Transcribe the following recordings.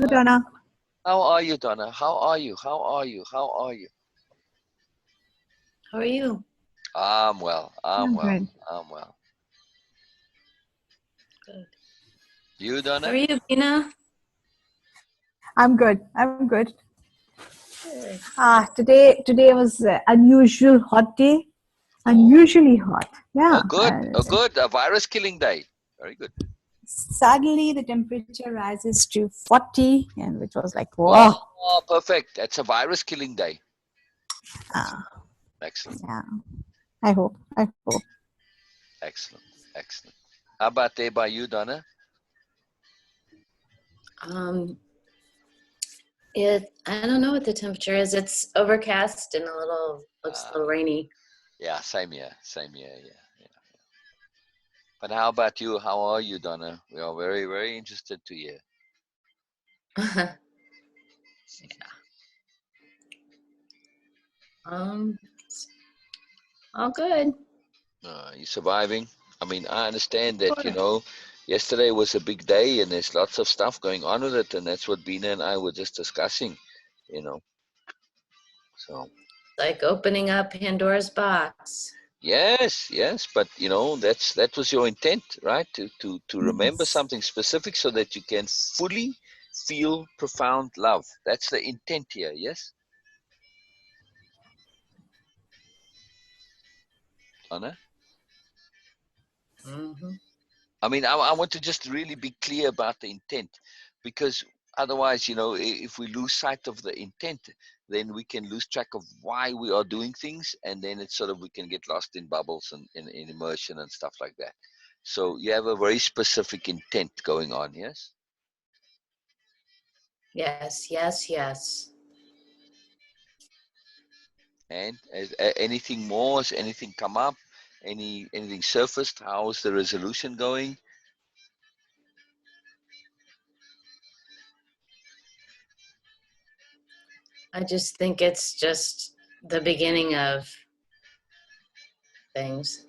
Donna. How are you, Donna? How are you? How are you? How are you? How are you? I'm well. I'm well. Good. I'm well. Good. You, How are Donna? you, Beena? I'm good. I'm good. Good. Today was unusual hot day. Unusually hot. Yeah. Oh, good. Oh, good. A virus killing day. Very good. Suddenly the temperature rises to 40, and which was like, whoa. Oh, perfect. That's a virus killing day. Uh, Excellent. yeah. I hope. Excellent. Excellent. How about there by you, Donna? I don't know what the temperature is. It's overcast and looks a little rainy. Yeah, same here. Same here. Yeah. But how about you? How are you, Donna? We are very, very interested to hear. Yeah. All good. You surviving? I mean, I understand that, Sure. yesterday was a big day and there's lots of stuff going on with it, and that's what Beena and I were just discussing, you know. So Like opening up Pandora's box. yes, but that was your intent, right? To remember Yes. something specific so that you can fully feel profound love. That's the intent here, yes? Anna? Mm-hmm. I mean, I want to just really be clear about the intent, because otherwise, if we lose sight of the intent, then we can lose track of why we are doing things, and then it's sort of we can get lost in bubbles and in immersion and stuff like that. So you have a very specific intent going on, yes? Yes. And anything more? Has anything come up? Anything surfaced? How is the resolution going? I just think it's just the beginning of things.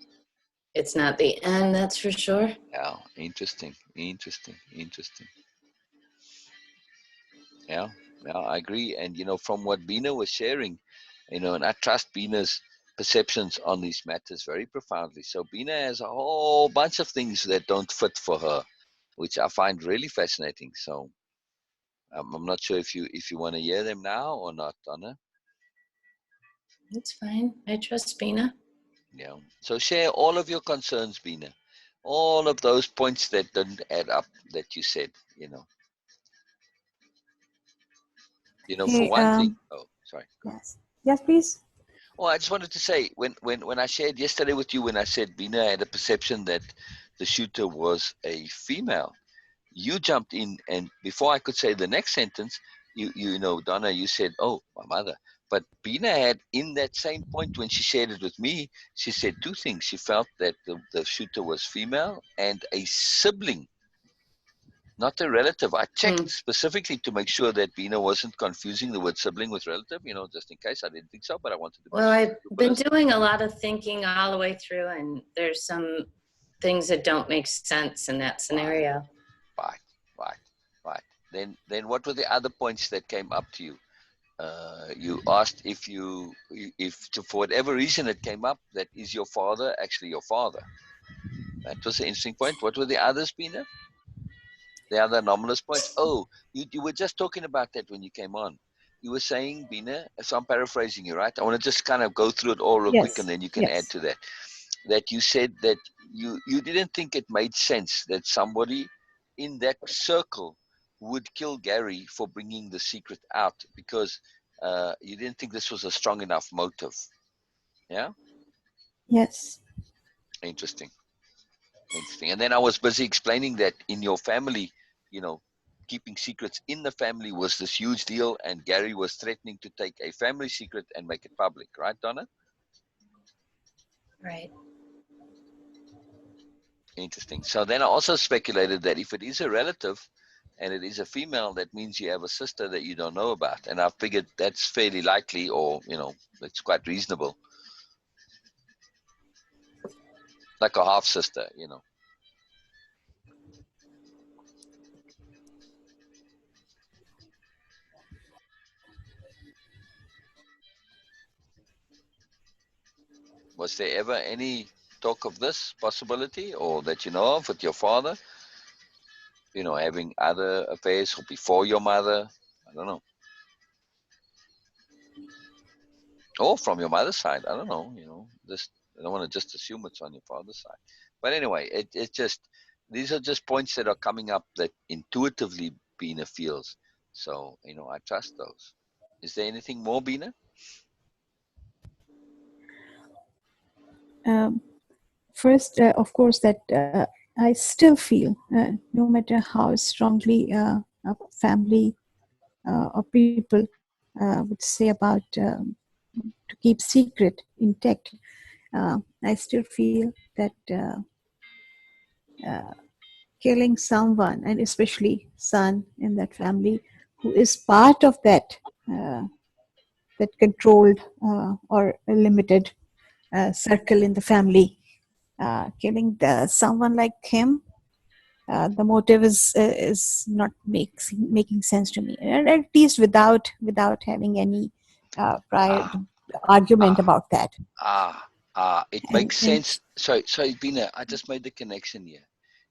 It's not the end, that's for sure. Yeah, interesting. Yeah, I agree. And from what Beena was sharing, and I trust Beena's perceptions on these matters very profoundly. So Beena has a whole bunch of things that don't fit for her, which I find really fascinating. So I'm not sure if you want to hear them now or not, Donna. It's fine. I trust Beena. Yeah. So share all of your concerns, Beena. All of those points that didn't add up that you said, for Hey, one thing. Oh, sorry. Go ahead. yes, please. Well, I just wanted to say, when I shared yesterday with you, when I said Beena had a perception that the shooter was a female, you jumped in, and before I could say the next sentence, Donna, you said, "Oh, my mother." But Beena had, in that same point when she shared it with me, she said two things. She felt that the shooter was female and a sibling, not a relative. I checked specifically to make sure that Beena wasn't confusing the word sibling with relative, just in case. I didn't think so, but I wanted to be Well, I've been scrupulous. doing a lot of thinking all the way through, and there's some things that don't make sense in that scenario. Right. Then what were the other points that came up to you? You asked if for whatever reason it came up, that is your father actually your father? That was an interesting point. What were the others, Beena? The other anomalous points? Oh, you were just talking about that when you came on. You were saying, Beena, so I'm paraphrasing you, right? I want to just kind of go through it all real quick, and then you can add to that. That you said that you didn't think it made sense that somebody in that circle would kill Gary for bringing the secret out, because you didn't think this was a strong enough motive. Yeah? Yes. Interesting. And then I was busy explaining that in your family, keeping secrets in the family was this huge deal, and Gary was threatening to take a family secret and make it public. Right, Donna? Right. Interesting. So then I also speculated that if it is a relative and it is a female, that means you have a sister that you don't know about. And I figured that's fairly likely, or, it's quite reasonable. Like a half sister. Was there ever any talk of this possibility, or that you know of, with your father? You know, having other affairs before your mother? I don't know. Or from your mother's side. I don't know. You know, just I don't want to just assume it's on your father's side. But anyway, it just these are just points that are coming up that intuitively Bina feels. So you know, I trust those. Is there anything more, Bina? Um, First, of course, that I still feel, no matter how strongly a family or people would say about to keep secret intact, I still feel that killing someone, and especially son in that family, who is part of uh, that controlled or limited circle in the family, someone like him, the motive is not making sense to me, and at least without having any prior Ah, argument ah, about that. it And makes and sense. Sorry, Bina, I just made the connection here.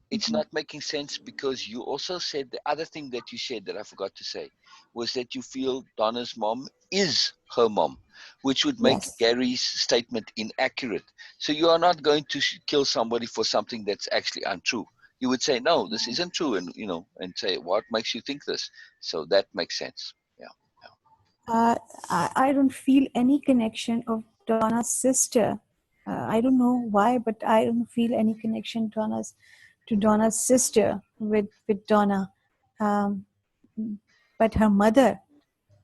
It's Mhm. not making sense because you also said the other thing that you said that I forgot to say was that you feel Donna's mom is her mom, which would make Yes. Gary's statement inaccurate. So you are not going to kill somebody for something that's actually untrue. You would say, no, this isn't true, and you know, and say, what makes you think this? So that makes sense. Yeah, uh, I don't feel any connection of Donna's sister. I don't know why, but I don't feel any connection to Donna's sister with Donna. Um, but her mother,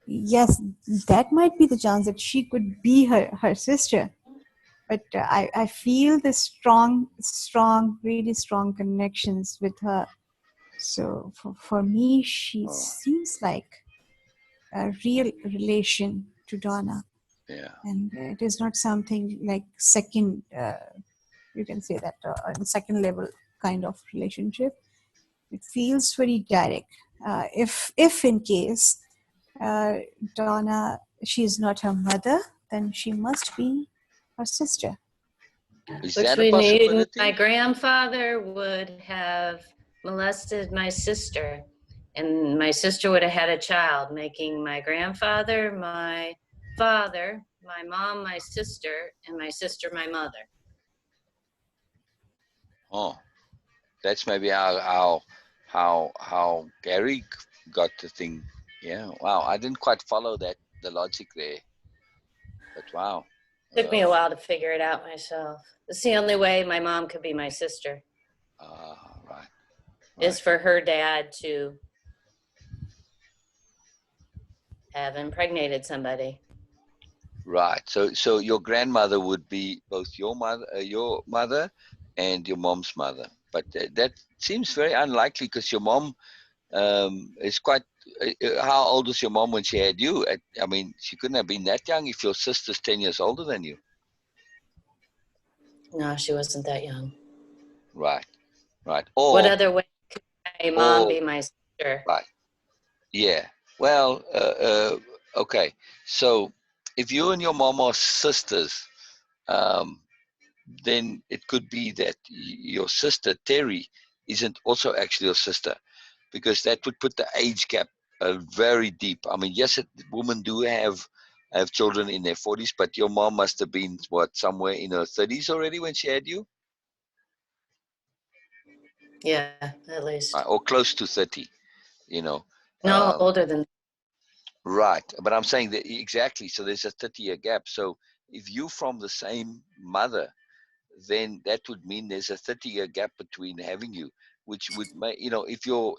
yes, that might be the chance that she could be her sister. But I feel the really strong connections with her. So for me, she oh, seems like a real relation to Donna, yeah, and it is not something like second. You can say that second level kind of relationship. It feels very direct. If in case uh, Donna, she is not her mother, then she must be her sister. is Which that a would mean my possibility? grandfather would have molested my sister, and my sister would have had a child, making my grandfather my father, my mom my sister, and my sister my mother. Oh, that's maybe how Gary got the thing. Yeah, wow. I didn't quite follow that the logic there, but wow. Took me a Uh, while to figure it out myself. It's the only way my mom could be my sister, right, is right, for her dad to have impregnated somebody. right. So your grandmother would be both your mother, and your mom's mother. But that seems very unlikely because your mom is quite. How old was your mom when she had you? I mean, she couldn't have been that young if your sister's 10 years older than you. No, she wasn't that young. Right, right. What other way could my mom Or be my sister? right. Yeah. Well, okay. So if you and your mom are sisters, um, then it could be that your sister Terry isn't also actually your sister, because that would put the age gap very deep. I mean, yes, women do have children in their 40s, but your mom must have been what, somewhere in her 30s already when she had you, Yeah, at least. or close to 30. You know. No, Um, older than. Right, but I'm saying that exactly. So there's a 30-year gap. So if you from the same mother, then that would mean there's a 30-year gap between having you, which would make, if you're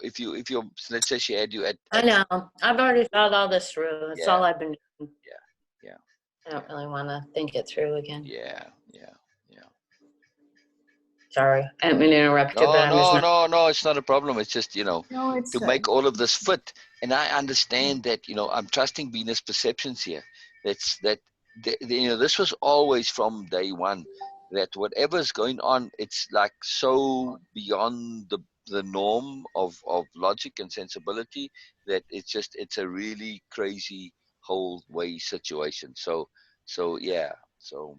let's say she had you I at know. I've already thought all this through. That's yeah, all I've been doing. yeah, yeah, I don't really want to think it through again. yeah, yeah, yeah. Sorry. I didn't mean to interrupt you, but No, I'm just no, not. no, no. It's not a problem. It's just No, to it's make all of this fit. And I understand that I'm trusting Venus perceptions here. This was always from day one. That whatever's going on, it's like so beyond the norm of logic and sensibility that it's a really crazy whole way situation. So yeah. So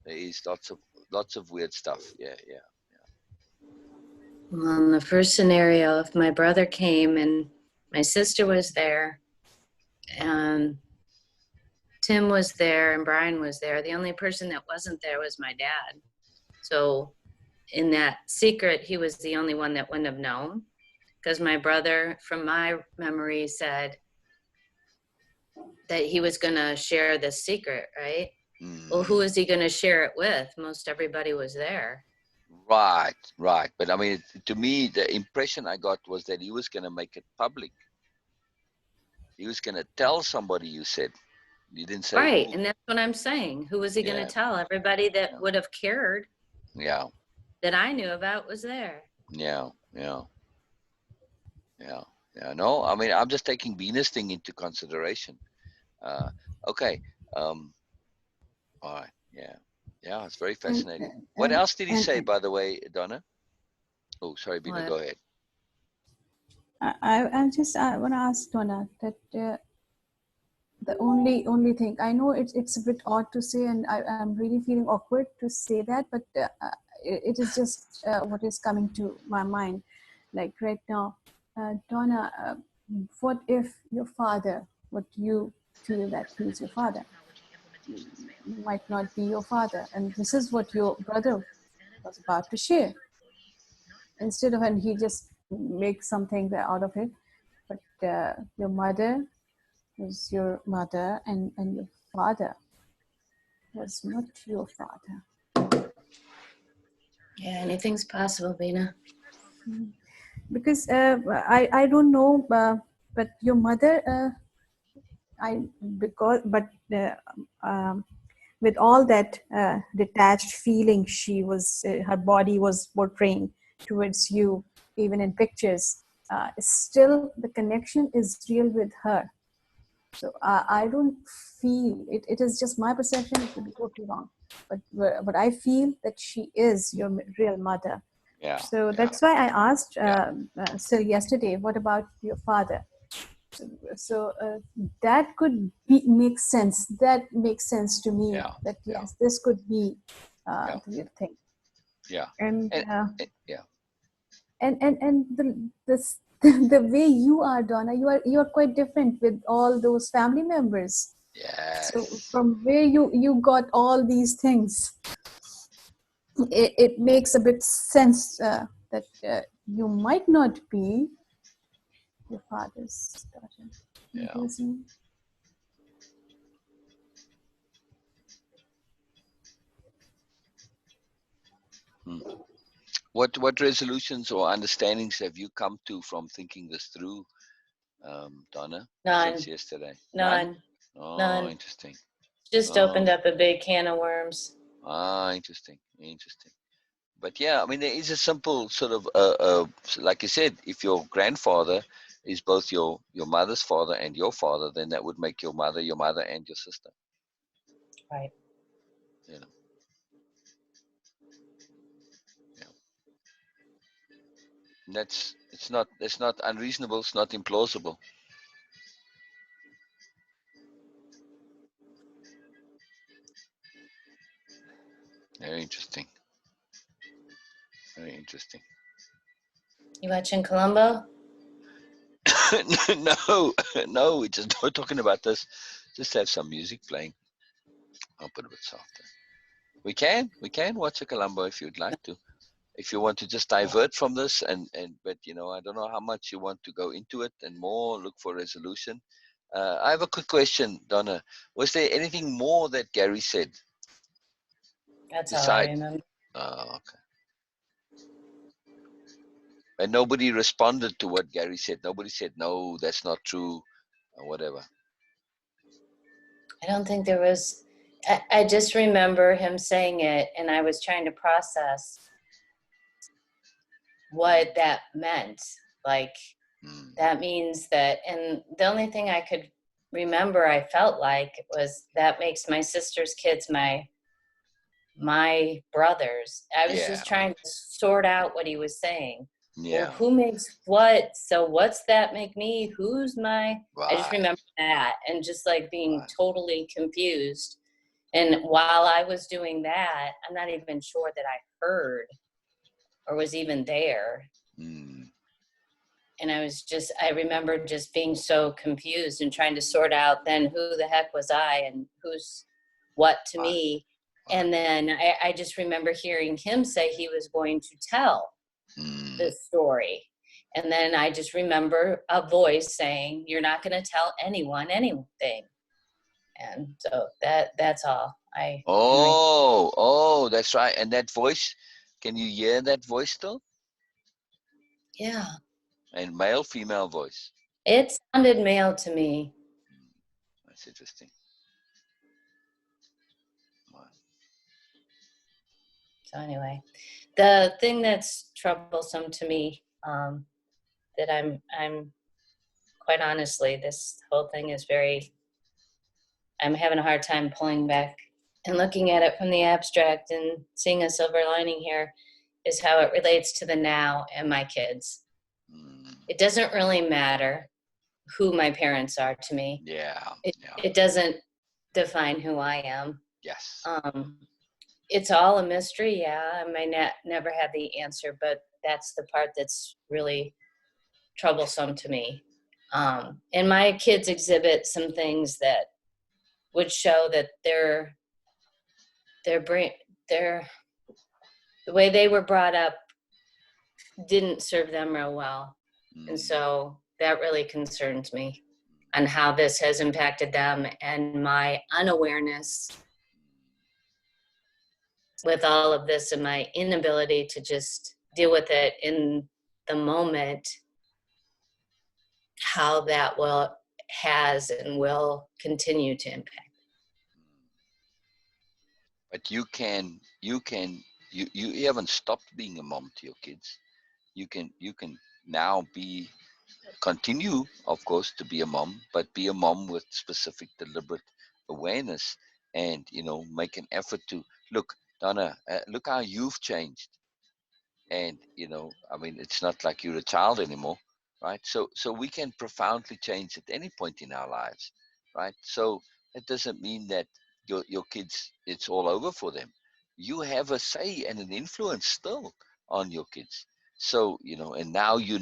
There is lots of weird stuff. Yeah. Well, in the first scenario, if my brother came and my sister was there, and Tim was there and Brian was there, the only person that wasn't there was my dad. So in that secret, he was the only one that wouldn't have known, because my brother, from my memory, said that he was going to share this secret, right? Well, who is he going to share it with? Most everybody was there. Right. But I mean, to me, the impression I got was that he was going to make it public. He was going to tell somebody. You said you didn't say Right, who. and that's what I'm saying. Who was he going Yeah. to tell? Everybody that Yeah. would have cared Yeah. that I knew about was there. Yeah. No, I mean, I'm just taking Venus thing into consideration. Okay. All right. Yeah. It's very And fascinating. What and else did he say, and by the way, Donna? Oh, sorry, Beena. What? Go ahead. I want to ask Donna that the only thing I know, it's a bit odd to say, and I'm really feeling awkward to say that, but it is just what is coming to my mind, like right now. Donna, what if your father, what you feel that he's your father, might not be your father, and this is what your brother was about to share, instead of, and he just makes something out of it, but your mother was your mother, and your father was not your father. Yeah, anything's possible, Beena. Because I don't know, but your mother, with all that detached feeling she was, her body was portraying towards you, even in pictures, still the connection is real with her. So I don't feel it. It is just my perception. It could be totally wrong, but I feel that she is your real mother. Yeah. So that's why I asked Yeah. Sil yesterday, what about your father? So that could make sense. That makes sense to me. Yeah. That Yeah. yes, this could be Yeah. the real thing. Yeah. And Yeah. and this the way you are, Donna, you are quite different with all those family members. So Yes. from where you got all these things, it makes a bit sense that you might not be your father's daughter. Yeah. Losing. Hmm. What resolutions or understandings have you come to from thinking this through, Donna, since None, yesterday? None? none, Oh, none. interesting. Just Oh, opened up a big can of worms. interesting. But yeah, I mean, there is a simple sort of, like you said, if your grandfather is both your mother's father and your father, then that would make your mother and your sister. Right. You know, yeah. And it's not unreasonable. It's not implausible. Very interesting. Very interesting. You watching Columbo? No, no, we're just not talking about this. Just have some music playing. I'll put it a bit softer. We can watch a Columbo if you'd like to. If you want to just divert from this, but I don't know how much you want to go into it and more look for resolution. I have a quick question, Donna. Was there anything more that Gary said That's all I besides? remember. Okay. And nobody responded to what Gary said. Nobody said no, that's not true, or whatever. I don't think there was. I just remember him saying it, and I was trying to process what that meant. Like, Hmm. that means that, and the only thing I could remember I felt like was that makes my sister's kids my brothers. I was Yeah, just trying to sort out what he was saying. Well, yeah, who makes what? So what's that make me? Who's my? I just right, remember that and just like being right. totally confused. And while I was doing that, I'm not even sure that I heard or was even there. Mm. And I remember just being so confused and trying to sort out then who the heck was I and who's what to me. And then I just remember hearing him say he was going to tell the story. And then I just remember a voice saying, "You're not going to tell anyone anything." And so that's all. Oh, that's right. And that voice, can you hear that voice still? Yeah. And male, female voice. It sounded male to me. That's interesting. Wow. So anyway, the thing that's troublesome to me, that I'm quite honestly, this whole thing is I'm having a hard time pulling back and looking at it from the abstract and seeing a silver lining here, is how it relates to the now and my kids. It doesn't really matter who my parents are to me. Yeah. It doesn't define who I am. Yes. It's all a mystery. Yeah, I may never have the answer, but that's the part that's really troublesome to me. And my kids exhibit some things that would show that their brain, the way they were brought up didn't serve them real well. And so that really concerns me, and how this has impacted them and my unawareness with all of this and my inability to just deal with it in the moment, how that has and will continue to impact. But you haven't stopped being a mom to your kids. You can now continue, of course, to be a mom, but be a mom with specific deliberate awareness, and make an effort to look, Donna, look how you've changed. And I mean, it's not like you're a child anymore, right? So we can profoundly change at any point in our lives, right? So it doesn't mean that your kids, it's all over for them. You have a say and an influence still on your kids. So and now you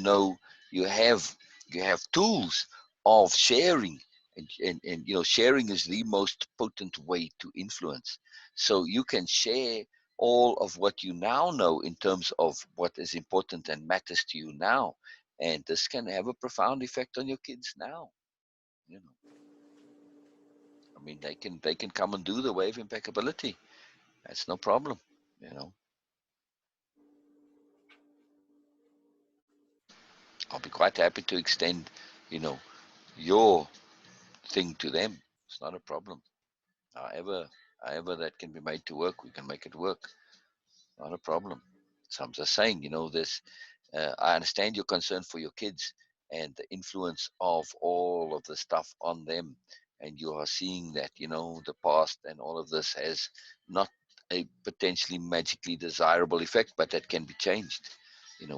have tools of sharing, and sharing is the most potent way to influence. So you can share all of what you now know in terms of what is important and matters to you now, and this can have a profound effect on your kids now. I mean, they can come and do the way of impeccability. That's no problem. I'll be quite happy to extend your thing to them. It's not a problem. However that can be made to work, we can make it work. Not a problem. So I'm just saying, this. I understand your concern for your kids and the influence of all of the stuff on them, and you are seeing that the past and all of this has not a potentially magically desirable effect, but that can be changed.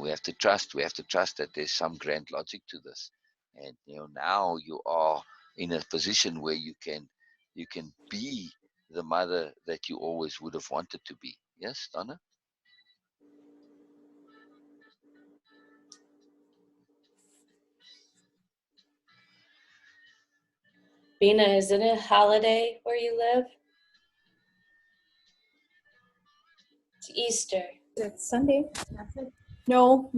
We have to trust. We have to trust that there's some grand logic to this, and now you are in a position where you can be the mother that you always would have wanted to be. Yes, Donna? Beena, is it a holiday where you live? It's Easter. It's Sunday. That's it. No,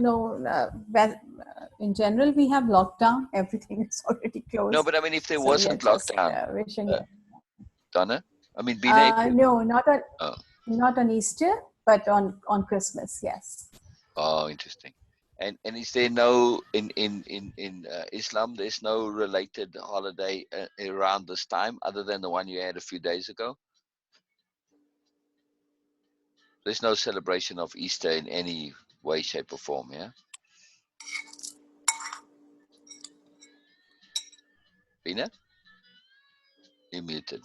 in general, we have lockdown. Everything is already closed. No, but I mean, if there So we are wasn't just lockdown, wishing uh, it. Donna, I mean, Beena, No, not oh, on Easter, but on Christmas. Yes. oh, interesting. And is there no in Islam? There's no related holiday around this time other than the one you had a few days ago. There's no celebration of Easter in any way, shape, or form. Yeah, Beena, you muted.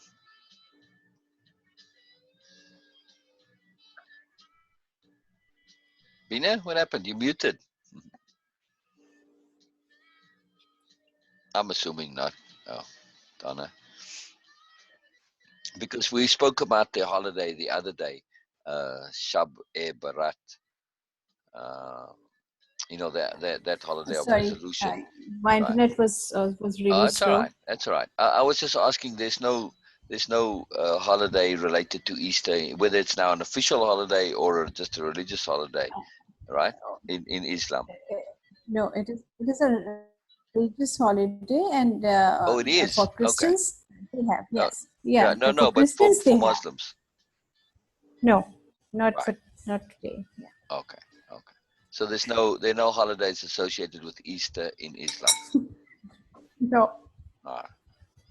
Beena, what happened? You muted. I'm assuming not. Oh, Donna. because we spoke about the holiday the other day, Shab e Barat. Uh, that holiday of Sorry, resolution, my right? internet was really That's all slow. right. That's all right. I was just asking. There's no holiday related to Easter, whether it's now an official holiday or just a religious holiday, right? In Islam. No, it is a religious holiday, and Oh, it for is. Christians Okay. they have, yes, Uh, yeah. yeah. For No. But Christians they for have. Muslims, No, not right? for not today. Yeah. Okay. Okay. So there are no holidays associated with Easter in Islam. No, All right.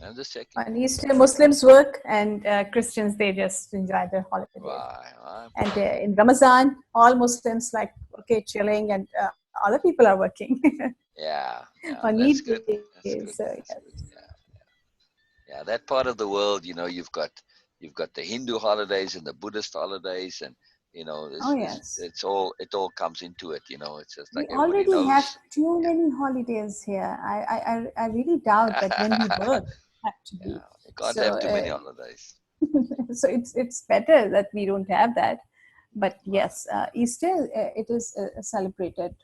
I'm just checking. on Easter Muslims work, and Christians they just enjoy their holiday. Right. Right. And in Ramadan, all Muslims like okay chilling, and other people are working Yeah. on Yeah. Eid That's good. days. So That's good. yes. That's good. Yeah. Yeah, that part of the world, you've got the Hindu holidays and the Buddhist holidays, and Oh this yes. it all comes into it. It's just We like everybody already have knows. too Yeah, many holidays here. I really doubt that when we work yeah, actually. you can't So have too many holidays. so it's better that we don't have that. But Right, yes, Easter it is celebrated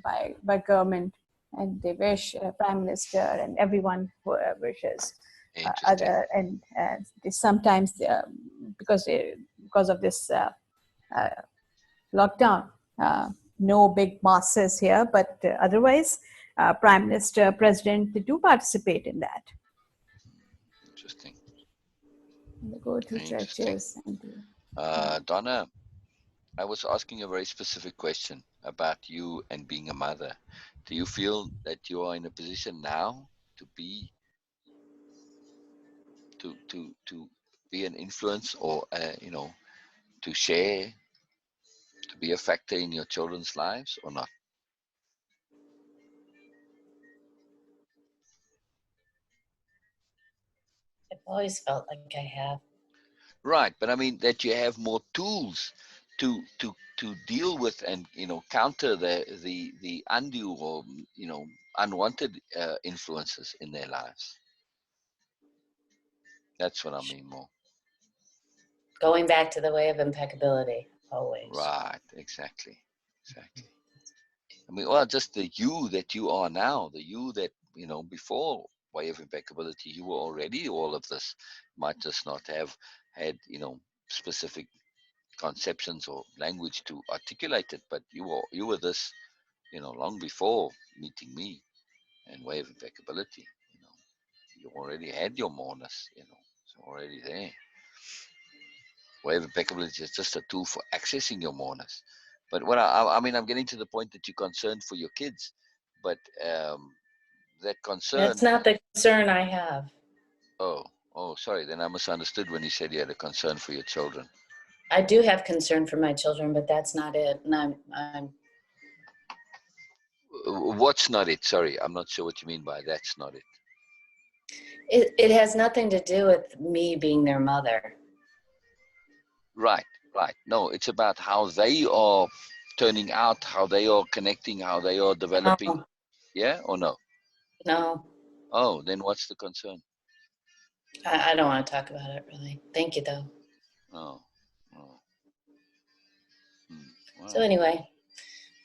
right. by government, and they wish prime minister and everyone who wishes Interesting. other, and they sometimes because of this uh, lockdown. No big masses here, but otherwise, prime minister, president, they do participate in that. Interesting. They go to Interesting. churches and Donna, I was asking a very specific question about you and being a mother. Do you feel that you are in a position now to be to be an influence, or to share, to be a factor in your children's lives, or not? I've always felt like I have. Right, but I mean that you have more tools to deal with and counter the undue or unwanted influences in their lives. That's what I mean more. Going back to the way of impeccability, always. Right, exactly. I mean, well, just the you that you are now, the you that before way of impeccability, you were already all of this. Might just not have had specific conceptions or language to articulate it, but you were this long before meeting me and way of impeccability. You already had your moreness. It's already there. Way of impeccability is just a tool for accessing your moreness. But what I mean, I'm getting to the point that you're concerned for your kids, but that That's concern. not the concern I have. Oh, sorry. Then I misunderstood when you said you had a concern for your children. I do have concern for my children, but that's not it. And I'm What's not it? Sorry, I'm not sure what you mean by that's not it. it has nothing to do with me being their mother. Right, right. No, it's about how they are turning out, how they are connecting, how they are developing. No, Yeah or no? no, Oh, then what's the concern? I don't want to talk about it really. Thank you though. Oh, oh. So Wow. anyway,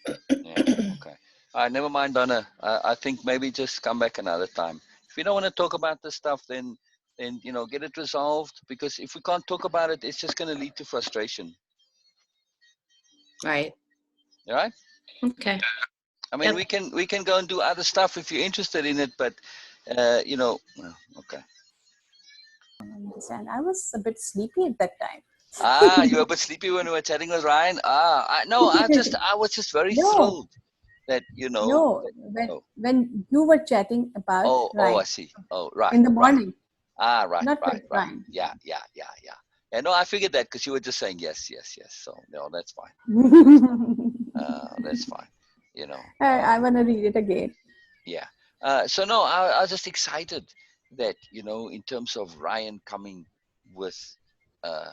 Yeah. Okay. All right. Never mind, Donna. I think maybe just come back another time. If you don't want to talk about this stuff, then get it resolved. Because if we can't talk about it, it's just going to lead to frustration. right. All right. Okay. I mean, Yep. we can go and do other stuff if you're interested in it, but well, okay. understand. I was a bit sleepy at that time. You were a bit sleepy when we were chatting with Ryan. No, I was just very No, thrilled that no. oh, When you were chatting about I Ryan see. Oh, right, in the right. morning, Right, not with right, right. Ryan. Yeah, yeah, yeah, yeah. Yeah, no, I figured that because you were just saying yes, yes, yes. So no, that's fine. That's fine. That's fine. You know. I want to read it again. Yeah. So no, I was just excited that in terms of Ryan coming with, uh,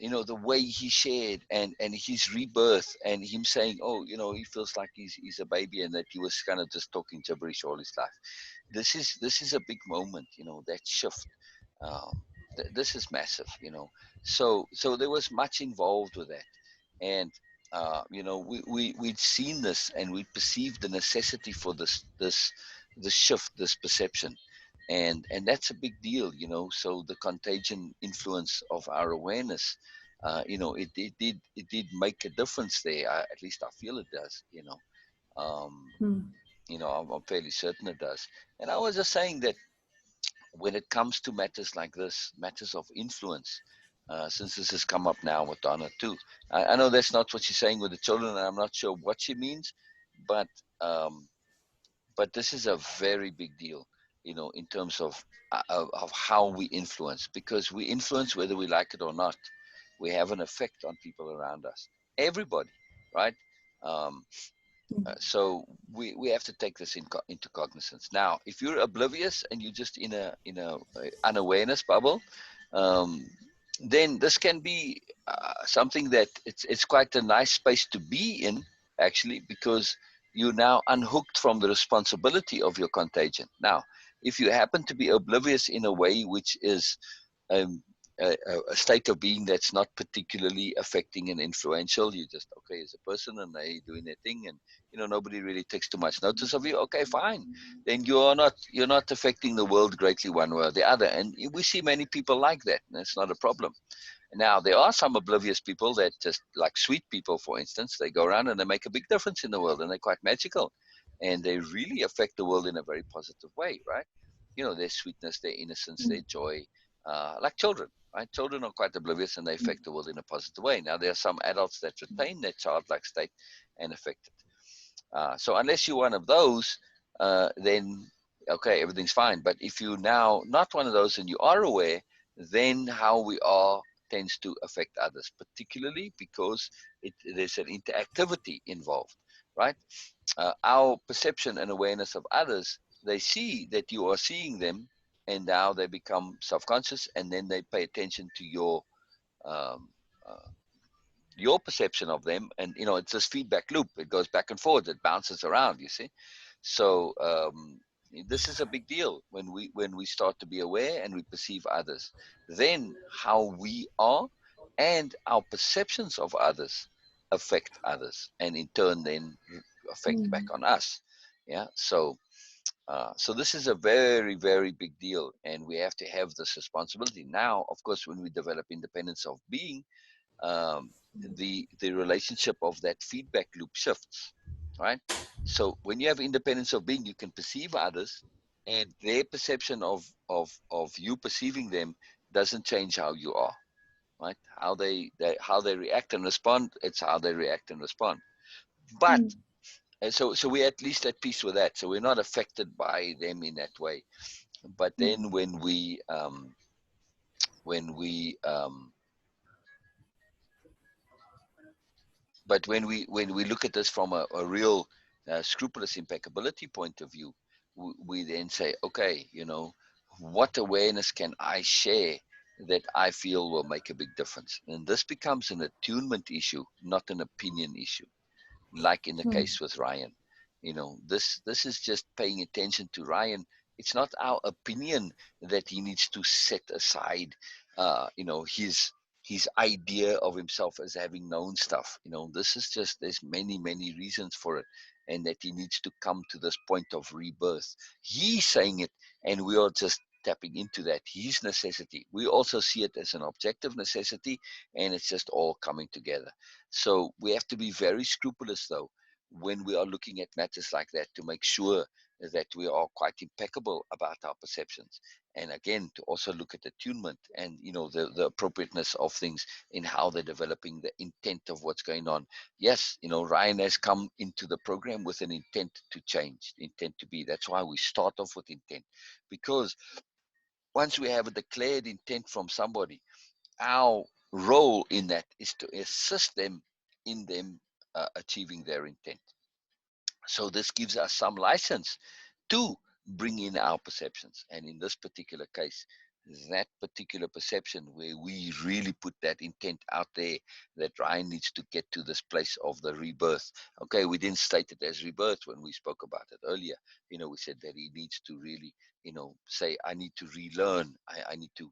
the way he shared and his rebirth and him saying, oh, he feels like he's a baby and that he was kind of just talking gibberish all his life. This is a big moment. That shift. Um, This is massive, so there was much involved with that. And we'd seen this, and we perceived the necessity for this shift, this perception. And that's a big deal, so the contagion influence of our awareness, it did make a difference there. At least I feel it does. um, Mm. I'm fairly certain it does. And I was just saying that when it comes to matters like this, matters of influence, since this has come up now with Donna too, I know that's not what she's saying with the children, and I'm not sure what she means, but um, but this is a very big deal, in terms of how we influence, because we influence whether we like it or not. We have an effect on people around us, everybody, right? Um, so we have to take this into cognizance. Now, if you're oblivious and you're just in a unawareness bubble, um, then this can be something that it's quite a nice space to be in, actually, because you're now unhooked from the responsibility of your contagion. Now, if you happen to be oblivious in a way which is um, a state of being that's not particularly affecting and influential. You just okay as a person, and they doing their thing, and nobody really takes too much notice of you. Okay, fine. Then you're not affecting the world greatly one way or the other, and we see many people like that, and that's not a problem. Now, there are some oblivious people that just, like sweet people, for instance, they go around and they make a big difference in the world, and they're quite magical, and they really affect the world in a very positive way, right? Their sweetness, their innocence, their joy, like children, right? Children are quite oblivious, and they affect the world in a positive way. Now, there are some adults that retain their childlike state and affect it. So unless you're one of those, then okay, everything's fine. But if you're now not one of those and you are aware, then how we are tends to affect others, particularly because there's an interactivity involved, right? Our perception and awareness of others, they see that you are seeing them, and now they become self-conscious, and then they pay attention to um, uh, your perception of them, and it's this feedback loop. It goes back and forth. It bounces around. You see, so this is a big deal when we start to be aware and we perceive others. Then how we are and our perceptions of others affect others, and in turn then affect back Mm. on us. Yeah. So this is a very, very big deal, and we have to have this responsibility. Now, of course, when we develop independence of being, um, the relationship of that feedback loop shifts, right? So when you have independence of being, you can perceive others, and their perception of you perceiving them doesn't change how you are, right? How they react and respond, it's how they react and respond. But Mm. so we're at least at peace with that. So we're not affected by them in that way. But Mm. then when we when we look at this from a real scrupulous impeccability point of view, we then say, okay, what awareness can I share that I feel will make a big difference? And this becomes an attunement issue, not an opinion issue, like in the Mm. case with Ryan. This is just paying attention to Ryan. It's not our opinion that he needs to set aside, his idea of himself as having known stuff. This is just, there's many reasons for it, and that he needs to come to this point of rebirth. He's saying it, and we are just tapping into that, his necessity. We also see it as an objective necessity, and it's just all coming together. So we have to be very scrupulous, though, when we are looking at matters like that, to make sure that we are quite impeccable about our perceptions. And again, to also look at attunement and the appropriateness of things in how they're developing, the intent of what's going on. Yes, Ryan has come into the program with an intent to change, intent to be. That's why we start off with intent, because once we have a declared intent from somebody, our role in that is to assist them in them achieving their intent. So this gives us some license to bring in our perceptions. And in this particular case, that particular perception where we really put that intent out there, that Ryan needs to get to this place of the rebirth. Okay, we didn't state it as rebirth when we spoke about it earlier. We said that he needs to really, say, I need to relearn. I need to,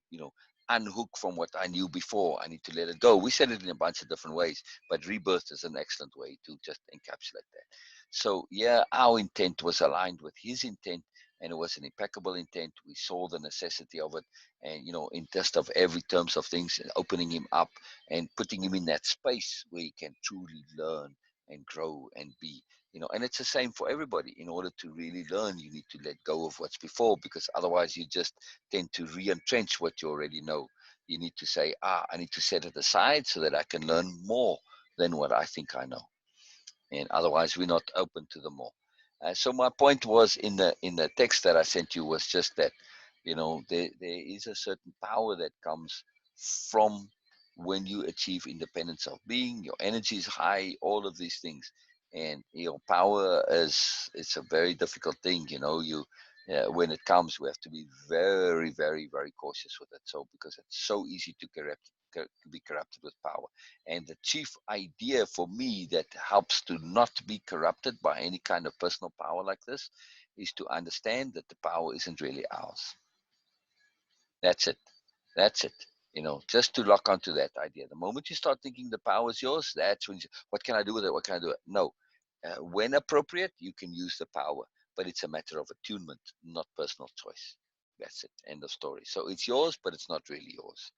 unhook from what I knew before. I need to let it go. We said it in a bunch of different ways, but rebirth is an excellent way to just encapsulate that. So yeah, our intent was aligned with his intent, and it was an impeccable intent. We saw the necessity of it, and in just of every terms of things, and opening him up and putting him in that space where he can truly learn and grow and be. And it's the same for everybody. In order to really learn, you need to let go of what's before, because otherwise you just tend to re-entrench what you already know. You need to say, I need to set it aside so that I can learn more than what I think I know. And otherwise we're not open to them more. So my point was in the text that I sent you was just that, there is a certain power that comes from when you achieve independence of being. Your energy is high, all of these things, and your power it's a very difficult thing. When it comes, we have to be very, very, very cautious with it. So because it's so easy to be corrupted with power. And the chief idea for me that helps to not be corrupted by any kind of personal power like this is to understand that the power isn't really ours. That's it. That's it. Just to lock onto that idea. The moment you start thinking the power is yours, that's when what can I do with it? What can I do with it? No. When appropriate, you can use the power, but it's a matter of attunement, not personal choice. That's it. End of story. So it's yours, but it's not really yours.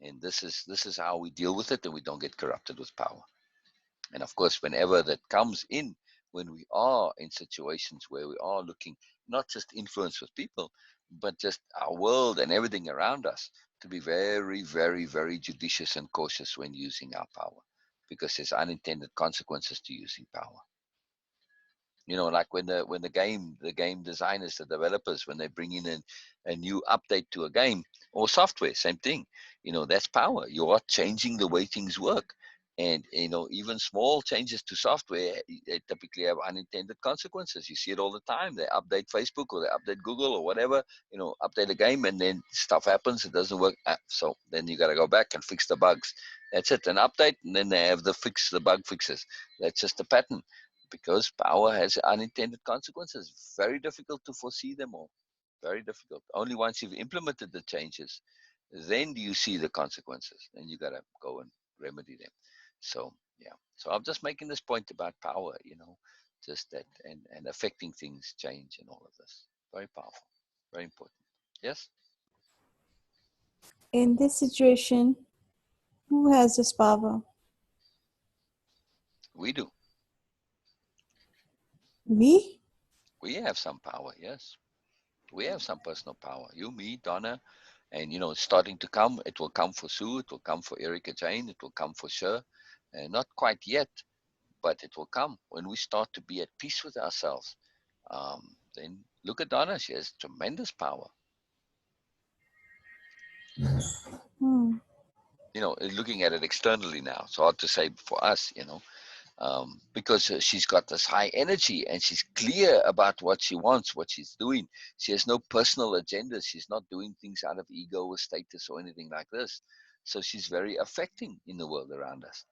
And this is how we deal with it, and we don't get corrupted with power. And of course, whenever that comes in, when we are in situations where we are looking not just influence with people, but just our world and everything around us, to be very, very, very judicious and cautious when using our power, because there's unintended consequences to using power. Like when the game designers, the developers, when they bring in a new update to a game or software, same thing. That's power. You are changing the way things work. And even small changes to software, they typically have unintended consequences. You see it all the time. They update Facebook or they update Google or whatever, update a game, and then stuff happens. It doesn't work. So then you got to go back and fix the bugs. That's it. An update, and then they have the bug fixes. That's just a pattern, because power has unintended consequences. Very difficult to foresee them all. Very difficult. Only once you've implemented the changes, then do you see the consequences. Then you got to go and remedy them. So, yeah. So I'm just making this point about power, just that, and affecting things, change, and all of this. Very powerful. Very important. Yes? In this situation, who has this power? We do. Me? We have some power, yes. We have some personal power. You, me, Donna, and it's starting to come. It will come for Sue. It will come for Erica Jane. It will come for sure. And not quite yet, but it will come when we start to be at peace with ourselves. Then look at Donna. She has tremendous power. Hmm. Looking at it externally now, it's hard to say for us, because she's got this high energy and she's clear about what she wants, what she's doing. She has no personal agenda. She's not doing things out of ego or status or anything like this. So she's very affecting in the world around us.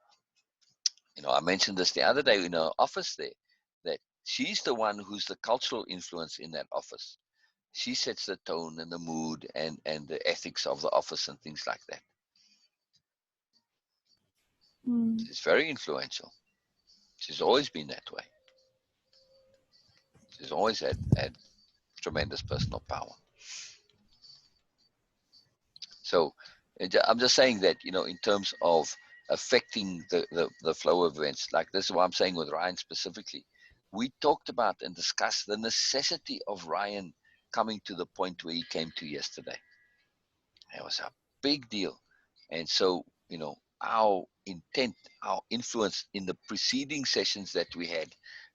I mentioned this the other day in her office there, that she's the one who's the cultural influence in that office. She sets the tone and the mood and the ethics of the office and things like that. Hmm. She's very influential. She's always been that way. She's always had tremendous personal power. So I'm just saying that, in terms of affecting the flow of events, like this is what I'm saying with Ryan specifically. We talked about and discussed the necessity of Ryan coming to the point where he came to yesterday. It was a big deal. And so, our intent, our influence in the preceding sessions that we had,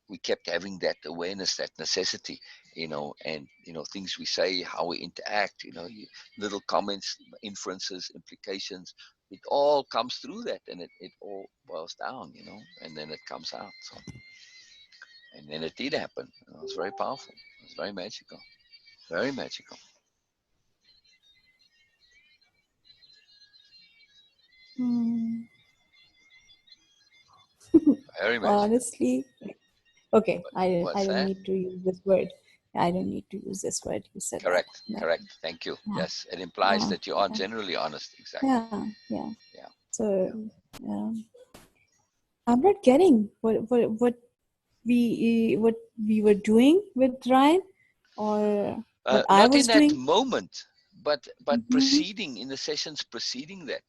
we kept having that awareness, that necessity, and, things we say, how we interact, little comments, inferences, implications, it all comes through that, and it all boils down, and then it comes out. So, and then it did happen. It was very powerful. It was very magical. Very magical. Hmm. Very magical. Honestly, okay, I What's don't that? need to use this word. I don't need to use this word. You said that. Correct, correct. Thank you. Yeah. Yes, it implies Uh, that you are generally honest. Exactly. yeah. Yeah. Yeah, So yeah. um, I'm not getting what we were doing with Ryan, or what I Not in was that doing. moment, but Mm-hmm. preceding, in the sessions preceding that,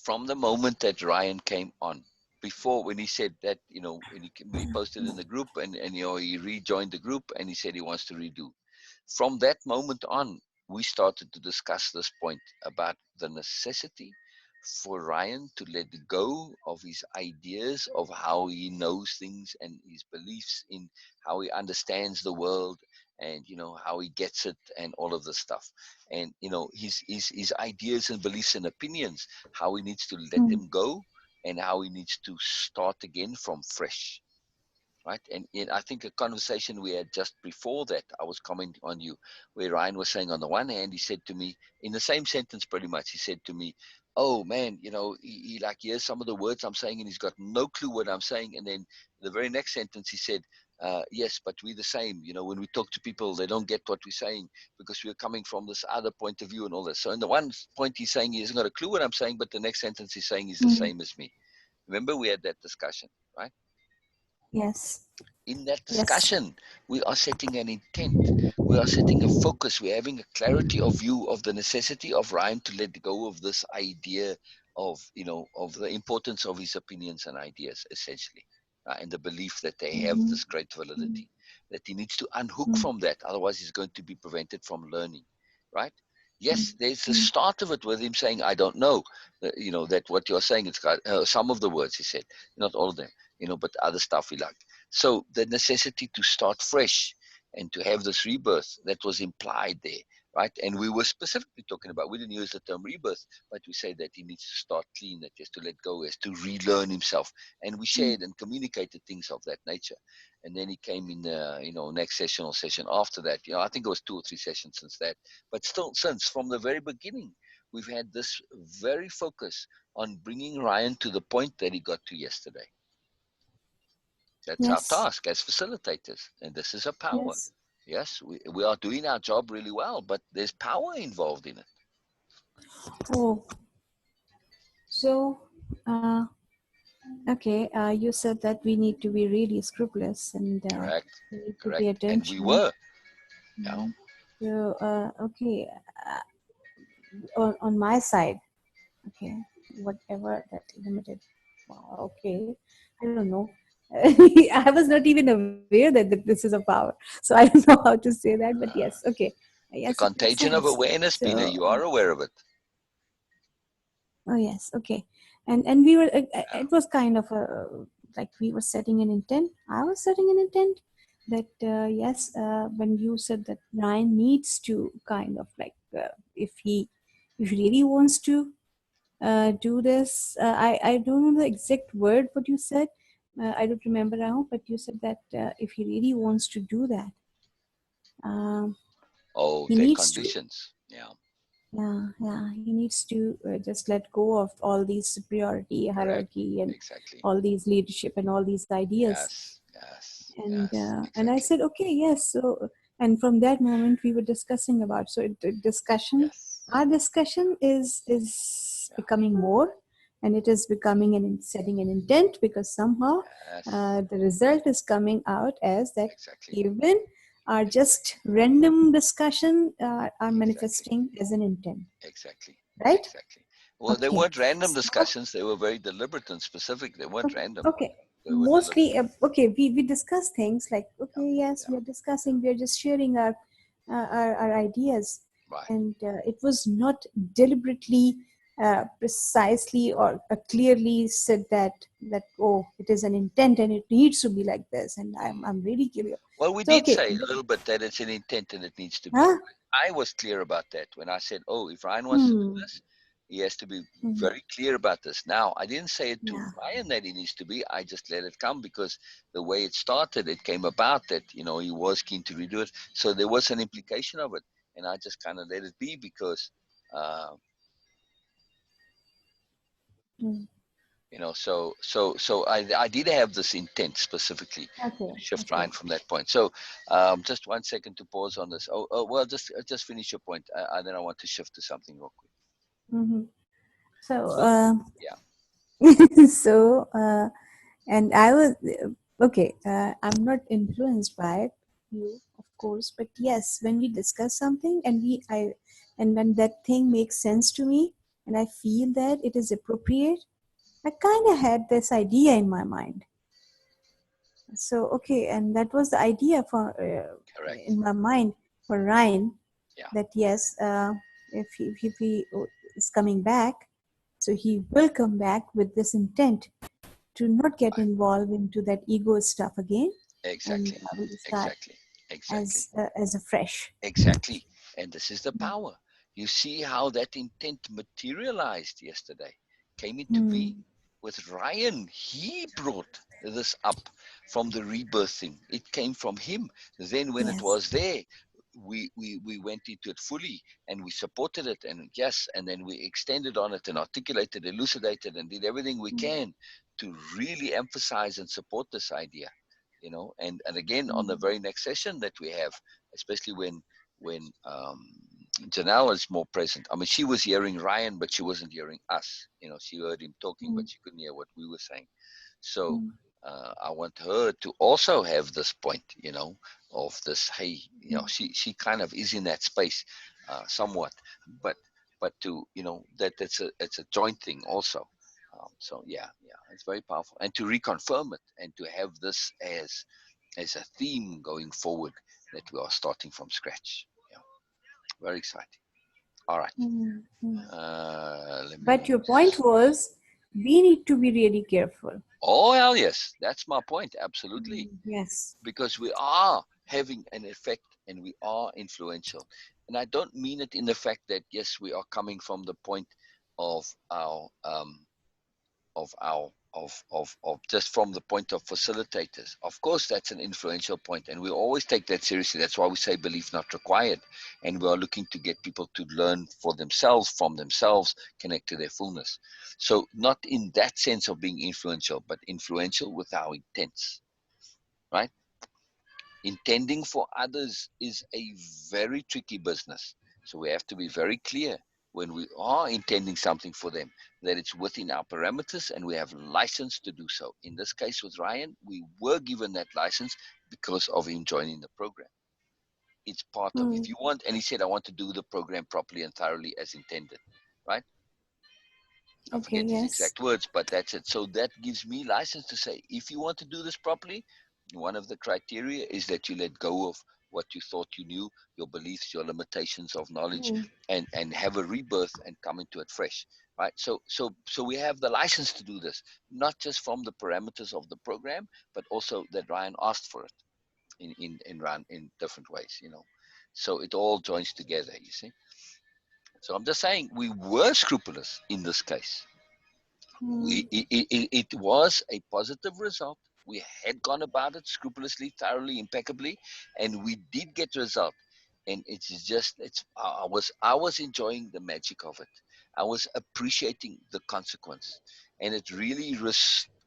from the moment that Ryan came on, before, when he said that, when he posted in the group, and he rejoined the group, and he said he wants to redo. From that moment on, we started to discuss this point about the necessity for Ryan to let go of his ideas of how he knows things, and his beliefs in how he understands the world, and how he gets it, and all of this stuff, and his ideas and beliefs and opinions, how he needs to let them go, and how he needs to start again from fresh, right? And I think a conversation we had just before that, I was commenting on you, where Ryan was saying, on the one hand, he said to me, in the same sentence pretty much, he said to me, oh man, he like hears some of the words I'm saying, and he's got no clue what I'm saying. And then the very next sentence he said, yes, but we're the same. When we talk to people, they don't get what we're saying, because we're coming from this other point of view and all this. So in the one point he's saying he hasn't got a clue what I'm saying, but the next sentence he's saying he's the Mm-hmm. same as me. Remember, we had that discussion, right? Yes. In that Yes. discussion, we are setting an intent. We are setting a focus. We're having a clarity of view of the necessity of Ryan to let go of this idea of, of the importance of his opinions and ideas, essentially, and the belief that they have Mm-hmm. this great Mm-hmm. validity, that he needs to unhook from that. Otherwise, he's going to be prevented from learning, right? Yes, there's the Mm-hmm. start of it with him saying, I don't know, that what you're saying, it's got some of the words he said, not all of them, but other stuff he liked. So the necessity to start fresh and to have this rebirth that was implied there, right? And we were specifically talking about, we didn't use the term rebirth, but we say that he needs to start clean, that he has to let go, he has to relearn himself. And we shared and communicated things of that nature. And then he came in the, next session or session after that. I think it was 2 or 3 sessions since that. But still, since from the very beginning, we've had this very focus on bringing Ryan to the point that he got to yesterday. That's our Yes. task as facilitators, and this is a power. Yes. Yes, we are doing our job really well, but there's power involved in it. Oh, so okay. You said that we need to be really scrupulous, and Correct, we need to correct. pay And we attention. were. Yeah. Mhm. So okay, on my side, okay, whatever that limited. Okay, I don't know. I was not even aware that this is a power, so I don't know how to say that. But yes, Uh, okay, yes, the it makes contagion of sense. awareness, So, Beena, you are aware of it. oh yes, okay, and we were. Yeah. It was kind of a like we were setting an intent. I was setting an intent that yes, when you said that Ryan needs to kind of like if he really wants to do this. I don't know the exact word what you said. I don't remember now, but you said that if he really wants to do that, um, Oh, he the needs to. conditions. Yeah. Yeah, he needs to just let go of all these superiority, Correct. hierarchy, and Exactly. all these leadership and all these ideas. Yes. Yes. And Yes. I Exactly. said, okay, yes. So, and from that moment, we were discussing about. So, discussion, Yes. our discussion is Yeah. becoming more, and it is becoming setting an intent, because somehow Yes. the result is coming out as that Exactly. even our Exactly. just random discussion are Exactly. manifesting as an intent, Exactly. right? Exactly. Well, they Okay. weren't random So, discussions. They were very deliberate and specific. They weren't random. okay. They were deliberate. Mostly, okay, we discuss things like, Yeah. okay, yes, Yeah. we are discussing, we are just sharing our ideas. Right. And it was not deliberately, precisely, or clearly said that, oh, it is an intent and it needs to be like this. And I'm really curious. Well, we So, did okay. say a little bit that it's an intent and it needs to be. Huh? I was clear about that when I said, oh, if Ryan wants to do Hmm. this, he has to be Hmm. very clear about this. Now, I didn't say it to Yeah. Ryan that he needs to be. I just let it come because the way it started, it came about that, he was keen to redo it. So there was an implication of it. And I just kind of let it be because, uh, Hmm. You know, so I did have this intent specifically Okay, to shift okay. Ryan from that point. So just 1 second to pause on this. Well, just finish your point, and then I want to shift to something real quick. Hmm. So, So yeah, so, and I was okay. I'm not influenced by you, of course, but yes, when we discuss something and when that thing makes sense to me, and I feel that it is appropriate, I kind of had this idea in my mind. So, okay, and that was the idea for correct. in my mind for Ryan, Yeah, that yes, if he is coming back, so he will come back with this intent to not get right. involved into that ego stuff again, and Exactly, will start exactly, exactly. as a fresh. Exactly. And this is the power. You see how that intent materialized yesterday, came into Mm. being with Ryan. He brought this up from the rebirthing. It came from him. Then, when it Yes. was there, we went into it fully and we supported it. And yes, and then we extended on it and articulated, elucidated, and did everything we Mm. can to really emphasize and support this idea. And again, on the Mm. very next session that we have, especially when Janelle is more present. I mean, she was hearing Ryan, but she wasn't hearing us. She heard him talking, Mm. but she couldn't hear what we were saying. So Mm. I want her to also have this point, of this. Hey, Mm. she kind of is in that space, somewhat, but to it's a joint thing also. So yeah, it's very powerful, and to reconfirm it and to have this as a theme going forward, that we are starting from scratch. Yeah, very exciting. All right. Mm. Mm. Let But me. your point was we need to be really careful. Oh, hell yes. That's my point. Absolutely. Mm. Yes. Because we are having an effect and we are influential. And I don't mean it in the fact that, yes, we are coming from the point of our of just from the point of facilitators. Of course, that's an influential point, and we always take that seriously. That's why we say belief not required, and we are looking to get people to learn for themselves, from themselves, connect to their fullness. So not in that sense of being influential, but influential with our intents, right? Intending for others is a very tricky business. So we have to be very clear when we are intending something for them, that it's within our parameters and we have license to do so. In this case with Ryan, we were given that license because of him joining the program. It's part of, if Mm. you want, and he said, I want to do the program properly and thoroughly as intended, right? I Okay. forget his Yes. exact words, but that's it. So that gives me license to say, if you want to do this properly, one of the criteria is that you let go of what you thought you knew, your beliefs, your limitations of knowledge, Mm. and have a rebirth and come into it fresh, right? So we have the license to do this, not just from the parameters of the program, but also that Ryan asked for it in different ways, So it all joins together, you see. So I'm just saying we were scrupulous in this case. Mm. It was a positive result. We had gone about it scrupulously, thoroughly, impeccably, and we did get result. And it's just I was enjoying the magic of it. I was appreciating the consequence, and it really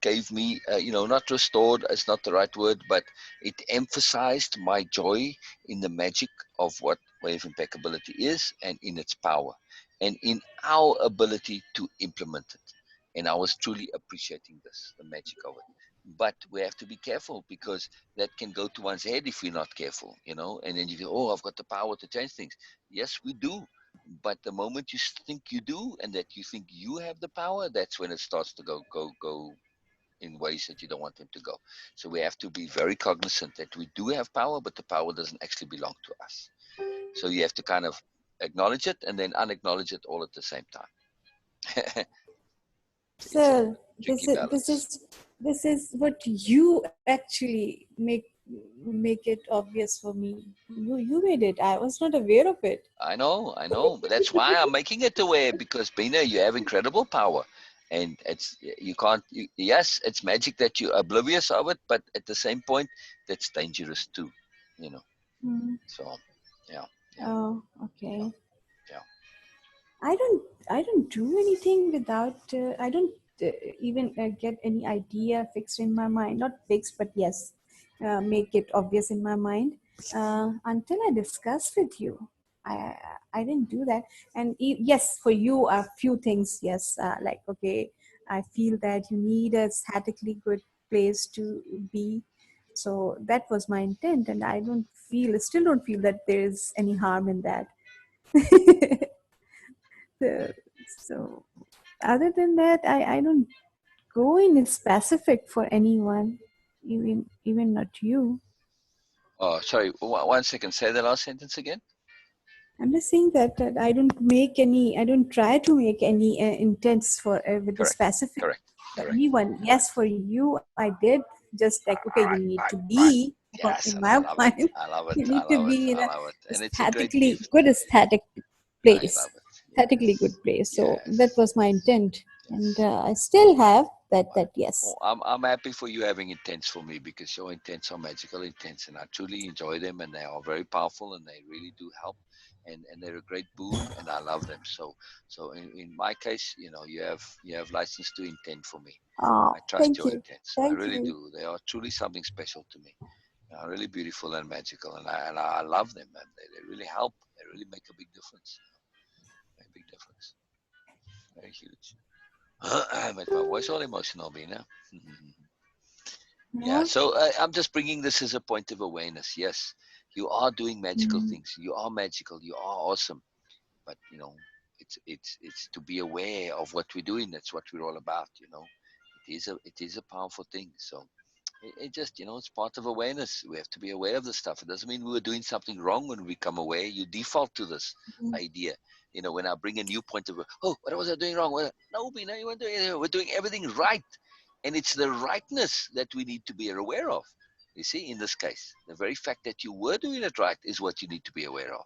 gave me, not restored. It's not the right word, but it emphasized my joy in the magic of what wave impeccability is, and in its power, and in our ability to implement it. And I was truly appreciating this, the magic of it. But we have to be careful, because that can go to one's head if we're not careful, and then you go, oh, I've got the power to change things. Yes, we do. But the moment you think you do, and that you think you have the power, that's when it starts to go in ways that you don't want them to go. So we have to be very cognizant that we do have power, but the power doesn't actually belong to us. So you have to kind of acknowledge it and then unacknowledge it all at the same time. It's a So tricky this balance. is this is what you actually make it obvious for me. You made it. I was not aware of it. I know, but that's why I'm making it aware, because Beena, you have incredible power, and you can't. Yes, it's magic that you're oblivious of it, but at the same point, that's dangerous too, you know. Mm. So, yeah, yeah, Oh, yeah, okay. yeah. I don't I don't do anything without I don't even get any idea fixed in my mind, not fixed, but yes, make it obvious in my mind until I discuss with you. I I didn't do that. And yes, for you, a few things. Yes, like okay, I feel that you need a statically good place to be. So that was my intent, and I don't feel, still don't feel that there is any harm in that. So other than that, I don't go in specific for anyone, even not you. Oh, sorry. 1 second. Say the last sentence again. I'm just saying that I don't make any, I don't try to make any intents for with the Correct. specific Correct. for Correct. anyone. Yes, for you, I did just like okay, you Right. need to Right. Right. be Yes, in and I my love it. mind. I love it. You I need to love it. be in I a love it. And it's a great aesthetically gift. good aesthetic I place, love it. aesthetically good Yes. place. So that Yes. was my intent, and Yes. I still have that. Right. That yes. Well, I'm happy for you having intents for me because your intents are magical intents, and I truly enjoy them, and they are very powerful, and they really do help, and they're a great boon, and I love them. So in my case, you have license to intend for me. Oh, I trust thank your you, intents. I thank really you. do. They are truly something special to me. They are really beautiful and magical, and I love them, and they really help. They really make a big difference. A big difference. Very huge. I made my voice all emotional, Beena. Yeah, Yeah. so I'm just bringing this as a point of awareness. Yes, you are doing magical Mm, things. You are magical. You are awesome. But it's to be aware of what we're doing. That's what we're all about. It is a powerful thing. So it just it's part of awareness. We have to be aware of this stuff. It doesn't mean we were doing something wrong when we become aware. You default to this mm, idea. When I bring a new point of oh, what was I doing wrong? Well, no, Bina, you weren't doing anything. We're doing everything right, and it's the rightness that we need to be aware of. You see, in this case, the very fact that you were doing it right is what you need to be aware of.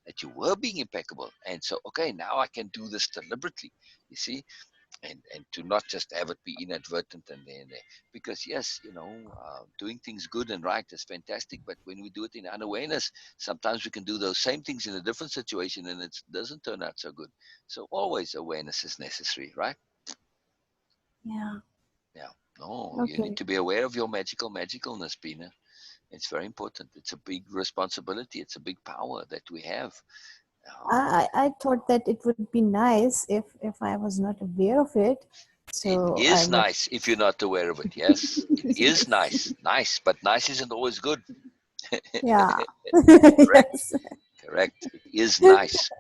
That you were being impeccable, and so okay, now I can do this deliberately. You see, and to not just have it be inadvertent and there, because yes, doing things good and right is fantastic, but when we do it in unawareness, sometimes we can do those same things in a different situation and it doesn't turn out so good. So always awareness is necessary, right? yeah. Yeah. No, you need Okay. to be aware of your magicalness, Bina. It's very important. It's a big responsibility. It's a big power that we have. I thought that it would be nice if I was not aware of it. It So I is would. nice if you're not aware of it. Yes, it is Yes. nice, but nice isn't always good. Yeah. Correct, Yes. correct. It is nice,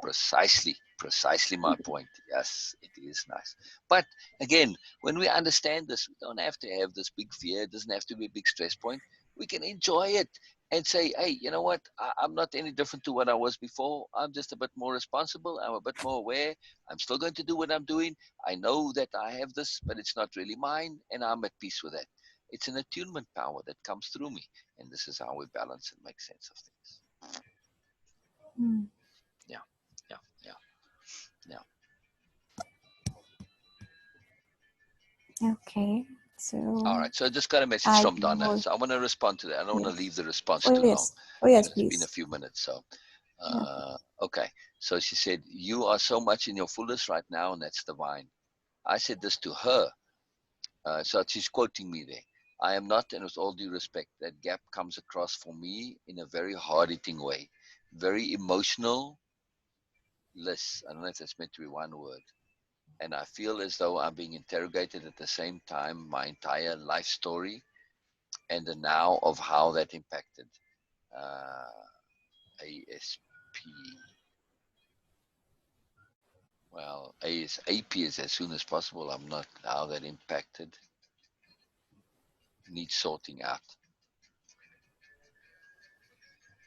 precisely my point. Yes, it is nice. But again, when we understand this, we don't have to have this big fear. It doesn't have to be a big stress point. We can enjoy it and say, hey, you know what? I'm not any different to what I was before. I'm just a bit more responsible. I'm a bit more aware. I'm still going to do what I'm doing. I know that I have this, but it's not really mine, and I'm at peace with that. It's an attunement power that comes through me, and this is how we balance and make sense of things. Hmm. Yeah, yeah, yeah, yeah. Okay. All So right. So I just got a message I from Donna. was, So I want to respond to that. I don't want to yes. leave the response Oh too long. yes. Oh yes, It's been a please. few minutes. So, Okay. okay. So she said, "You are so much in your fullness right now, and that's divine." I said this to her. So she's quoting me there. I am not, and with all due respect, that gap comes across for me in a very hard-hitting way, very emotional. Less. I don't know if that's meant to be one word. And I feel as though I'm being interrogated at the same time, my entire life story and the now of how that impacted. Uh, ASP. Well, A is AP is as soon as possible. I'm not how that impacted. Needs sorting out.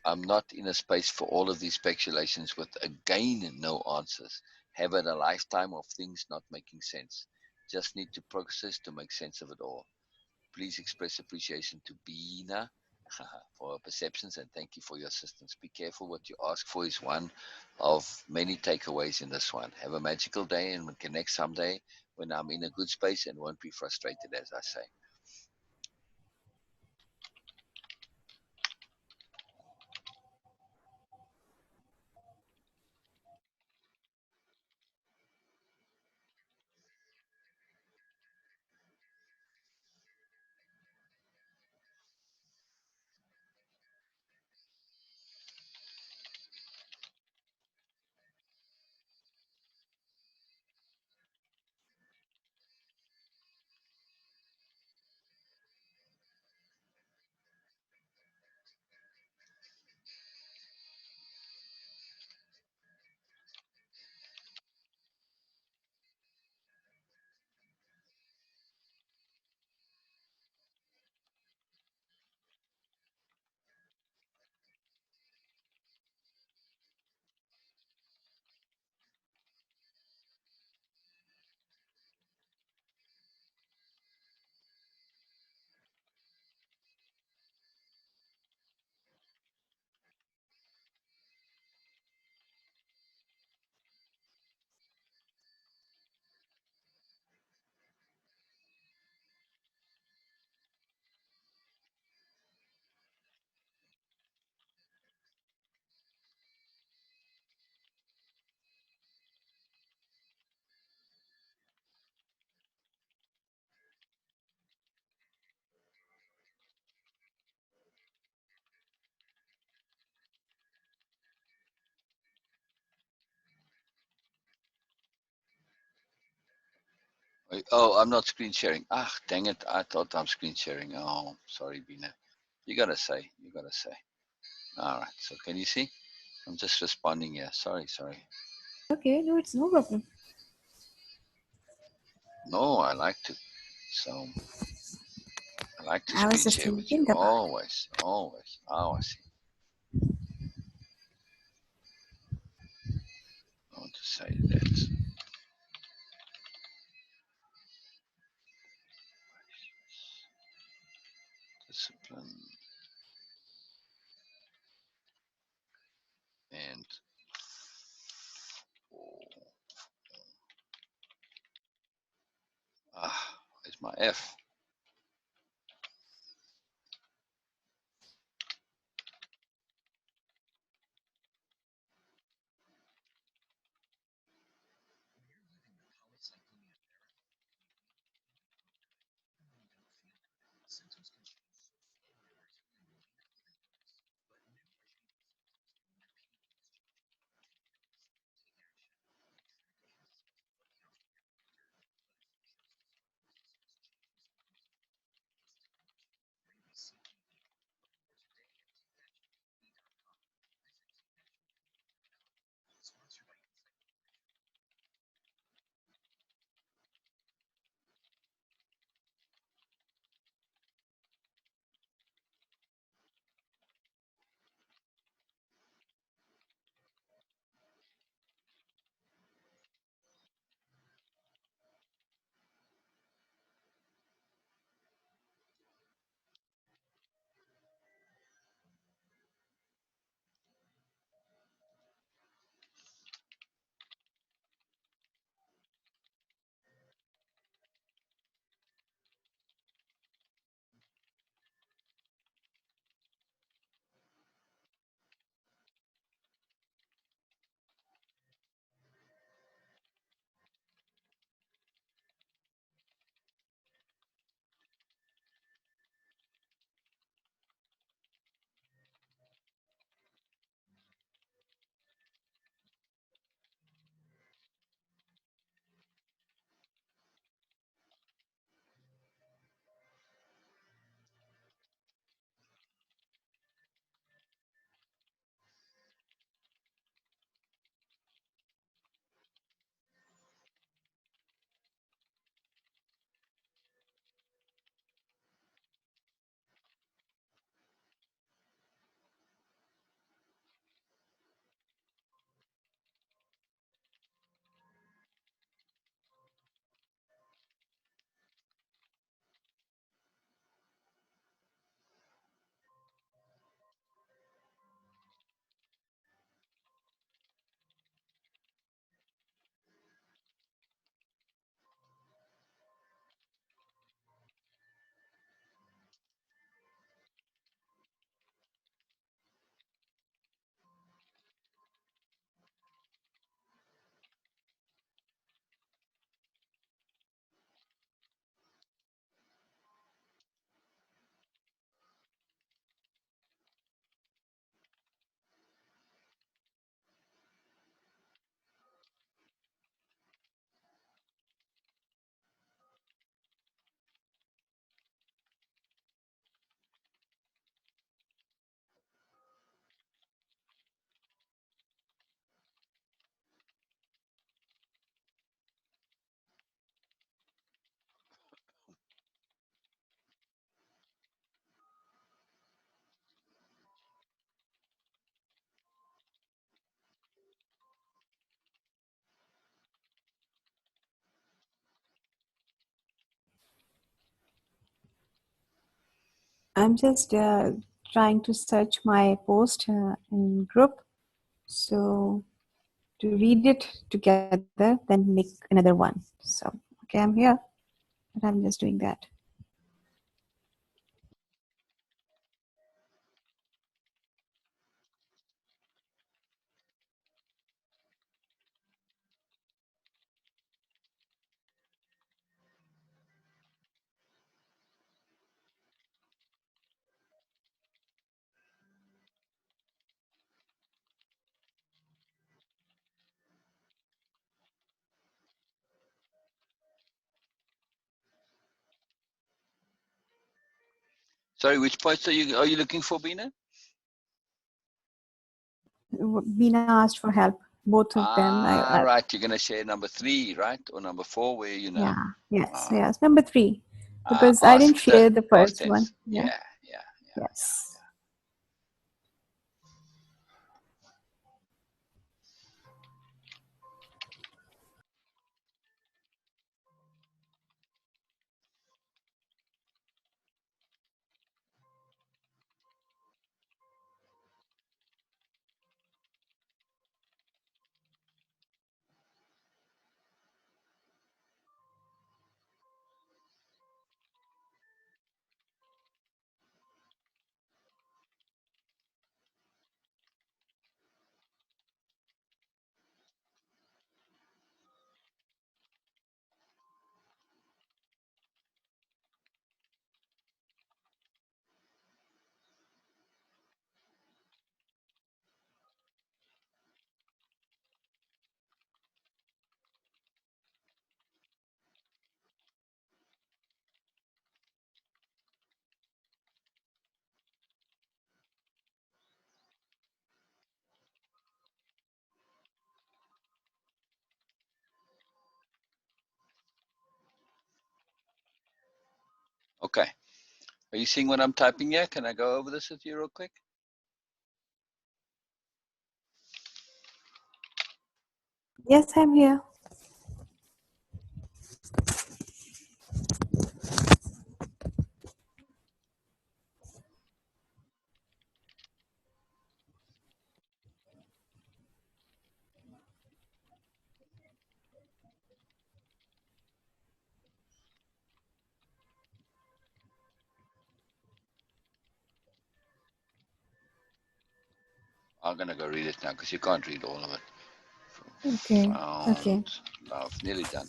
I'm not in a space for all of these speculations with again no answers. Have had a lifetime of things not making sense. Just need to process to make sense of it all. Please express appreciation to Beena for her perceptions and thank you for your assistance. Be careful what you ask for is one of many takeaways in this one. Have a magical day and we'll connect someday when I'm in a good space and won't be frustrated, as I say. Oh, I'm not screen sharing. Ah, dang it. I thought I'm screen sharing. Oh, sorry, Beena. You gotta say. You gotta say. All right. So can you see? I'm just responding here. Sorry, sorry. Okay, no, it's no problem. No, I like to. So I like to I was screen just share with you. thinking about. Always, always. Oh, I see. I want to say that discipline and oh, where's my F? I'm just trying to search my post in group. So to read it together, then make another one. So, okay, I'm here, but I'm just doing that. Sorry, which points are you looking for, Beena? Beena asked for help, both of them. Right. You're gonna share number 3, right, or number 4? Where are you now? Yeah, yes. Number 3, because I didn't Asked. share the Past first one. tense. Yeah, Yeah. yes. Okay. Are you seeing what I'm typing here? Can I go over this with you real quick? Yes, I'm here. I'm gonna go read it now because you can't read all of it. Okay, Found okay. love. Nearly done.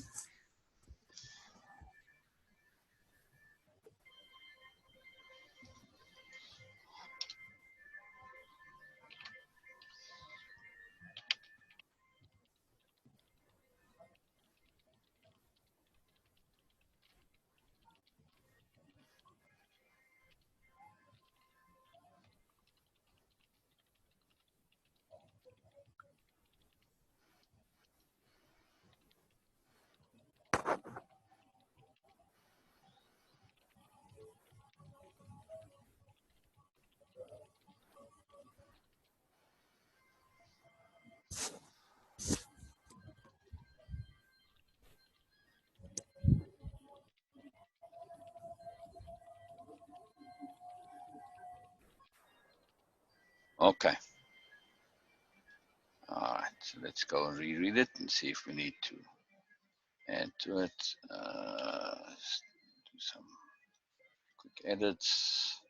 Okay. All right. So let's go and reread it and see if we need to add to it. Do some quick edits.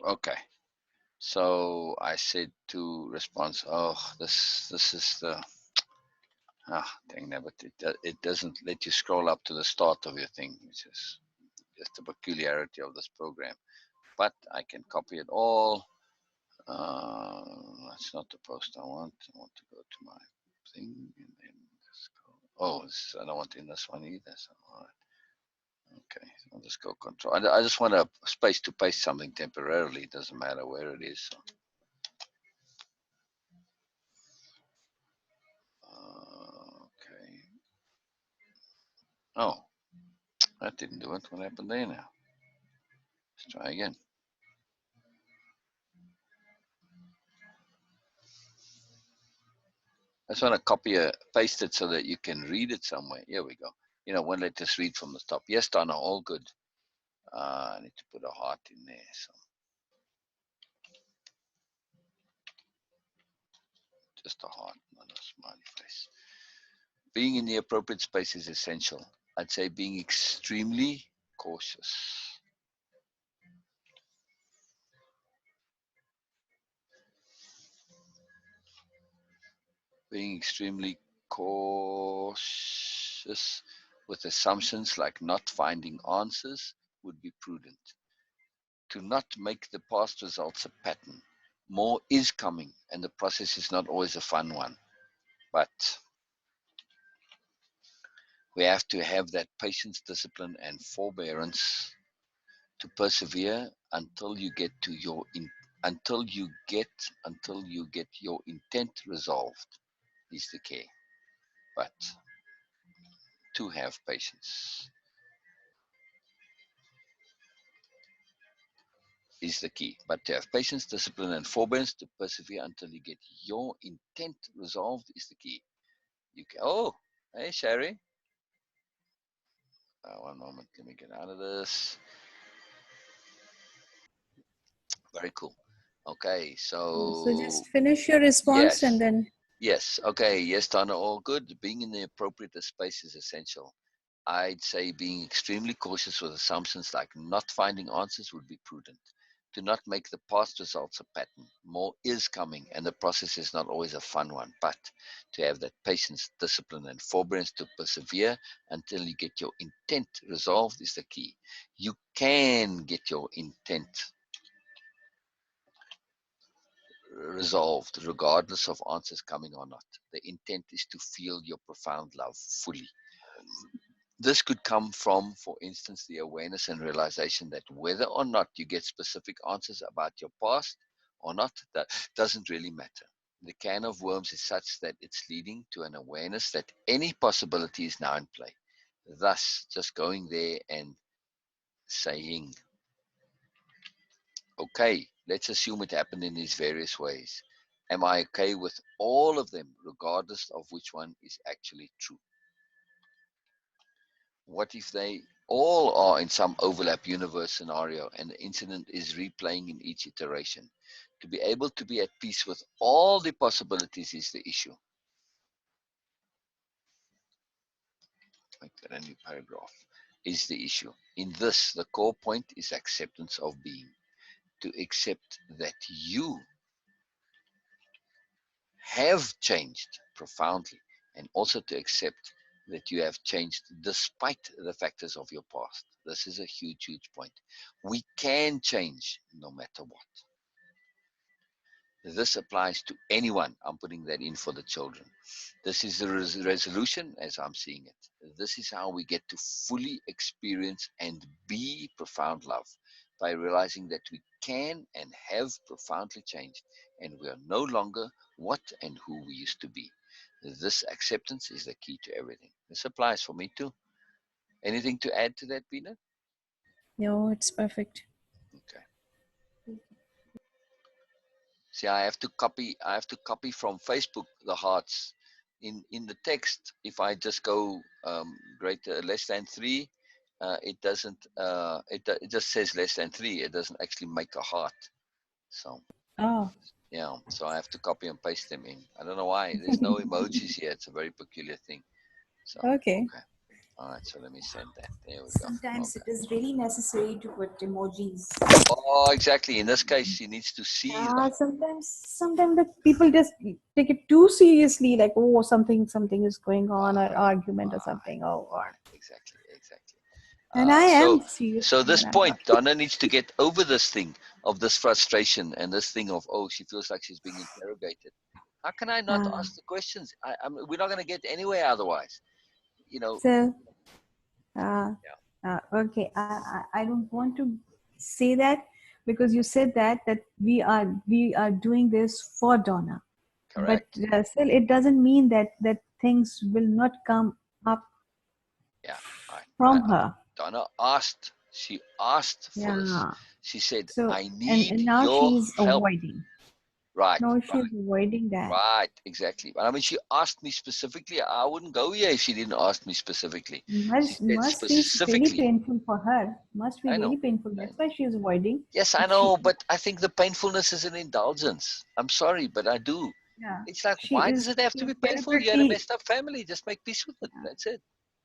Okay. So I said to response, oh, this is the dang that, but it doesn't let you scroll up to the start of your thing, which is just a peculiarity of this program. But I can copy it all. That's not the post I want. I want to go to my thing and then just go. Oh, I don't want in this one either. So, all right. Okay, I'll just go control. I just want a space to paste something temporarily. It doesn't matter where it is. So. Okay. Oh, that didn't do it. What happened there now? Let's try again. I just want to copy paste it so that you can read it somewhere. Here we go. Won't let us read from the top. Yes, Donna, all good. I need to put a heart in there. So just a heart, not a smiley face. Being in the appropriate space is essential. I'd say being extremely cautious. Being extremely cautious with assumptions like not finding answers would be prudent. To not make the past results a pattern. More is coming, and the process is not always a fun one. But we have to have that patience, discipline, and forbearance to persevere until you get to your until you get your intent resolved is the key. But to have patience is the key. But to have patience, discipline, and forbearance to persevere until you get your intent resolved is the key. You can. Oh, hey Sherry. One moment. Let me get out of this. Very cool. Okay, So so just finish your response and yes, then. yes. Okay, yes, Donna. All good. Being in the appropriate space is essential. I'd say being extremely cautious with assumptions like not finding answers would be prudent. Do not make the past results a pattern. More is coming, and the process is not always a fun one. But to have that patience, discipline, and forbearance to persevere until you get your intent resolved is the key. You can get your intent resolved regardless of answers coming or not. The intent is to feel your profound love fully. This could come from, for instance, the awareness and realization that whether or not you get specific answers about your past or not, that doesn't really matter. The can of worms is such that it's leading to an awareness that any possibility is now in play. Thus, just going there and saying, okay, let's assume it happened in these various ways. Am I okay with all of them, regardless of which one is actually true? What if they all are in some overlap universe scenario and the incident is replaying in each iteration? To be able to be at peace with all the possibilities is the issue. Make that a new paragraph. Is the issue. In this, the core point is acceptance of being. To accept that you have changed profoundly, and also to accept that you have changed despite the factors of your past. This is a huge, huge point. We can change no matter what. This applies to anyone. I'm putting that in for the children. This is the resolution as I'm seeing it. This is how we get to fully experience and be profound love, by realizing that we can and have profoundly changed and we are no longer what and who we used to be. This acceptance is the key to everything. This applies for me too. Anything to add to that, Beena? No, it's perfect. Okay. See, I have to copy from Facebook the hearts in the text. If I just go greater less than 3, it doesn't it just says less than 3. It doesn't actually make a heart. So Oh, yeah, so I have to copy and paste them in. I don't know why. There's no emojis here. It's a very peculiar thing. So okay. okay. All right, so let me send that. There we go. Sometimes it Okay. is really necessary to put emojis. Oh, exactly. In this case, she needs to see the. Sometimes the people just take it too seriously, like, oh, something is going on, or Right, argument or right, something. Oh, or, right. Exactly, exactly. and I So, am serious so this when I'm point, talking. Donna needs to get over this thing of this frustration and this thing of, oh, she feels like she's being interrogated. How can I not Uh, ask the questions? We're not going to get anywhere otherwise. You know. so, uh, Yeah. okay, I don't want to say that, because you said that we are doing this for Donna, but Correct. still it doesn't mean that things will not come up Yeah. Right. from her. Donna asked. She asked for this. Yeah. She said, So, "I and need now your she's help." avoiding. Right. No, Right. she's avoiding that. Right, exactly. But I mean, she asked me specifically. I wouldn't go here if she didn't ask me specifically. She said Must be really specifically. painful for her. Must be I know, really painful. I That's know. why she is avoiding. Yes, I But she, know, but I think the painfulness is an indulgence. I'm sorry, but I do. yeah, It's like, she why is does it have to she's be painful? You had a deliberately, messed up family. Just make peace with it. That's it.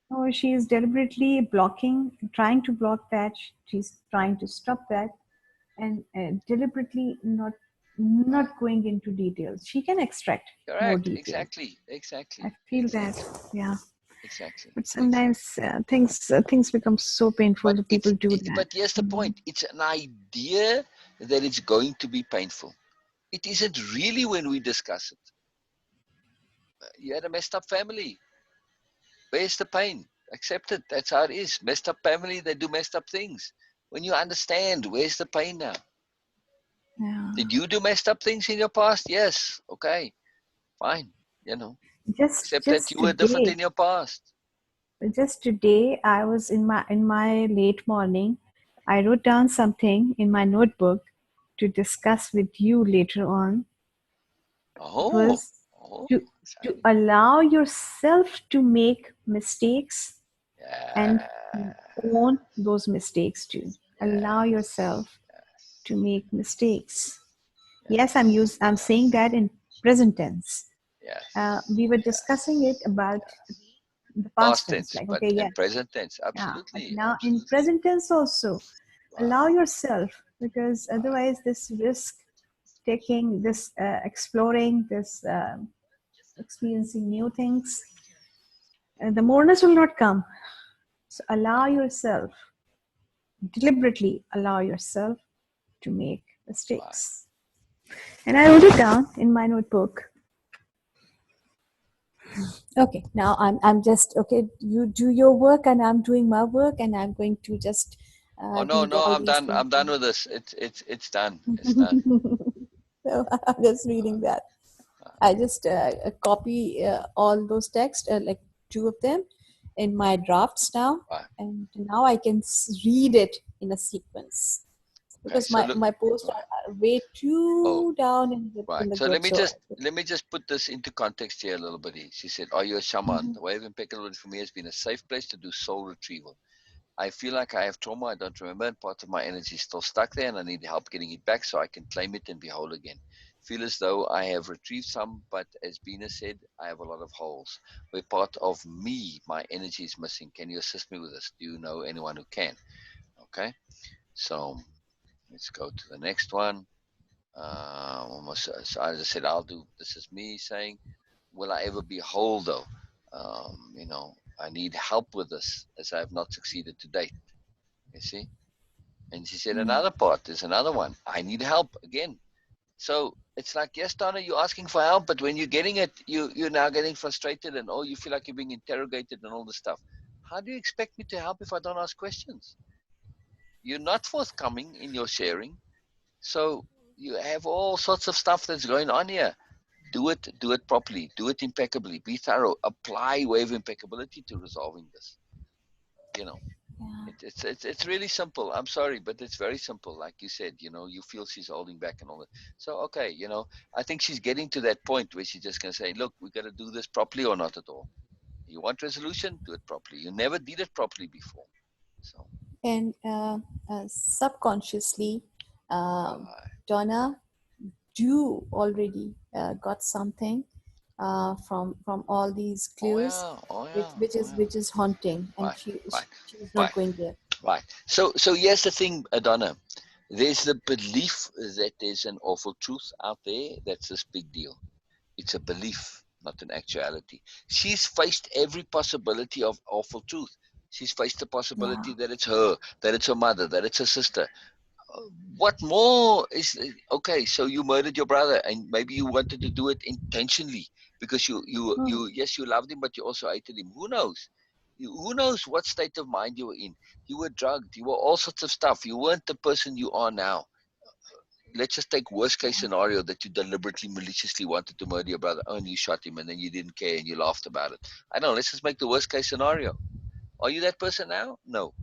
no, she is deliberately blocking, trying to block that. She's trying to stop that, and deliberately Right. not going into details. She can extract more Correct. details. Exactly. I Exactly. feel that, Exactly. yeah. Exactly. But Exactly. sometimes things become so painful. But The people do that. but here's the Mm. point. It's an idea that it's going to be painful. It isn't really when we discuss it. You had a messed up family. Where's the pain? Accept it. That's how it is. Messed up family, they do messed up things. When you understand, where's the pain now? Yeah. Did you do messed up things in your past? Yes. Okay. Fine. You know, accept that Just you were different today, in your past. I was in my late morning. I wrote down something in my notebook to discuss with you later on. It Oh. was Oh. to Shiny. allow yourself to make mistakes and Yeah. own those mistakes too. Allow Yes. yourself Yes. to make mistakes. Yes, Yes. I'm saying Yes. that in present tense. Yes. We were discussing it Yes. about Yes. the past Past tense, tense, like, but okay, in yeah, present tense, yeah. But absolutely, now in absolutely. present tense also, allow Right, yourself, because right, otherwise this risk taking, this exploring, this experiencing new things, the moreness will not come. So allow right, yourself, deliberately allow yourself to make right. mistakes. And I wrote it down in my notebook. Okay, now I'm just okay. You do your work, and I'm doing my work, and I'm going to just Oh no, read no, all I'm these done. things. I'm done with this. It's done. It's done. So I'm just reading that. I just copy all those texts, like two of them, in my drafts now, Right. and now I can read it in a sequence, Okay. because So look. my posts Right. are way Oh, too down in right. the So group. So let me just put this into context here a little bit. She said, "Are you a shaman? Mhm. The way of impeccable for me has been a safe place to do soul retrieval. I feel like I have trauma I don't remember, and part of my energy is still stuck there, and I need help getting it back so I can claim it and be whole again. Feel as though I have retrieved some, but as Beena said, I have a lot of holes where part of me, my energy is missing. Can you assist me with this? Do you know anyone who can?" Okay, so let's go to the next one. So I just said, I'll do. This is me saying, will I ever be whole though? I need help with this as I have not succeeded to date. You see? And she said, Mm. another part, there's another one. I need help again. So it's like, yes, Donna, you're asking for help, but when you're getting it, you're now getting frustrated and you feel like you're being interrogated and all this stuff. How do you expect me to help if I don't ask questions? You're not forthcoming in your sharing. So you have all sorts of stuff that's going on here. Do it properly, do it impeccably, be thorough, apply wave impeccability to resolving this. You know, Yeah. it's really simple. I'm sorry, but it's very simple. Like you said, you feel she's holding back and all that. So okay, I think she's getting to that point where she's just gonna say, look, we got to do this properly or not at all. You want resolution, do it properly. You never did it properly before. So And subconsciously, um, right, Donna do already got something from all these oh clues, yeah, oh which yeah, which oh is yeah. which is haunting, and Right, right, she's not right, going there. right. So here's the thing, Donna. There's the belief that there's an awful truth out there. That's this big deal. It's a belief, not an actuality. She's faced every possibility of awful truth. She's faced the Yeah. possibility that it's her, that it's her mother, that it's her sister. What more is okay? So you murdered your brother, and maybe you wanted to do it intentionally because Hmm. yes, you loved him, but you also hated him. Who knows? Who knows what state of mind you were in? You were drugged. You were all sorts of stuff. You weren't the person you are now. Let's just take worst case scenario that you deliberately maliciously wanted to murder your brother, and you shot him, and then you didn't care and you laughed about it. I don't know. Let's just make the worst case scenario. Are you that person now? No.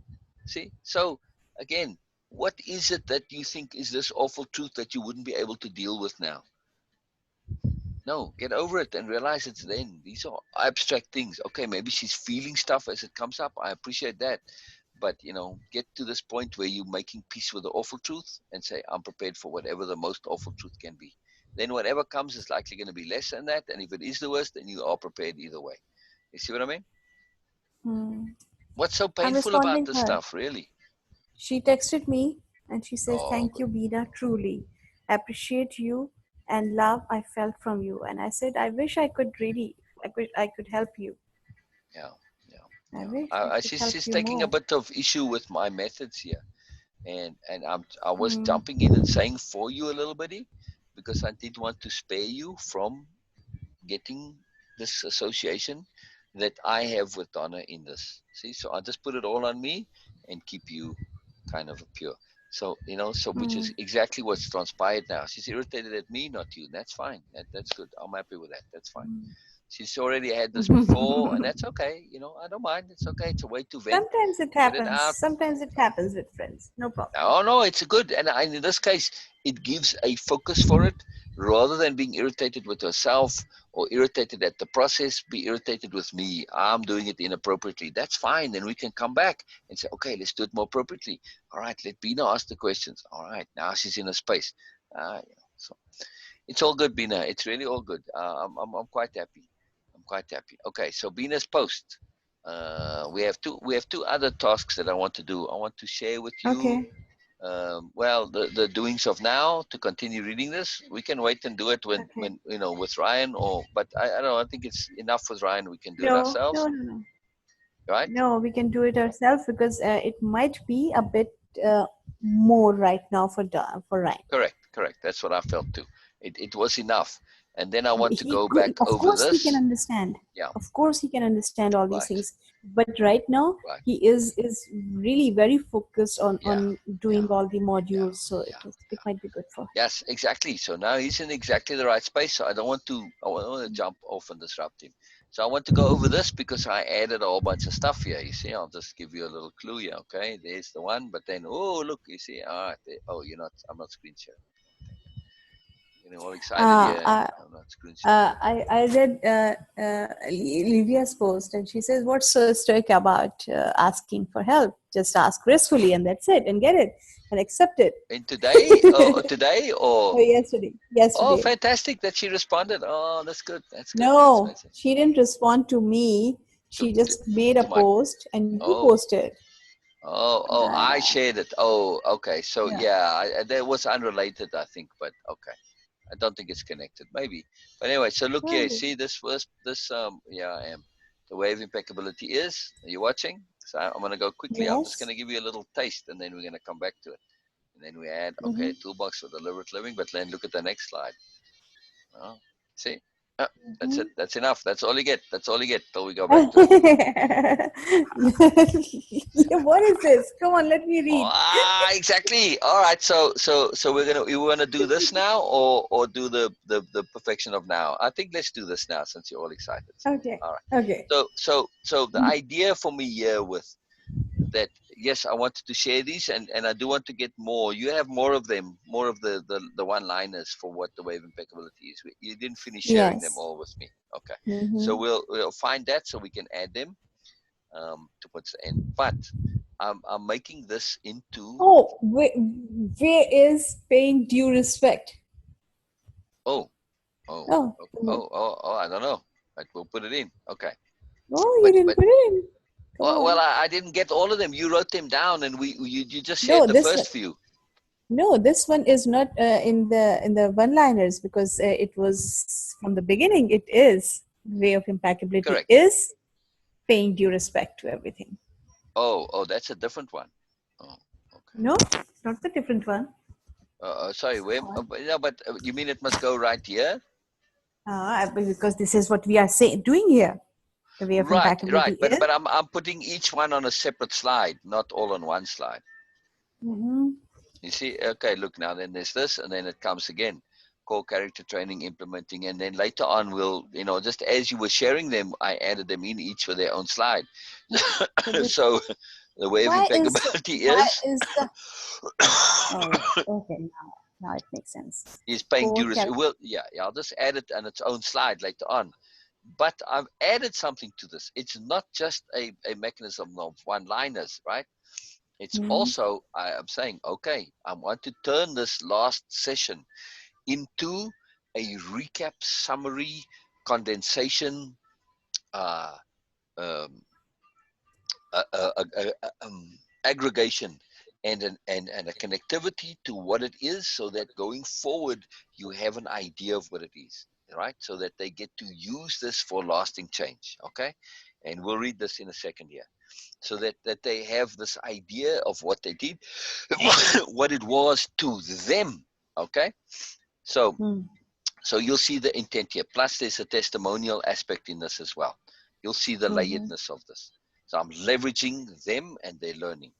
See? So again, what is it that you think is this awful truth that you wouldn't be able to deal with now? No, get over it and realize it's then. These are abstract things. Okay, maybe she's feeling stuff as it comes up. I appreciate that. But, get to this point where you're making peace with the awful truth and say, I'm prepared for whatever the most awful truth can be. Then whatever comes is likely going to be less than that. And if it is the worst, then you are prepared either way. You see what I mean? Hmm. What's so I'm painful about responding this her. stuff, really? She texted me and she says, Oh, "Thank you, Beena, truly. Appreciate you and love I felt from you." And I said, "I wish I could really, I could help you. yeah, yeah, I yeah. wish I could help She's you taking a more." bit of issue with my methods here, and I was Hmm. jumping in and saying for you a little bitty because I did want to spare you from getting this association that I have with Donna in this. See, so I just put it all on me and keep you kind of a pure. So, you know, so which is Mm. exactly what's transpired now. She's irritated at me, not you. That's fine. That's good. I'm happy with that. That's fine. She's already had this before, and that's okay. You know, I don't mind. It's okay. It's a way to vent, Sometimes it get it happens. out. Sometimes it happens with friends. No problem. Oh no, it's good, and in this case, it gives a focus for it rather than being irritated with herself or irritated at the process. Be irritated with me. I'm doing it inappropriately. That's fine. Then we can come back and say, okay, let's do it more appropriately. All right, let Beena ask the questions. All right, now she's in a space. So it's all good, Beena. It's really all good. I'm quite happy. I'm quite happy. Okay, so Beena's post. We have two other tasks that I want to do. I want to share with you Okay. well, the doings of now to continue reading this. We can wait and do it Okay. when you know with Ryan but I don't know. I think it's enough with Ryan. We can do it No, no, ourselves, no, no. right? No, we can do it ourselves because it might be a bit more right now for Ryan. Correct, correct. That's what I felt too. It was enough, and then I want to He go could, back of over course, he can this. understand. Yeah, Of course, he can understand all these right, things. But right now, right. he is really very focused Yeah, on yeah, doing all the yeah, modules. So yeah. it might be good for him. Yes, exactly. So now he's in exactly the right space. So I don't want to. I don't want to jump off and disrupt him. So I want to go over this because I added a whole bunch of stuff here. You see, I'll just give you a little clue here. Okay, there's the one. But then, oh look, you see, all right. Oh, you're not. I'm not screen sharing. Getting all excited Uh, here. uh, I'm not screen sharing. I read Livia's post and she says, "What's so stoic about asking for help? Just ask gracefully, and that's it, and get it, and accept it." And today, today, Oh, yesterday, oh, yesterday. fantastic that she responded. Oh, that's good. That's good. That's No, amazing. she didn't respond to me. To, She to, just made a to my. post, and you Oh, posted. oh, And I shared it. Oh, okay. So yeah, yeah, that was unrelated, I think, but okay. I don't think it's connected. Maybe. But anyway, so look here. maybe. See this first. This yeah, I am. The way of impeccability is. Are you watching? So I'm gonna go quickly. I'm just Yes. gonna give you a little taste, and then we're gonna come back to it. And then we add Mm-hmm. okay, toolbox for deliberate living. But then look at the next slide. Oh, see. Uh, that's Mm-hmm. it. That's enough. That's all you get. That's all you get till we go back to it. Yeah, what is this? Come on, let me Oh, read. exactly. All right. So we wanna do this now, or do the perfection of now. I think let's do this now since you're all excited. Okay. All right. Okay. So the idea for me here with that, yes, I wanted to share these, and I do want to get more. You have more of them, more of the one-liners for what the wave impeccability is. You didn't finish sharing them Yes. all with me. Okay. So Mm-hmm. we'll find that so we can add them towards the end. But I'm making this into. Oh, where is paying due respect? Oh, oh, Oh, oh, come on. oh, I don't know. But we'll put it in. Okay. Oh, you didn't But put it in. Come well, on. I didn't get all of them. You wrote them down, and you just No, shared the this one. first few. No, this one is not in the one-liners because it was from the beginning. It is way of impeccability Correct. is paying due respect to everything. Oh, that's a different one. Oh, okay. No, not the different one. Sorry, where? No, but you mean it must go right here? Because this is what we are saying doing here. The way of Right, right. impeccability But is. I'm putting each one on a separate slide, not all on one slide. Mm-hmm. You see? Okay, look now. Then there's this, and then it comes again. Core character training, implementing, and then later on we'll, just as you were sharing them, I added them in each with their own slide. Okay. So this, So the way of impeccability why is is the all right? Okay, now it makes sense. is paying Core due respect. character. Well, yeah, I'll just add it on its own slide later on. But I've added something to this. It's not just a mechanism of one-liners, right? It's Mm-hmm. also, I'm saying, okay, I want to turn this last session into a recap, summary, condensation, uh, um, aggregation, and a connectivity to what it is, so that going forward you have an idea of what it is, right? So that they get to use this for lasting change. Okay, and we'll read this in a second here, so that they have this idea of what they did, what it was to them. Okay, so Mm-hmm. so you'll see the intent here. Plus, there's a testimonial aspect in this as well. You'll see the Mm-hmm. layeredness of this. So I'm leveraging them and their learning.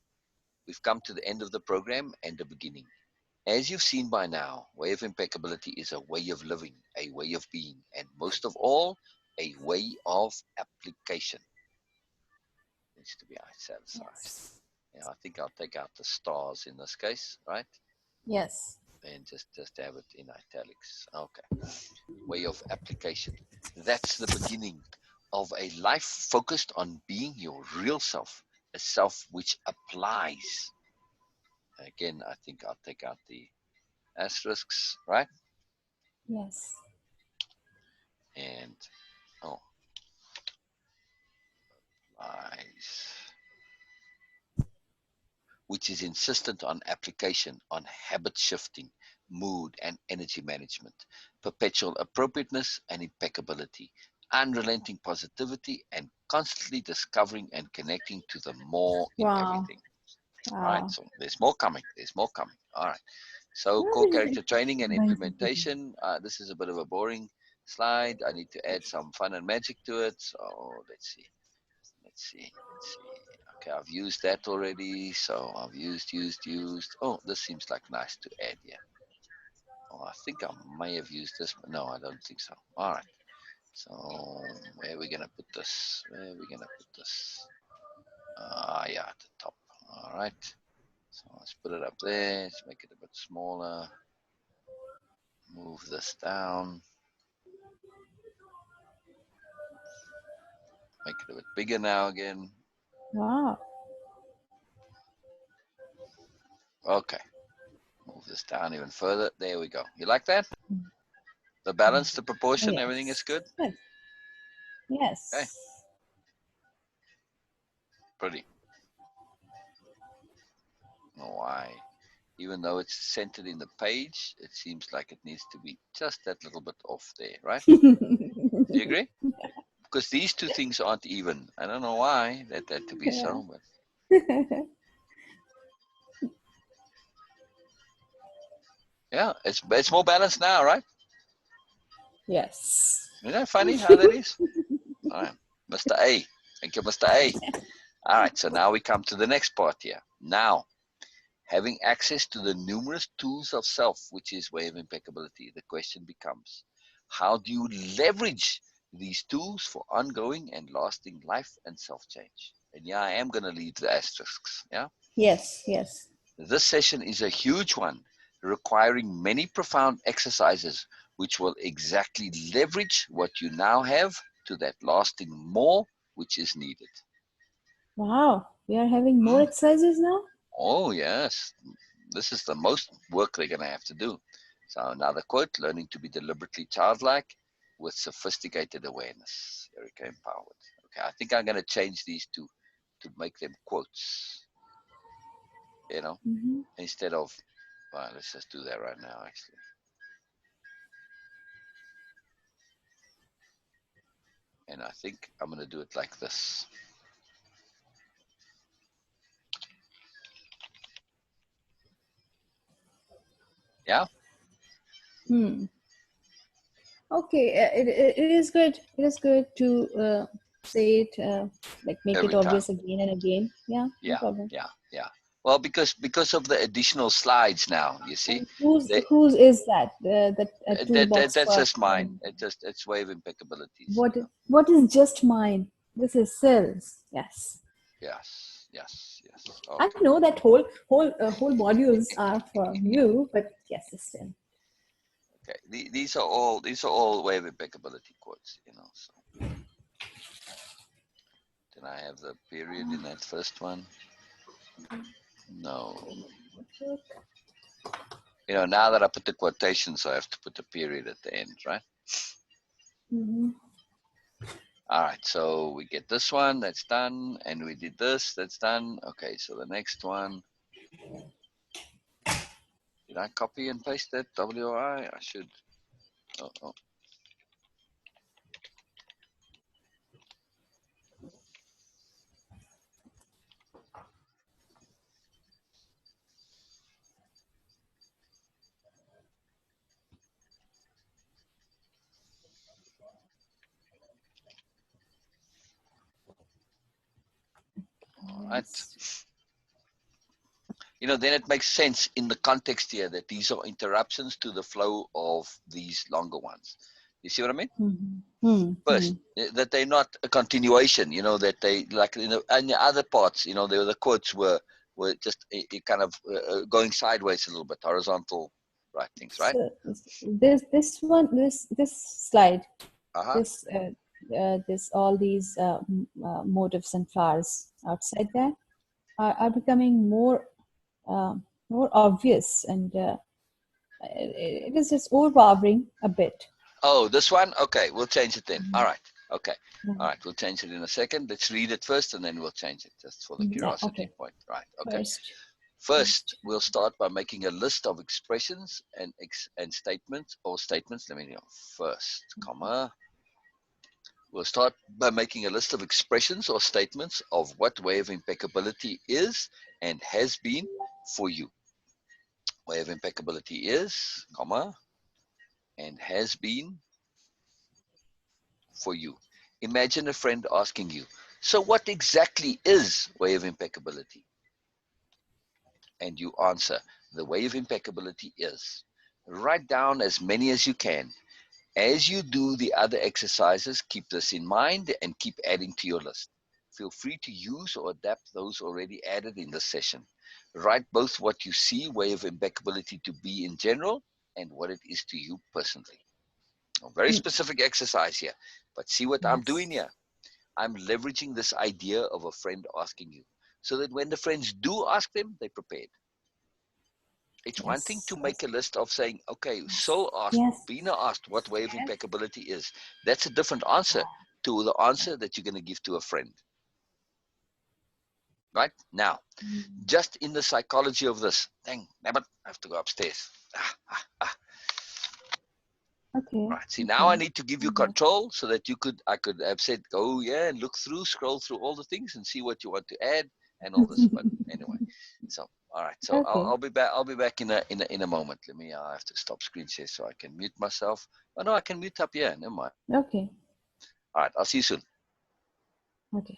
we've come to the end of the program and the beginning. As you've seen by now, Way of Impeccability is a way of living, a way of being, and most of all, a way of application. It needs to be italicized. Yes. Yeah, I think I'll take out the stars in this case, right? Yes. And just have it in italics. Okay. Way of application. That's the beginning of a life focused on being your real self, a self which applies. Again, I think I'll take out the asterisks, right? Yes. And oh, applies, which is insistent on application, on habit shifting, mood and energy management, perpetual appropriateness and impeccability, unrelenting positivity, and constantly discovering and connecting to the more in Wow. everything. All right, Wow. so there's more coming. There's more coming. All right. So Where core did it character training and bring it to me? implementation. This is a bit of a boring slide. I need to add some fun and magic to it. So let's see. Let's see. Let's see. Okay, I've used that already. So I've used. Oh, this seems like nice to add here. Oh, I think I may have used this, but no, I don't think so. All right. So where are we gonna put this? Where are we gonna put this? Yeah, at the top. All right. So let's put it up there. Let's make it a bit smaller. Move this down. Make it a bit bigger now again. Wow. Okay. Move this down even further. There we go. You like that? The balance, the proportion, everything is Yes. good? Yes. Okay. Yes. Pretty. Why? Even though it's centered in the page, it seems like it needs to be just that little bit off there, right? Do you agree? Because these two things aren't even. I don't know why that had to be Yeah. so, but yeah, it's more balanced now, right? Yes. Isn't that funny how that is? All right, Mr. A. Thank you, Mr. A. All right, so now we come to the next part here. Now, having access to the numerous tools of self, which is way of impeccability, the question becomes, how do you leverage these tools for ongoing and lasting life and self-change? And yeah, I am going to leave the asterisks. Yeah. Yes. Yes. This session is a huge one, requiring many profound exercises, which will exactly leverage what you now have to that lasting more, which is needed. Wow. We are having more Hmm? exercises now? Oh, yes. This is the most work they're going to have to do. So another quote, learning to be deliberately childlike with sophisticated awareness. Erika Empowered. Okay, I think I'm going to change these two to make them quotes, Mm-hmm. instead of, well, let's just do that right now, actually. And I think I'm going to do it like this. Yeah? Hmm. Okay. It is good. It is good to say it, like make it Every time. obvious again and again. Yeah. No Yeah, problem. yeah, yeah. Well, because of the additional slides now, you see, And they, whose is that? That toolbox that's for just mine. It's way of impeccabilities. what is just mine? This is cells. Yes. Yes, yes, yes. I Okay, know that whole modules are for you, but yes, still. okay. These are all way of impeccability quotes. So did I have the period in that first one? No. Now that I put the quotations, I have to put the period at the end, right? Mm-hmm. All right, so we get this one, that's done, and we did this, that's done. Okay, so the next one, did I copy and paste that WOI? I should. Oh. All right. then it makes sense in the context here that these are interruptions to the flow of these longer ones. You see what I mean? First, that they're not a continuation, that they, like in the other parts, the quotes were just kind of going sideways a little bit, horizontal, right things, right? So this one, this slide, Uh-huh. this all these motifs and flowers outside there are becoming more more obvious, and it is just overpowering a bit. Oh, this one? Okay, we'll change it then. All right. Okay. All Mhm. right, we'll change it in a second. Let's read it first and then we'll change it just for the Yeah, curiosity okay. point. Right. Okay. First, First, first. we'll start by making a list of expressions and statements or statements. Let me know. First, comma. We'll start by making a list of expressions or statements of what way of impeccability is and has been for you. Way of impeccability is, comma, and has been for you. Imagine a friend asking you, so what exactly is way of impeccability? And you answer, the way of impeccability is. Write down as many as you can. As you do the other exercises, keep this in mind and keep adding to your list. Feel free to use or adapt those already added in this session. Write both what you see way of impeccability to be in general and what it is to you personally. A very Mm, specific exercise here, but see what I'm doing yes, here. I'm leveraging this idea of a friend asking you so that when the friends do ask them, they're prepared. It's one thing yes, to yes, make a list of saying, okay, yes, so asked, yes, Beena asked what way of yes. impeccability is. That's a different answer to the answer that you're going to give to a friend. Right? Now, Mm. just in the psychology of this, dang, damn it, I have to go upstairs. Okay, Right. See, now I okay. need to give you Mhm. control so that I could have said, go, yeah, and look through, scroll through all the things and see what you want to add and all this. But anyway, so all right. So Okay, I'll be back. I'll be back in a moment. Let me. I have to stop screen share so I can mute myself. Oh no, I can mute up here. Never mind. okay, All right. I'll see you soon. okay.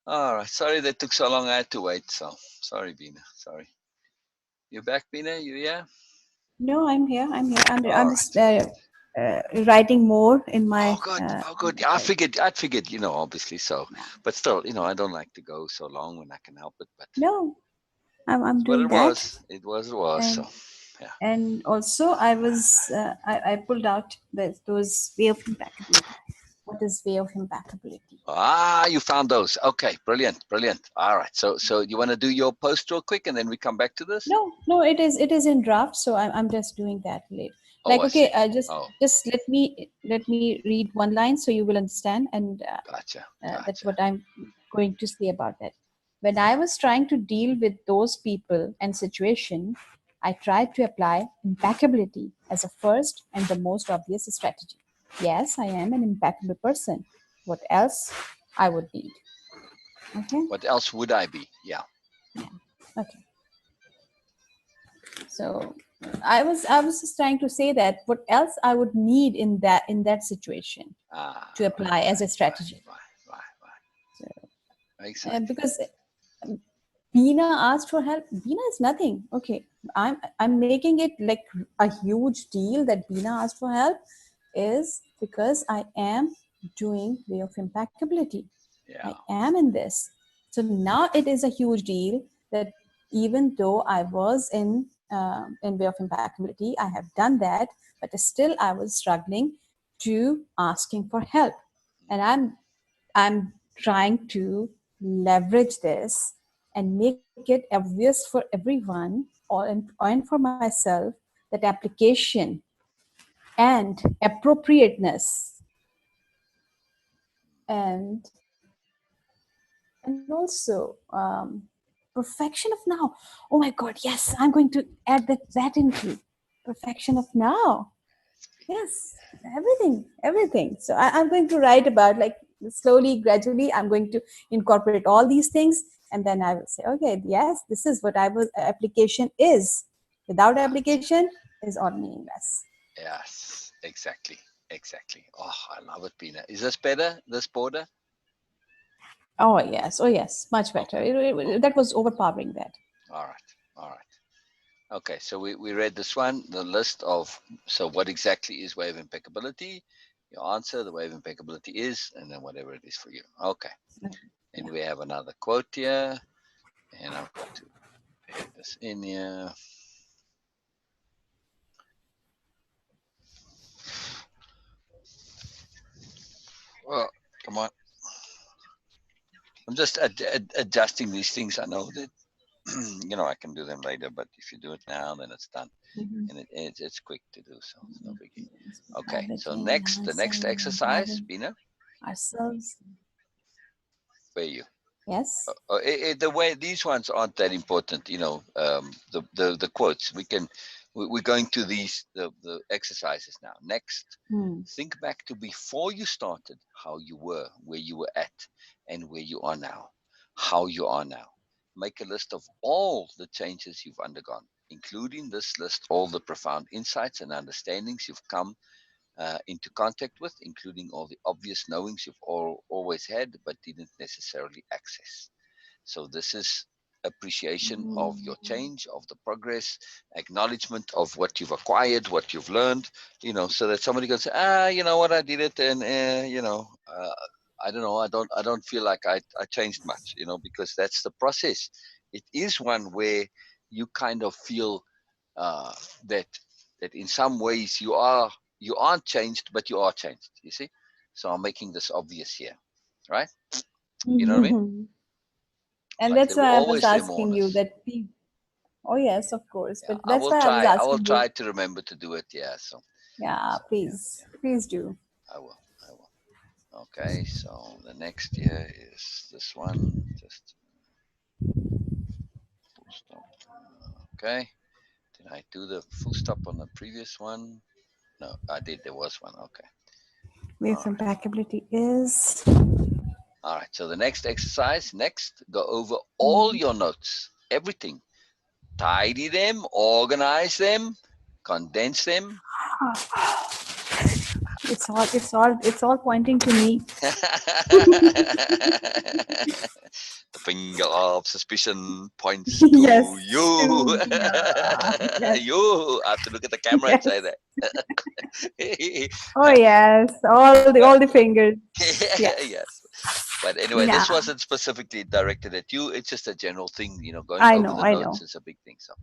All right. Sorry that took so long. I had to wait. So sorry, Beena. Sorry. You back, Beena? You here? No, I'm here. I'm here. I'm All just right. writing more in Oh, my. good. Oh, good. I figured. I figured. Obviously. So, but still, I don't like to go so long when I can help it. But No, I'm it's what doing it that, was. It was. It was. So, and yeah. also I pulled out those way of impeccability. What is way of impeccability? Ah, you found those. Okay. Brilliant. Brilliant. All right. So you want to do your post real quick, and then we come back to this. No, it is in draft, so I'm just doing that later. Oh, Like, I okay, see. just Oh, just let me read one line so you will understand, and gotcha. that's Gotcha. what I'm going to say about that. When I was trying to deal with those people and situation, I tried to apply impeccability as a first and the most obvious strategy. Yes, I am an impeccable person. What else I would need? Okay. What else would I be? Yeah. Yeah. Okay. So I was just trying to say that what else I would need in that situation Ah, to apply as a strategy. right. So, Makes sense. because Beena asked for help. Beena is nothing. Okay, I'm making it like a huge deal that Beena asked for help is because I am doing way of impeccability. Yeah. I am in this. So now it is a huge deal that even though I was in way of impeccability, I have done that, but still I was struggling to asking for help, and I'm trying to leverage this and make it obvious for everyone and for myself that application and appropriateness and also perfection of now. Oh my God, yes, I'm going to add that into perfection of now. Yes, everything. So I'm going to write about, like, slowly, gradually. I'm going to incorporate all these things, and then I will say, okay, yes, this is what I was. Application is. Without Gotcha. application, is all meaningless. Yes. Exactly. Exactly. Oh, I love it, Pina. Is this better? This border? Oh yes, much better. Okay. That Okay. was overpowering. That. All right. All right. Okay. So we read this one, the list of, so what exactly is wave impeccability? Your answer, the wave impeccability is, and then whatever it is for you. Okay. And Yeah. we have another quote here, and I've got to add this in here. Well, come on. I'm just adjusting these things. I know that I can do them later, but if you do it now, then it's done, Mhm. and it's quick to do, so it's no biggie. Okay, so Evaluating, the next enhancing, exercise, empowering Bina, ourselves. where you? Yes. The way these ones aren't that important, the quotes. We're going to the exercises now. Next, Hmm. think back to before you started, how you were, where you were at, and where you are now, how you are now. Make a list of all the changes you've undergone, including this list, all the profound insights and understandings you've come into contact with, including all the obvious knowings you've always had but didn't necessarily access. So this is appreciation of your change, of the progress, acknowledgement of what you've acquired, what you've learned, so that somebody can say, you know what, I did it, and I don't know, I don't feel like I changed much, because that's the process. It is one where you kind of feel uh, that in some ways you aren't changed, but you are changed. You see, so I'm making this obvious here, right? You know what I mean? Mhm. And Like that's there will why I was always be asking you mourners. that. Oh yes, of course. Yeah, But that's why I was I will asking you. try to remember to do it. Yeah. So Yeah, so yeah, please, please do. I will. I will. Okay. So the next year is this one. Just full stop. Okay. Did I do the full stop on the previous one? No, I did. There was one. Okay. Wave All right. impeccability is. All right. So the next exercise. Next, go over all Mhm. your notes. Everything. Tidy them. Organize them. Condense them. It's all pointing to me. The finger of suspicion points to Yes. you. Yes. You. I have to look at the camera and say Yes. that. Oh yes. All the fingers. Yes. Yes. But anyway, Yeah. this wasn't specifically directed at you. It's just a general thing, going I over know. the I notes know. is a big thing. So,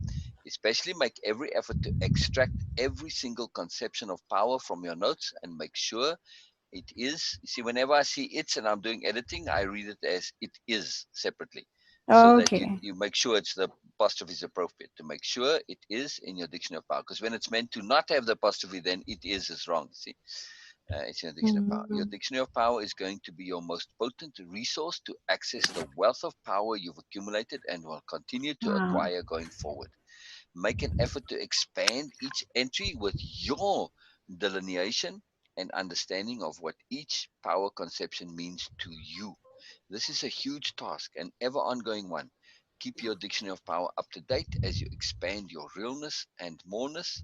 especially make every effort to extract every single conception of power from your notes and make sure it is. You see, whenever I see it's and I'm doing editing, I read it as it is separately so that you, Okay. you make sure it's the apostrophe is appropriate to make sure it is in your dictionary of power. Because when it's meant to not have the apostrophe, then it is wrong. See? It's in the dictionary of power. Mhm. Your dictionary of power is going to be your most potent resource to access the wealth of power you've accumulated and will continue to Wow. acquire going forward. Make an effort to expand each entry with your delineation and understanding of what each power conception means to you. This is a huge task, an ever ongoing one. Keep your dictionary of power up to date as you expand your realness and moreness.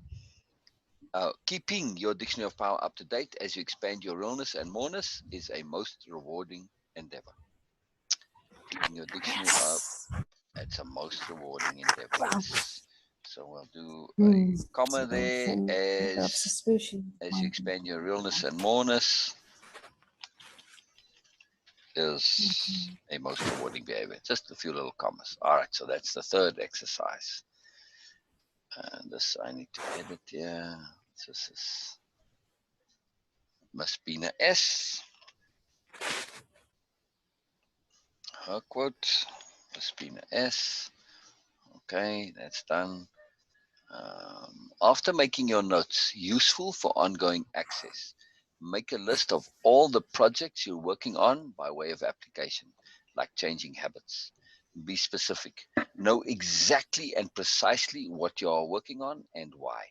Keeping your dictionary of power up to date as you expand your realness and moreness is a most rewarding endeavor. Keeping your dictionary up, Yes. it's a most rewarding endeavor. Wow. Yes. So we'll do a Hmm. comma So there finger of suspicion. as you expand your realness and moreness is a most rewarding behavior. Just a few little commas. All right, so that's the third exercise. And this I need to edit here. This is Miss Beena S. Her quote. Miss Beena S. Okay, that's done. After making your notes useful for ongoing access, make a list of all the projects you're working on by way of application, like changing habits. Be specific. Know exactly and precisely what you are working on and why.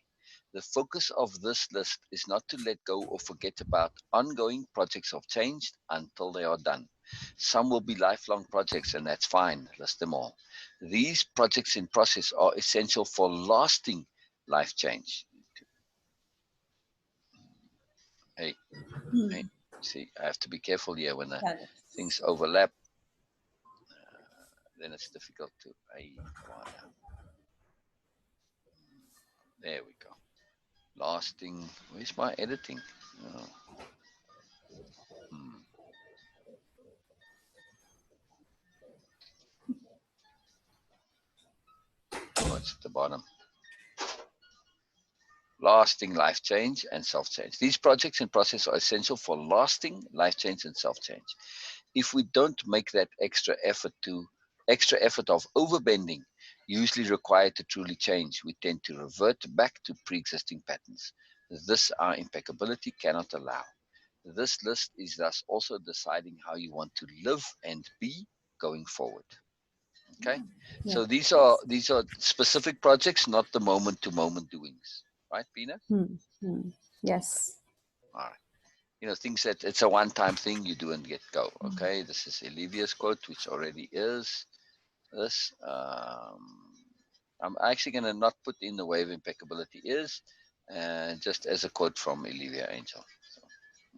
The focus of this list is not to let go or forget about ongoing projects of change until they are done. Some will be lifelong projects, and that's fine. List them all. These projects in process are essential for lasting life change. Hey, hey, Hmm. see, I have to be careful here when the Yes. things overlap. Then it's difficult to. Hey, come on now. There we go. Lasting. Where's my editing? Oh, hmm. Oh, it's at the bottom. Lasting life change and self change. These projects in process are essential for lasting life change and self change. If we don't make that extra effort of overbending, usually required to truly change, we tend to revert back to pre-existing patterns. This our impeccability cannot allow. This list is thus also deciding how you want to live and be going forward. Okay, Yeah. so these are specific projects, not the moment to moment doings, right, Pina? Hmm. Hmm. Okay, Yes. all right. Things that it's a one-time thing you do and get go. Okay, this is Olivia's quote, which already is this. I'm actually going to not put in the way of impeccability is, just as a quote from Olivia Angel. So,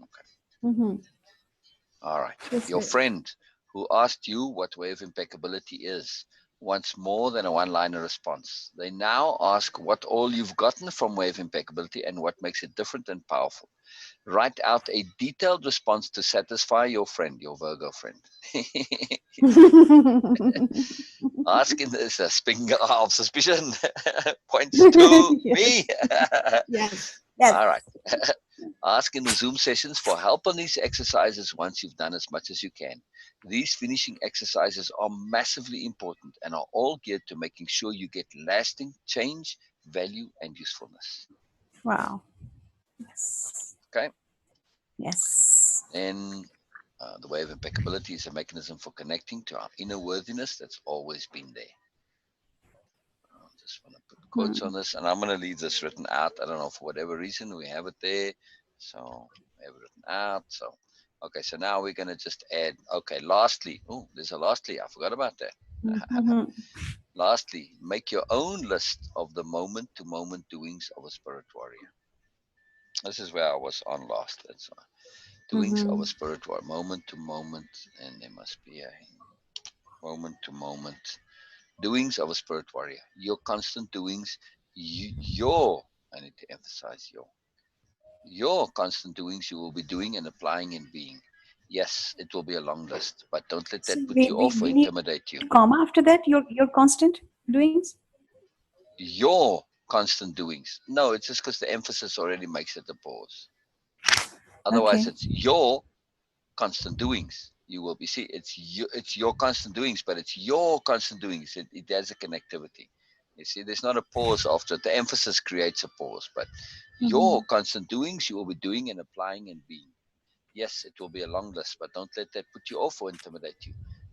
okay, Mm-hmm. all right. That's Your good. friend who asked you what way of impeccability is wants more than a one-liner response. They now ask what all you've gotten from way of impeccability and what makes it different and powerful. Write out a detailed response to satisfy your friend, your Virgo friend. Asking this a finger of suspicion points to Yes. me. Yes. Yes. All right. Ask in the Zoom sessions for help on these exercises once you've done as much as you can. These finishing exercises are massively important and are all geared to making sure you get lasting change, value, and usefulness. Wow. Yes. Okay. Yes. Then the way of impeccability is a mechanism for connecting to our inner worthiness that's always been there. I just want to put quotes Hmm. on this, and I'm going to leave this written out. I don't know, for whatever reason, we have it there. So we have it written out. So, okay, so now we're going to just add, okay, lastly, oh, there's a lastly. I forgot about that. Mm-hmm. Lastly, make your own list of the moment to moment doings of a spirit warrior. This is where I was on last. That's why. Doings of Mm-hmm. a spirit warrior, moment to moment, and there must be a moment to moment. Doings of a spirit warrior. Your constant doings, I need to emphasize your constant doings you will be doing and applying and being. Yes, it will be a long list, but don't let So that put you off or we need intimidate you. comma after that. Your constant doings. Your constant doings. No, it's just because the emphasis already makes it a pause. Otherwise, Okay. it's your constant doings. You will be see it's your constant doings, but it's your constant doings. It has a connectivity. You see, there's not a pause after it. The emphasis creates a pause, but Mm-hmm. your constant doings you will be doing and applying and being. Yes, it will be a long list, but don't let that put you off or intimidate you.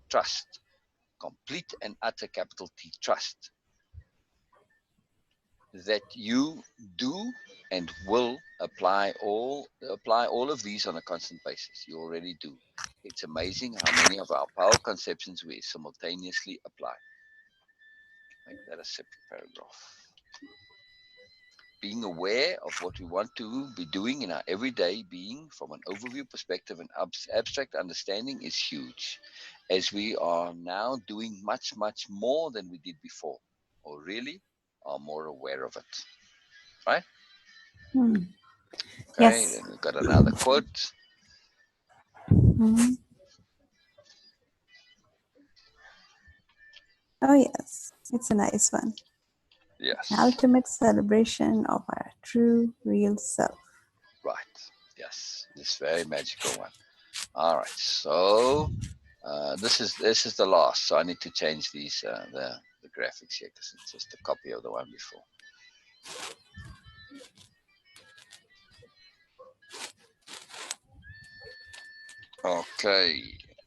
Trust, complete and utter capital T, trust that you do and will apply all of these on a constant basis. You already do. It's amazing how many of our power conceptions we simultaneously apply. Make that a separate paragraph. Being aware of what we want to be doing in our everyday being from an overview perspective and abstract understanding is huge, as we are now doing much, much more than we did before, or really are more aware of it. Right? Hmm. Okay, Yes. then we've got another quote. Hmm. Oh yes, it's a nice one. Yes, Ultimate celebration of our true, real self. right. Yes, this very magical one. All right, so this is the last. So I need to change these the graphics here because it's just a copy of the one before. Okay,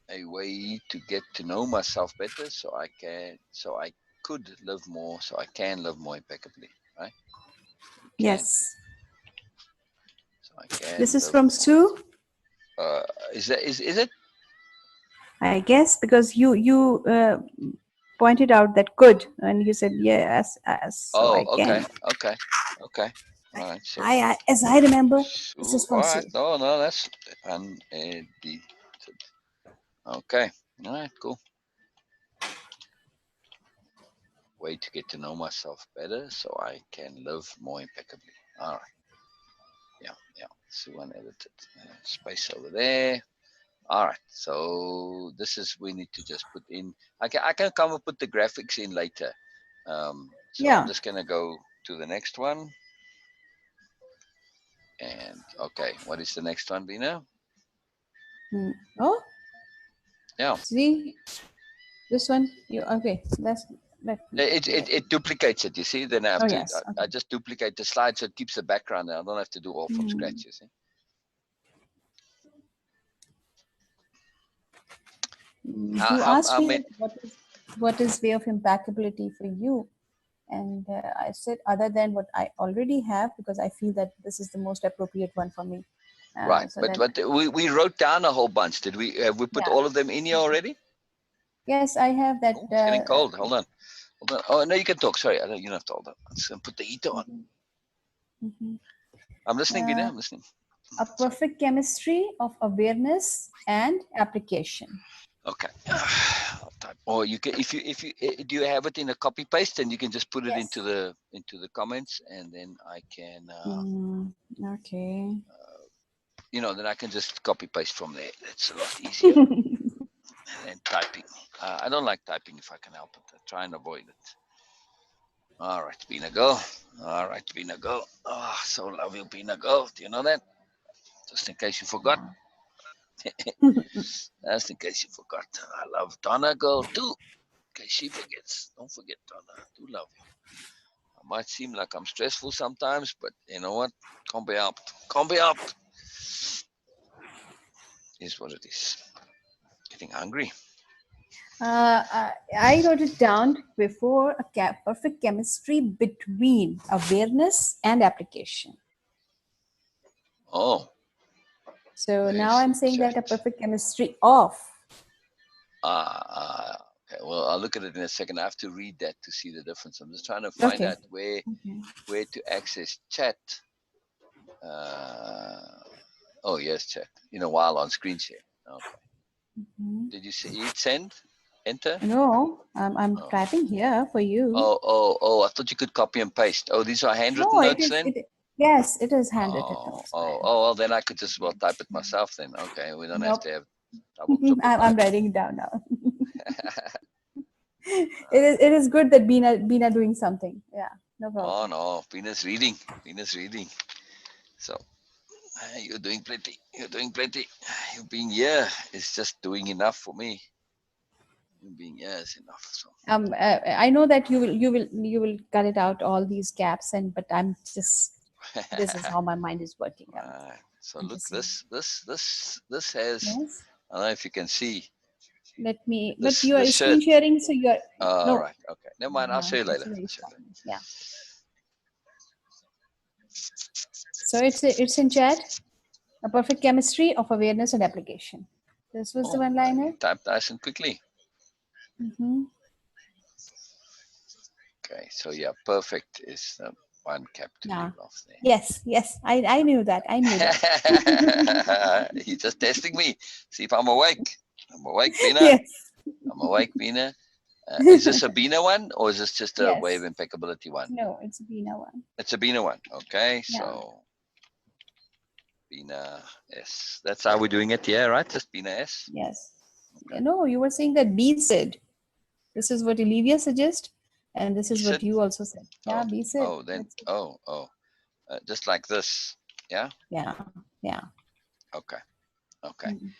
a way to get to know myself better, so I could live more, so I can live more impeccably. Right? You can, Yes. so I can This is live from more. Sue, Is it? I guess, because you pointed out that could, and you said yes, so Oh, I okay, can. okay, okay. All right, so As I remember, this Sue. is All from right, Sue. no, no, that's unedited. Okay, all right, cool. Way to get to know myself better, so I can live more impeccably. All right, yeah, yeah. Sue unedited. Space over there. All right, so this is we need to just put in. I can come and put the graphics in later. So I'm Yeah. just gonna go to the next one. And okay, what is the next one, Beena? Hmm. Oh, Yeah. see this one. You okay? It duplicates it. You see, then I have Oh to. yes. I Okay. just duplicate the slide so it keeps the background, and I don't have to do all from Hmm. scratch. You see. You How asked me many? that what is way of impeccability for you, and I said other than what I already have, because I feel that this is the most appropriate one for me. Right, So but that we wrote down a whole bunch. Did we? Have we put yeah. all of them in here already? Yes, I have that. Oh, it's getting cold. Hold on. Hold on. Oh no, you can talk. Sorry, I don't. You don't have to hold on. I'm just gonna put the heater on. Mhm, mhm. I'm listening, Beena. Uh, I'm listening. a Sorry. perfect chemistry of awareness and application. Okay. I'll type. Or you can, if you do you have it in a copy paste, then you can just put it Yes. into the comments, and then I can, Mm, okay. then I can just copy paste from there. That's a lot easier than typing. I don't like typing if I can help it. I try and avoid it. All right, Beena, go. All right, Beena, go. Oh, so love you, Beena, go. Do you know that? Just in case you forgot. Yeah. Just in case you forgot. I love Donna, girl, too. In case she forgets. Don't forget, Donna. I do love you. I might seem like I'm stressful sometimes, but you know what? Can't be helped. Can't be helped. Is what it is. Getting hungry. I wrote it down before perfect chemistry between awareness and application. Oh, So now there's the I'm saying chat. that a perfect chemistry of. Okay. Well, I'll look at it in a second. I have to read that to see the difference. I'm just trying to find Okay. out Okay. where to access chat. Uh, oh yes, chat. In a while on screen share. Okay. Mhm. Did you see it send? Enter. No, I'm Oh. typing here for you. Oh, I thought you could copy and paste. Oh, these are handwritten No, it notes is. then? Yes, it is handwritten Oh, notes. well, then I could just well type it myself then. Okay, we don't have Nope. to have double, triple I'm typing. writing it down now. It is good that Beena doing something. Yeah, no problem. Oh no, Venus reading. Venus reading. So you're doing plenty. You're doing plenty. You being here is just doing enough for me. You being here is enough. So I know that you will cut it out all these gaps, but I'm just, this is how my mind is working out. so I'm look, just saying. this has, Yes. I don't know if you can see Let me. But this you are shirt. screen sharing, so you're All no. right, okay, never mind. I'll show you It's later. very I'll show you small. later. Yeah. So it's in chat. A perfect chemistry of awareness and application. This was the Oh, one liner. you typed nice and quickly. Mm-hmm. Okay, so yeah, perfect is the one cap to Yeah. leave off there. Yes. I knew that. I knew that. You're just testing me. See if I'm awake. I'm awake, Beena. Yes. I'm awake, Beena. Is this a Beena one or is this just a Yes. Wave Impeccability one? No, it's a Beena one. It's a Beena one. Okay, Yeah. so Beena S. That's how we're doing it here, right? Just Beena S. Yes. No, you were saying that B said. This is what Olivia suggests, and this is what Sid? you also said. Yeah, B said. Then just like this. Yeah. Yeah. Okay. Okay. Mm.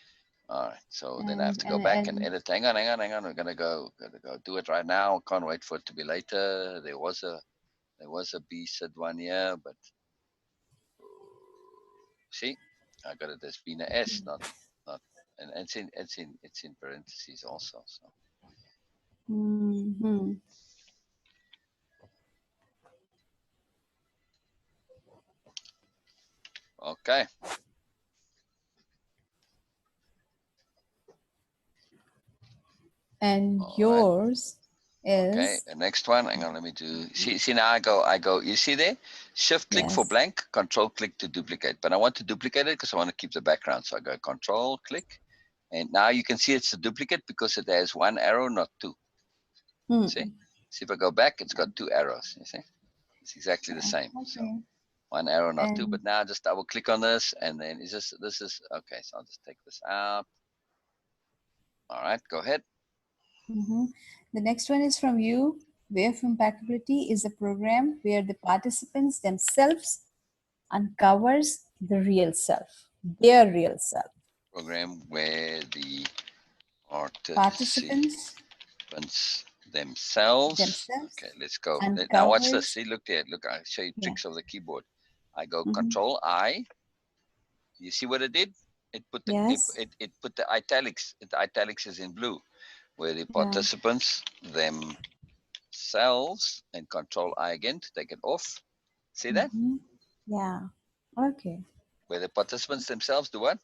All right. So then I have And to go and back and and edit. Hang on. We're gonna go do it right now. Can't wait for it to be later. There was a B said one here, but see, I got it as Beena S, not, and it's in parentheses also. So mhm. okay. And All right. yours Okay. is The next one. Hang on. Let me do. See now. I go. You see there? Shift click for yes. blank. Control click to duplicate. But I want to duplicate it because I want to keep the background. So I go Control click, and now you can see it's a duplicate because it has one arrow, not two. See? Hmm. See if I go back, it's got two arrows. You see? It's exactly the Yeah. same. So Okay. one arrow, not two. And But now just double click on this, and then this is okay. So I'll just take this out. All right, go ahead. mhm. The next one is from you. Wave Impeccability is a program where the participants themselves uncovers the real self, their real self. Program where the Participants participants themselves. themselves Okay, let's go. Now watch this. uncovers. See, look there. Look, I'll show you Yeah. tricks of the keyboard. I go Hmm. Control I. You see what it did? It put the Yes. it put the italics. The italics is in blue, where the Yeah. participants themselves, and Control I again to take it off. See that? Hmm. Yeah. Okay. Where the participants themselves do what?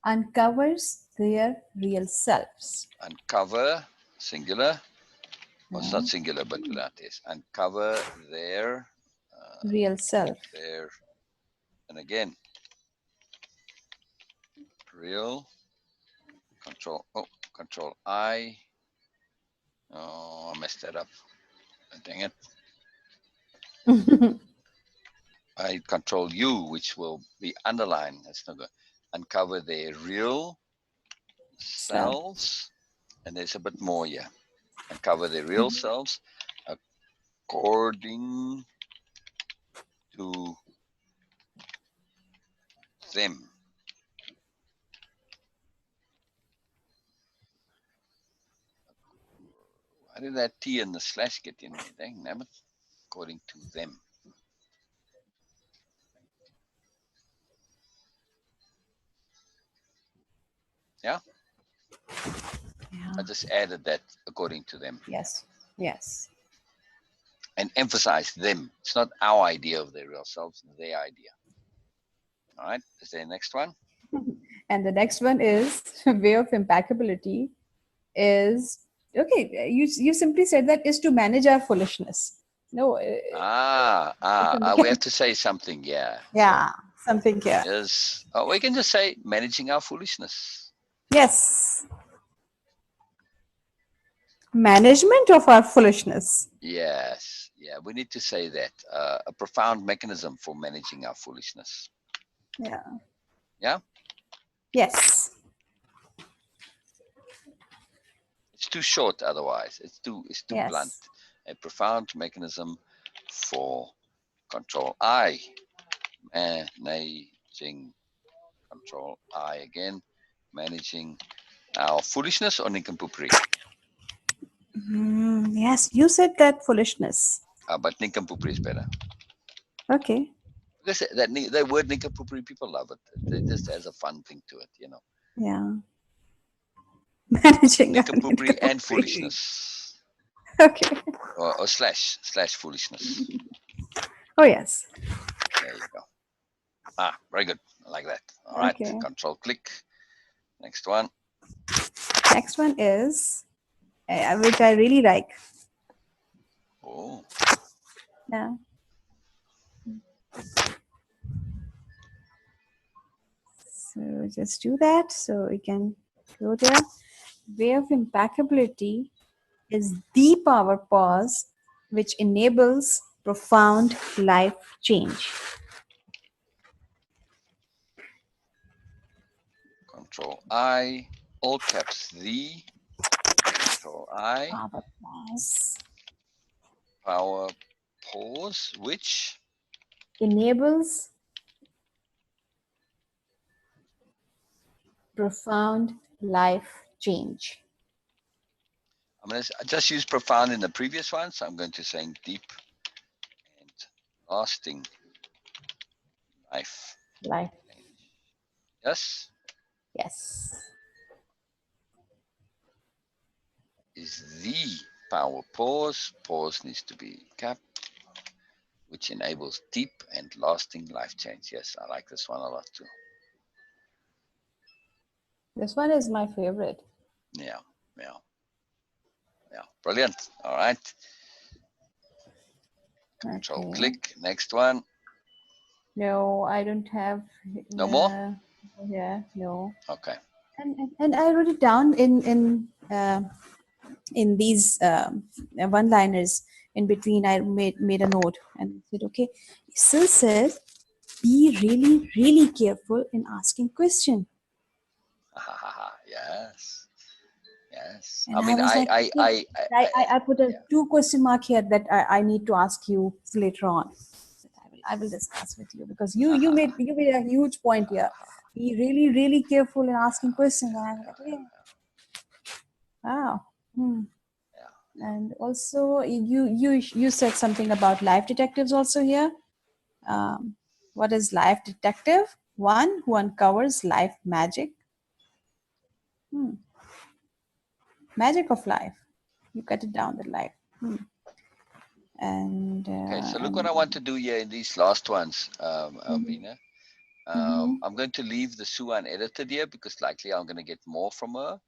Uncovers their real selves. Uncover, singular. Well, it's not Yeah. singular, but without this. Uncover their, Real self. their, and again, real, control I. Oh, I messed that up. Dang it. I control U, which will be underlined. That's not good. Uncover their real Self. selves. And there's a bit more here. Uncover their real selves according to them. Why did that T and the slash get in there? Dang, damn it. According to them. Yeah? Yeah. I just added that according to them. Yes. Yes. And emphasize them. It's not our idea of their real selves, their idea. All right. Is there a next one? And the next one is way of impeccability is okay. You simply said that is to manage our foolishness. No. We have to say something. Yeah. Yeah. Something here. Is we can just say managing our foolishness. Yes. Management of our foolishness. Yes, yeah, we need to say that. A profound mechanism for managing our foolishness. Yeah. Yeah, Yes. it's too short otherwise. It's too blunt. Yes. A profound mechanism for control. I managing control. I again managing our foolishness or nincompoopry. Yes, you said that foolishness. But nincompoopry is better. Okay. Because that word nincompoopry, people love it. It just has a fun thing to it, you know. Yeah. Managing our Nincompoopry and nincompoopry. foolishness. Okay. Or slash foolishness. Oh, yes. There you go. Very good. I like that. All right. Okay. Control click. Next one. Next one is, which I really like. Oh, Yeah. So just do that. So we can go there. Way of impeccability is the power pause which enables profound life change. Control I. All caps the. Control I. Power pause Power pause. Which enables profound life change. I'm going to just use profound in the previous one. So I'm going to say deep and lasting life Life. change. Yes. Yes. Is the power pause. Pause needs to be capped, which enables deep and lasting life change. Yes, I like this one a lot too. This one is my favorite. Yeah, yeah, yeah. Brilliant. All right. Control Okay. click. Next one. No, I don't have. No more? Yeah, no. Okay. And I wrote it down in these one-liners in between. I made a note and said, okay, Sil said, be really careful in asking question. Yes. Yes. I And I mean, was like, okay, I put a yeah. 2 question mark here that I need to ask you later on. I will discuss with you because you made a huge point here. Be really careful in asking questions. And I was like, okay, wow. Yeah. And also, you said something about life detectives also here. What is life detective? One who uncovers life magic. Magic of life. You cut it down the life. And Okay. So look what and I want to do here in these last ones, mhm, Beena. mhm, I'm going to leave the Sue unedited here because likely I'm going to get more from her.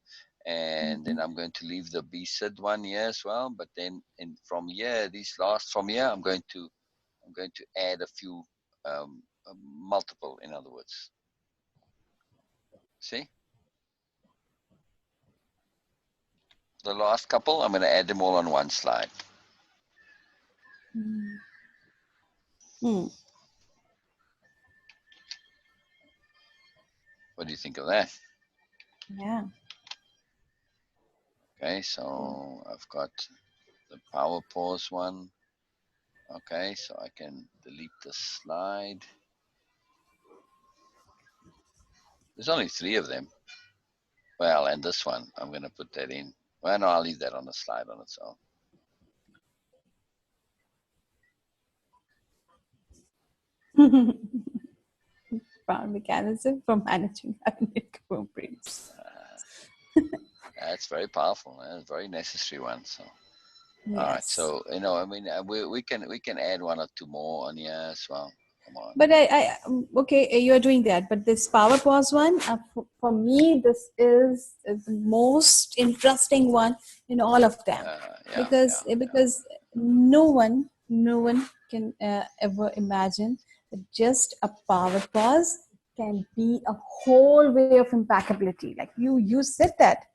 And then mhm. I'm going to leave the BSID one here as well. But then from here, from here, I'm going to add a few multiple, in other words. See? The last couple, I'm going to add them all on one slide. Mm. What do you think of that? Yeah. Okay, so I've got the power pause one. Okay, so I can delete the slide. There's only 3 of them. Well, and this one, I'm going to put that in. Well, no, I'll leave that on the slide on its own. Found mechanism for managing inappropriates. That's very powerful. That's a very necessary one. So, all right. Yes. So, I mean, we can add 1 or 2 more on here as well. Come on. But okay, you're doing that. But this power pause one, for me, this is the most interesting one in all of them, Yeah, because yeah, because no one can ever imagine that just a power pause can be a whole way of impeccability. Like you said that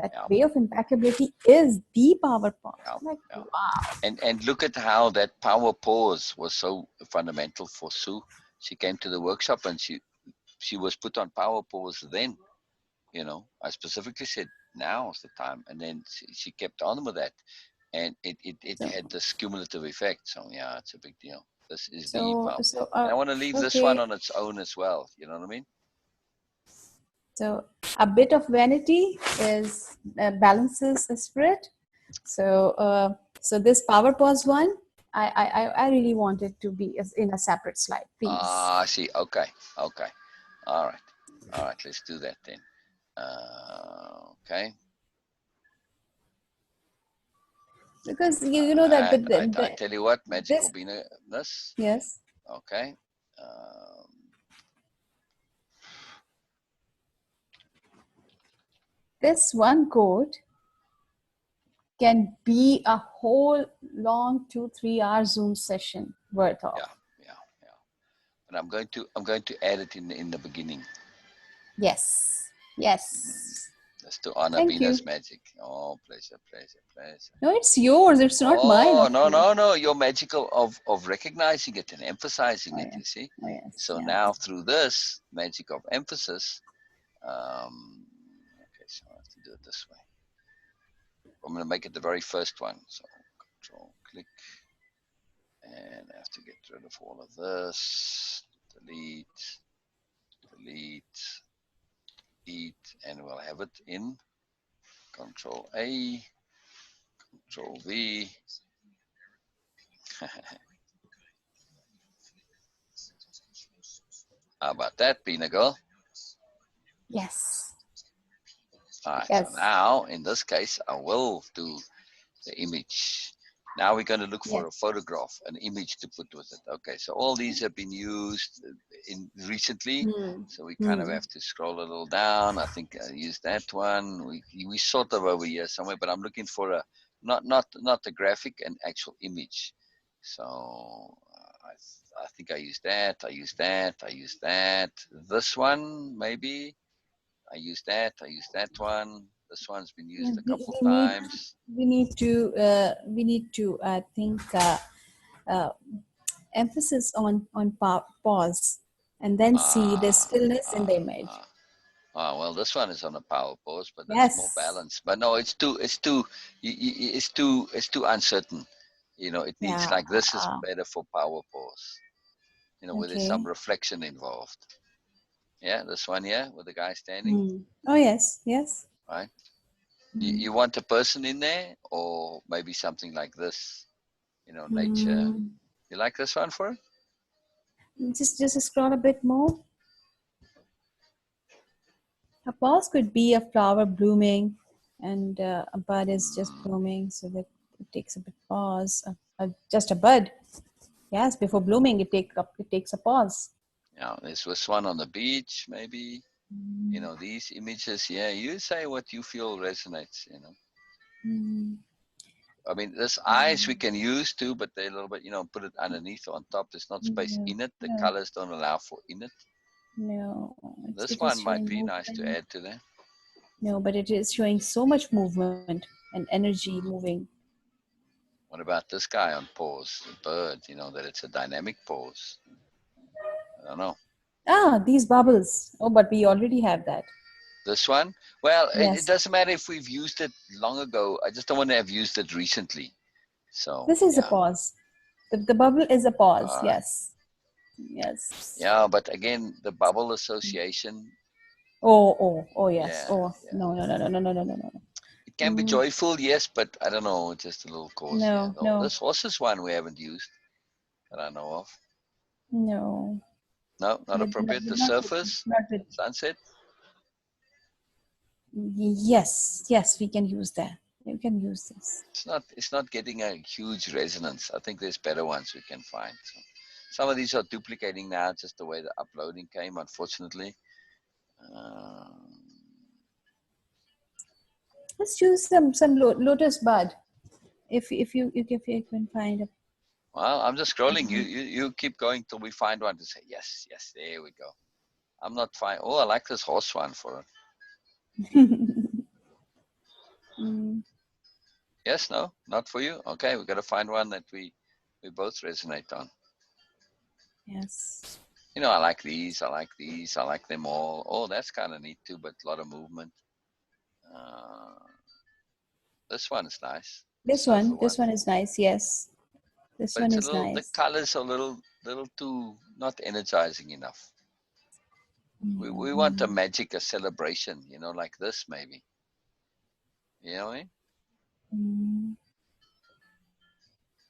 That Yeah. way of impeccability is the power pause. Yeah, Like, yeah. wow. And look at how that power pause was so fundamental for Sue. She came to the workshop and she was put on power pause then. You know, I specifically said now's the time, and then she kept on with that, and it So, had this cumulative effect. So yeah, it's a big deal. This is the so, power, so, and I want to leave this one okay. on its own as well. You know what I mean? So a bit of vanity is balances the spirit. So so this power pause one, I really want it to be in a separate slide, please. Ah, I see. Okay, okay. All right, all right. Let's do that then. Okay. Because you know that And I tell you what, magical this, Venus. yes, Okay. this one quote can be a whole long 2-3 hour Zoom session worth of. Yeah, yeah, yeah. But I'm going to add it in the beginning. Yes, yes. Just to honor Thank you. Venus magic. Oh, pleasure, pleasure, pleasure. No, it's yours. It's not mine, Oh, of no, course. no, no. Your magical of recognizing it and emphasizing Oh it, yeah. you see. Oh yes. So Yeah. now through this magic of emphasis, okay, so I have to do it this way. I'm going to make it the very first one. So control click, and I have to get rid of all of this. Delete, delete, delete, and we'll have it in Control A, Control V. How about that, Beena girl? Yes. All right, so Yes. now in this case, I will do the image. Now we're going to look for Yes. a photograph, an image to put with it. Okay, so all these have been used in recently, Hmm. so we kind of Hmm. have to scroll a little down. I think I used that one. We sort of over here somewhere, but I'm looking for a not a graphic, an actual image. So I think I used that. I used that. I used that. This one maybe. I used that. I used that one. This one's been Yeah, used a couple we need times. I think uh, emphasis on pause and then see the Ah, stillness in the ah, image. ah. Ah, well, this one is on a power pause, but that's more Yes. balanced. But no, it's too uncertain. You know, it needs Yeah. like this is better for power pause. You know, where there's some Okay. reflection involved. Yeah, this one here with the guy standing, Hmm. Oh yes. Yes. right? Hmm. You want a person in there, or maybe something like this. You know, nature. Hmm. You like this one for it? Just scroll a bit more. A pause could be a flower blooming, and a bud is just Mm, blooming, so that it takes a bit pause. Just a bud. Yes, before blooming, it takes a pause. yeah, there's this one on the beach, maybe. You know, these images. Yeah, you say what you feel resonates. You know. Mm, I mean, this eyes we can use too, but they're a little bit, you know, put it underneath or on top. There's not space no, in it. The no, colors don't allow for in it. no. This It is one might showing be nice to movement. add to that. No, but it is showing so much movement and energy moving. What about this guy on pause? The bird, you know, that it's a dynamic pause. I don't know. Ah, these bubbles. Oh, but we already have that. This one? Well, it Yes. doesn't matter if we've used it long ago. I just don't want to have used it recently. So, This is a yeah. pause. The bubble is a pause. All right. Yes. Yes. Yeah, but again, the bubble association, Oh, yes. yeah, Oh, yeah. no. It can be Mm, joyful, yes, but I don't know, just a little cause here. no, No, no, this horse is one we haven't used that I know of. no. No, not appropriate. The Not with, surface, not with. sunset. Yes, yes, we can use that. We can use this. It's not getting a huge resonance. I think there's better ones we can find. So some of these are duplicating now, just the way the uploading came, unfortunately. Um, Let's choose some lotus bud. If you can find a. well, I'm just scrolling. You keep going till we find one to say yes, yes. There we go. I'm not fine. Oh, I like this horse one for it. Mm, Yes, no, not for you. Okay, we got to find one that we both resonate on. yes. You know, I like these. I like these. I like them all. Oh, that's kind of neat too, but a lot of movement. Uh, this one is nice. The surfer one. This one is nice. Yes, this But one it's a is little. The nice. colors are a little too not energizing enough. We want a Mm-hmm. magic, a celebration. You know, like this maybe. You know what I mean? Mm.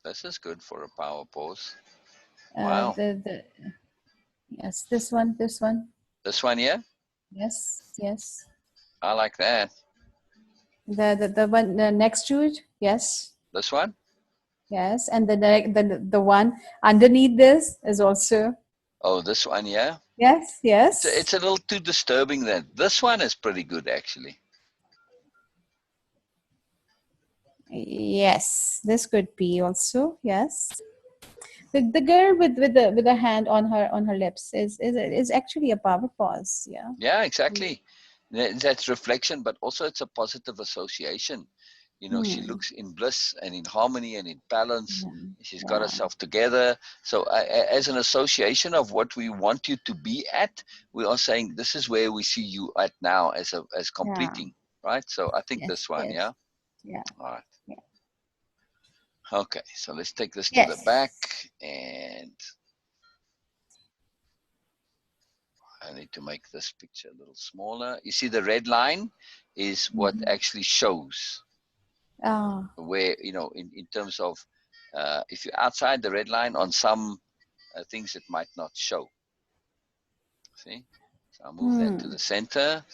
This is good for a power pose. Wow. The yes, this one. This one here, Yes, yes. I like that. The one next to it. Yes, This one, yes. And the one underneath this is also oh, this one, yeah. yes, It's yes, a little too disturbing. That this one is pretty good actually. yes. This could be also yes. The girl with the hand on her lips is actually a power pause. Yeah. Yeah, exactly. That's reflection, but also it's a positive association. You know, she Hmm. looks in bliss and in harmony and in balance. Yeah. She's got Yeah. herself together. So, as an association of what we want you to be at, we are saying this is where we see you at now as Yeah. completing, right? So, I think Yes. this one, Yes. yeah. Yeah. All right. Yeah. Okay, so let's take this to the back, Yes. and I need to make this picture a little smaller. You see the red line is what Mm-hmm. actually shows Ah. where, in terms of if you're outside the red line on some things it might not show. See? So I'll move that to Hmm. the center,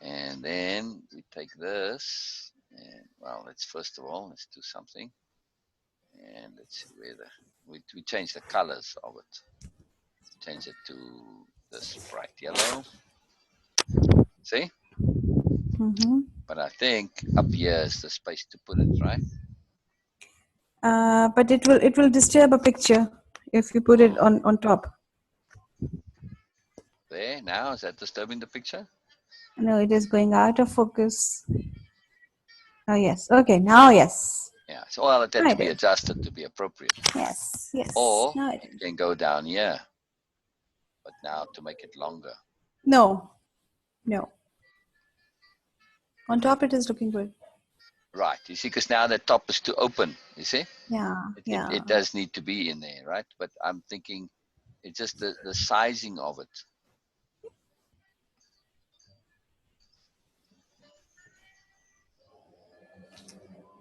and then we take this, and well, let's first of all, let's do something, and let's see where we change the colors of it. Change it to this bright yellow. See? Mm-hmm. But I think up here is the space to put it, right? But it will disturb a picture if you put it Oh, on top. there, now, is that disturbing the picture? No, it is going out of focus. Oh yes. Okay. Now yes. Yeah, so well, it had Now to it be is. adjusted to be appropriate. Yes. Yes. Or Now it you is. can go down here, but now to make it longer. No. No. On top it is looking good. Right, you see, because now the top is too open, you see? Yeah. Yeah. It does need to be in there, right? But I'm thinking it's just the sizing of it.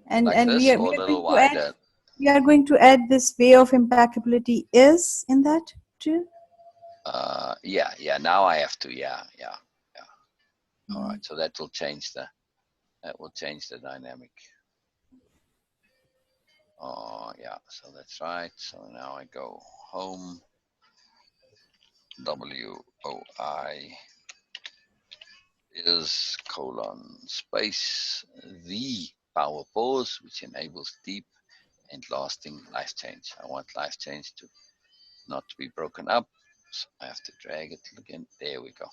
Like And this, or a we are little going to add wider. this way of impeccability is in that too. Yeah, now I have to, yeah. All Mm. right, so that will change the dynamic. Oh, yeah, so that's right. So now I go home, WOI is :space the power pause, which enables deep and lasting life change. I want life change to not be broken up. So I have to drag it again. There we go.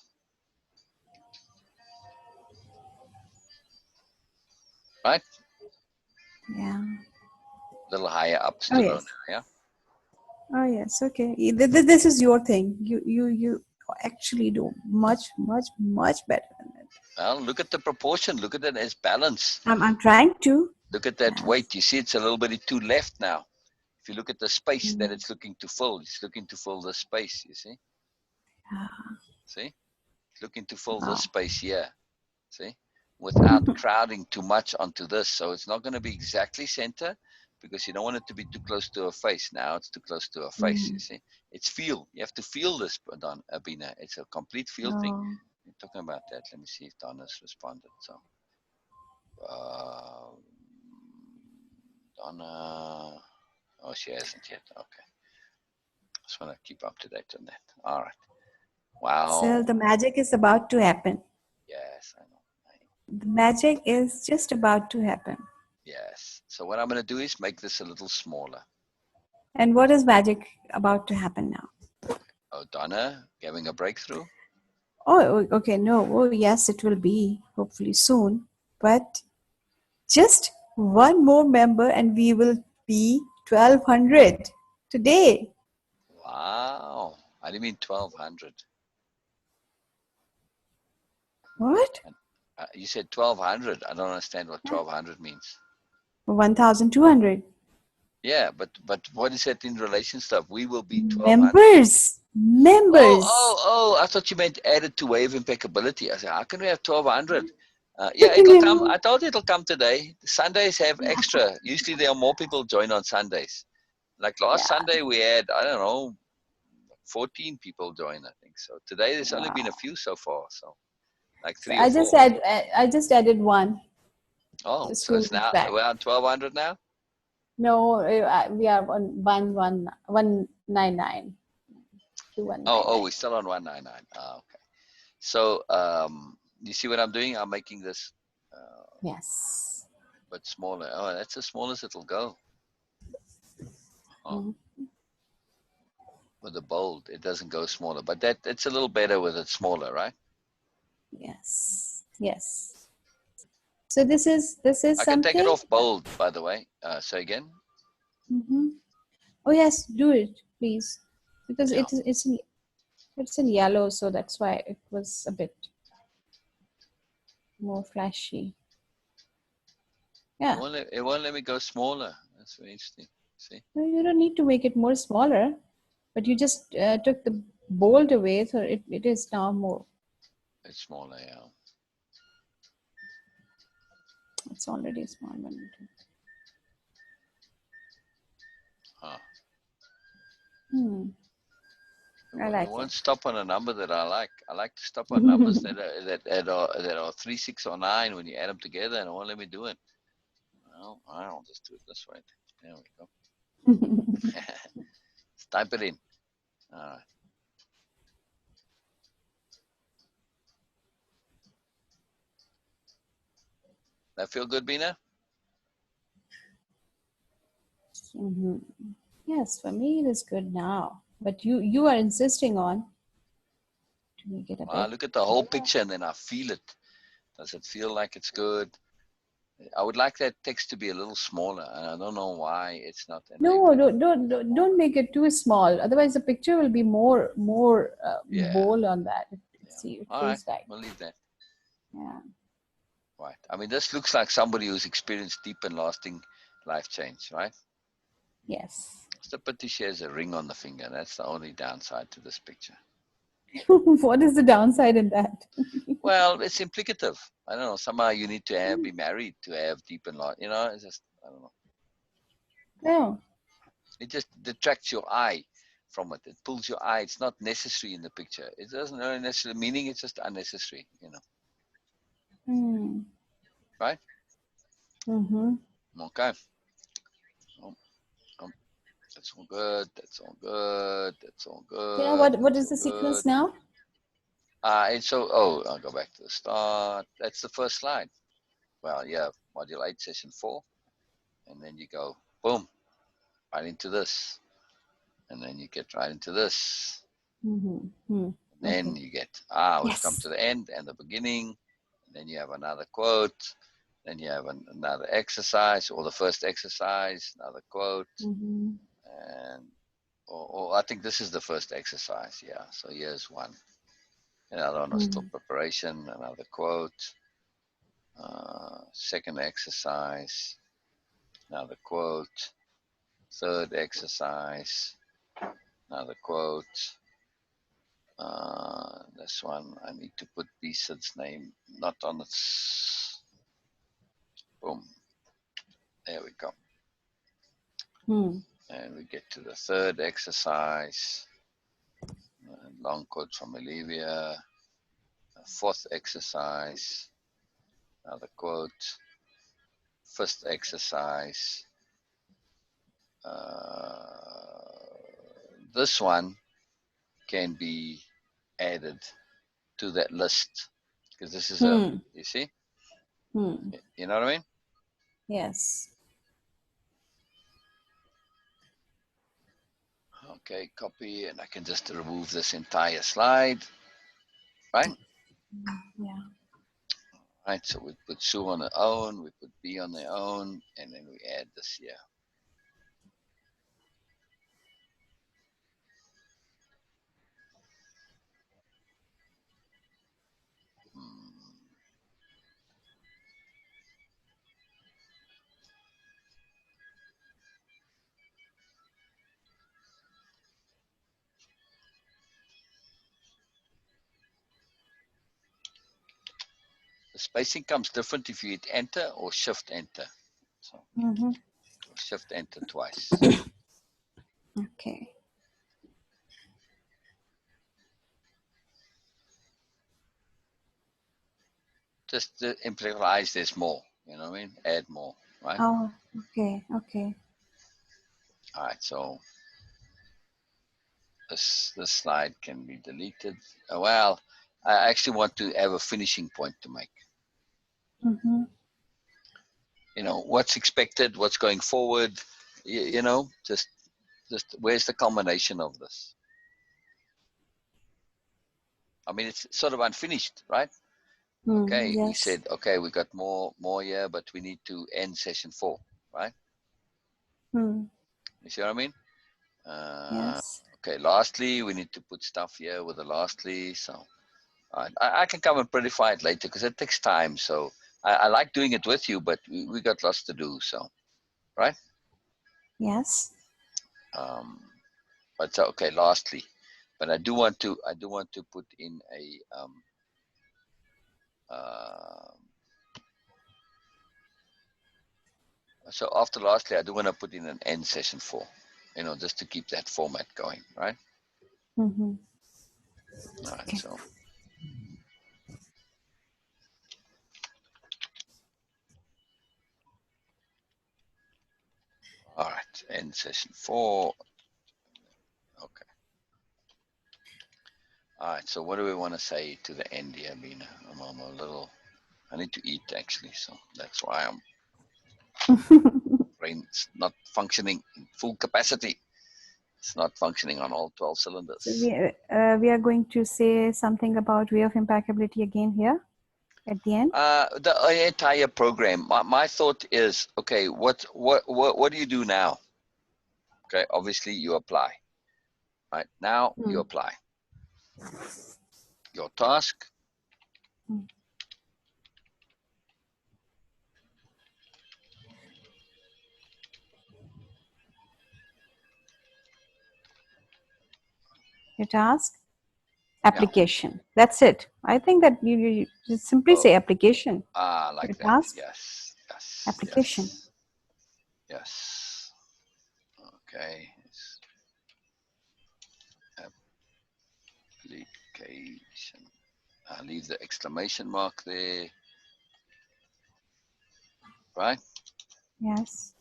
Right? Yeah. A little higher up Oh still on yes. there, yeah? Oh yes. Okay. This is your thing. You actually do much better than it. Well, look at the proportion. Look at it as balance. I'm trying to. Look at that Yes. weight. You see it's a little bit too left now. If you look at the space that Mm. it's looking to fill, it's looking to fill the space, you see? Ah, See? It's looking to fill this wow. space here, see? Without crowding too much onto this. So it's not going to be exactly center because you don't want it to be too close to her face. Now it's too close to her face, you Mm. see? It's feel. You have to feel this, Beena. It's a complete feel thing. Oh. You're talking about that. Let me see if Donna's responded. So, uh, Donna. Oh, she hasn't yet. Okay. Just want to keep up to date on that. All right. So Wow. the magic is about to happen. Yes, I know. The magic is just about to happen. Yes. So what I'm going to do is make this a little smaller. And what is magic about to happen now? Oh, Donna, having a breakthrough? Oh, okay. No. Oh, yes, it will be hopefully soon. But Just one more member and we will be 1200 today. Wow. I didn't mean 1200. What? You said 1200. I don't understand what 1200 means. 1200. Yeah, but what is that in relation stuff? We will be 1200. Members. Oh, Members. oh, oh! I thought you meant added to wave impeccability. I said, how can we have 1200? Yeah, it'll come. Yeah. I told you it'll come today. Sundays have extra. Usually there are more people join on Sundays. Like last Sunday we had, I don't know, 14 people join, I think. So today there's only been a few so far. So like So 3 or 4. I just added one Oh, just so 2 it's minutes now back. around 1200 now? No, we are on 199 to Oh, 199. we're still on 199. Oh, okay. So you see what I'm doing? I'm making this Yes. but smaller. Oh, that's as small as it'll go. Oh, Mhm. with the bold, it doesn't go smaller. But it's a little better with it smaller, right? Yes. Yes. So this is I can take it something. off bold, by the way. Say again. Oh yes, do it, please, because Yeah. it's in yellow, so that's why it was a bit more flashy. Yeah. It won't let me go smaller. That's very interesting. See? No, you don't need to make it more smaller, but you just took the bold away, so it is now more. It's smaller, yeah. It's already a small one. Huh. I It like it. won't stop on a number that I like. I like to stop on numbers that are 3, 6, or 9 when you add them together, and it won't let me do it. Well, I'll just do it this way. There we go. Let's type it in. All right. That feel good, Beena? Yes, for me it is good now, but you are insisting on to make it a I bit. look at the whole picture and then I feel it. Does it feel like it's good? I would like that text to be a little smaller, and I don't know why it's not No, enabling. don't make it too small. Otherwise, the picture will be more Yeah, bold on that. yeah. See, it All right, feels like. we'll leave that. Yeah. Right. I mean, this looks like somebody who's experienced deep and lasting life change, right? Yes. It's a pity she has a ring on the finger. That's the only downside to this picture. What is the downside in that? Well, it's implicative. I don't know. Somehow you need to be married to have deep and lasting. It's just, I don't know. No. It just detracts your eye from it. It pulls your eye. It's not necessary in the picture. It doesn't have necessarily meaning. It's just unnecessary. Hmm. Right? Mm-hmm. Okay. Um, um, that's all good. That's all good. That's all Yeah. good. What That's is all the good. sequence now? And so, I'll go back to the start. That's the first slide. Well, yeah, module 8, session 4. And then you go, boom, right into this. And then you get right into this. Mm-hmm. Then Okay. you get, we've come Yes. to the end and the beginning. And then you have another quote. Then you have another exercise, or the first exercise, another quote. Mm-hmm. And, or I think this is the first exercise. Yeah. So here's one. Another one was still preparation, another quote. Second exercise, another quote. Third exercise, another quote. This one, I need to put Beesid's name not on its. Boom. There we go. And we get to the third exercise. Long quote from Olivia. Fourth exercise, another quote. Fifth exercise. This one can be added to that list because this is you see, you know what I mean? Yes. Okay, copy, and I can just remove this entire slide, right? Yeah. Right, so we put Sue on her own, we put B on their own, and then we add this here. The spacing comes different if you hit enter or shift enter. So shift enter twice. Okay. Just to implies there's more, you know what I mean? Add more, right? Oh, okay, okay. All right, so this slide can be deleted. Well, I actually want to have a finishing point to make. You know, what's expected, what's going forward, you know, just where's the culmination of this? I mean, it's sort of unfinished, right? Okay, we Yes. said, okay, we got more here, but we need to end session 4, right? You see what I mean? Yes. Okay, lastly, we need to put stuff here with the lastly. So I can come and prettify it later because it takes time. So I like doing it with you, but we got lots to do. So, right? Yes. But so, okay, lastly, but I do want to put in a so after lastly, I do want to put in an end session 4, you know, just to keep that format going, right? All right, Okay. so. All right, end session 4. Okay. All right, so what do we want to say to the end here, Beena? I'm a little, I need to eat actually, so that's why brain's not functioning in full capacity. It's not functioning on all 12 cylinders. So we are going to say something about way of impeccability again here at the end. The entire program. My thought is, okay, what do you do now? Okay, obviously you apply. Right now you apply. Your task. Your task, application. Yeah. That's it. I think that you just simply say application. Like your that. task, Yes. application. Yes. Okay. Application. I'll leave the exclamation mark there. Right? Yes.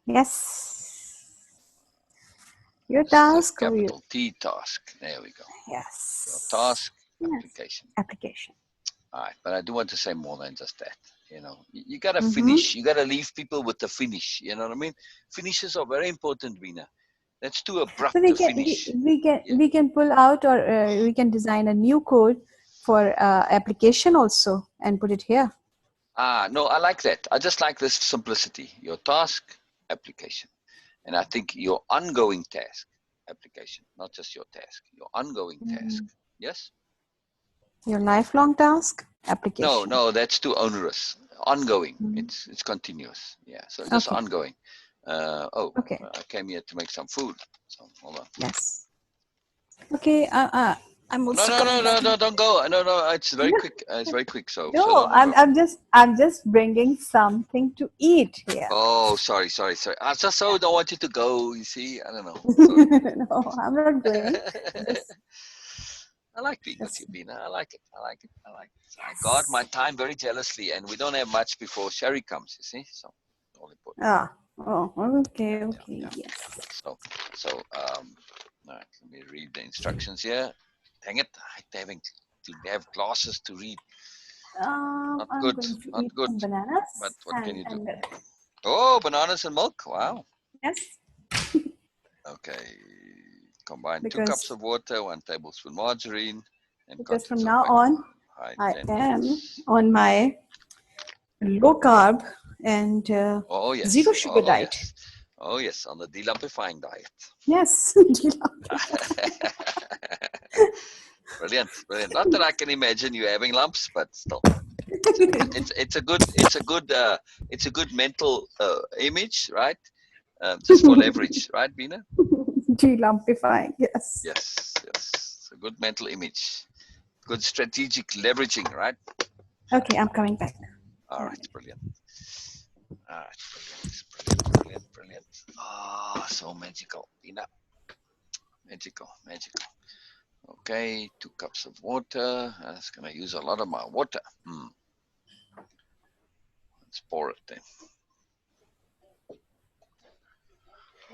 Yes. Your task. Capital T task. There we go. Yes. Your task, application. Yes. Application. All right, but I do want to say more than just that. You know, you got to finish. You got to leave people with the finish. You know what I mean? Finishes are very important, Beena. That's too abrupt So to finish. we can pull out or we can design a new code for application also and put it here. No, I like that. I just like this simplicity. Your task, application. And I think your ongoing task, application, not just your task, your ongoing task. Yes? Your lifelong task, application. No, that's too onerous. Ongoing. It's continuous. Yeah, so just ongoing. Okay. I came here to make some food. So hold on. Yes. Okay. I'm also No, don't go. No, it's very quick. It's very quick. So no, don't I'm just bringing something to eat here. Oh, sorry. I just so don't want you to go. You see, I don't know. No, I'm not going. I like being with you, Beena. I like it. Yes. I guard my time very jealously, and we don't have much before Sherry comes. You see, so all important. Okay. Yes. So, all right. Let me read the instructions here. Dang it! I hate to have glasses to read. I'm good. going to Not eat good. some bananas. But what can you do? Milk. Oh, bananas and milk. Wow. Yes. Okay. Combine 2 cups of water, 1 tablespoon margarine, and because from contents now of on, I am on my low carb and Oh yes. zero sugar Oh diet. yes. Oh yes, on the delumpifying diet. Yes. Brilliant, brilliant. Not that I can imagine you having lumps, but still, it's a good mental image, right? Just for leverage, right, Beena? Delumpifying, yes. Yes, yes. It's a good mental image. Good strategic leveraging, right? Okay, I'm coming back. All right, brilliant. All right, brilliant, brilliant, brilliant. Ah, so magical, Beena. Magical, magical. Okay, 2 cups of water. That's gonna use a lot of my water. Let's pour it then.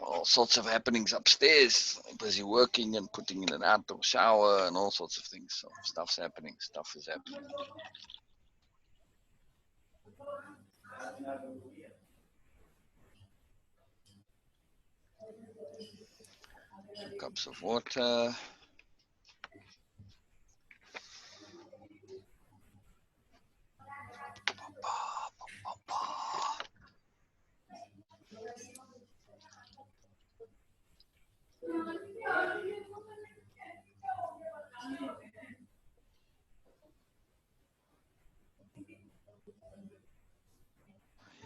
All sorts of happenings upstairs. I'm busy working and putting in and out of shower and all sorts of things. So stuff's happening. Stuff is happening. 2 cups of water.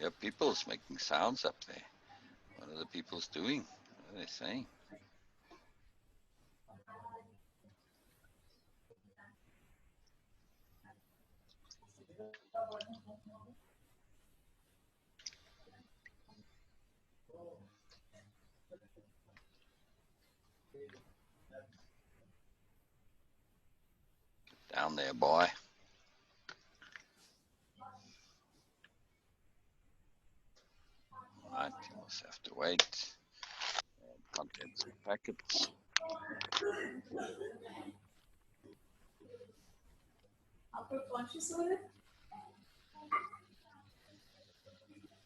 Yeah, people's making sounds up there. What are the people's doing? What are they saying? Down there, boy. All right, you must have to wait. And contents of packets.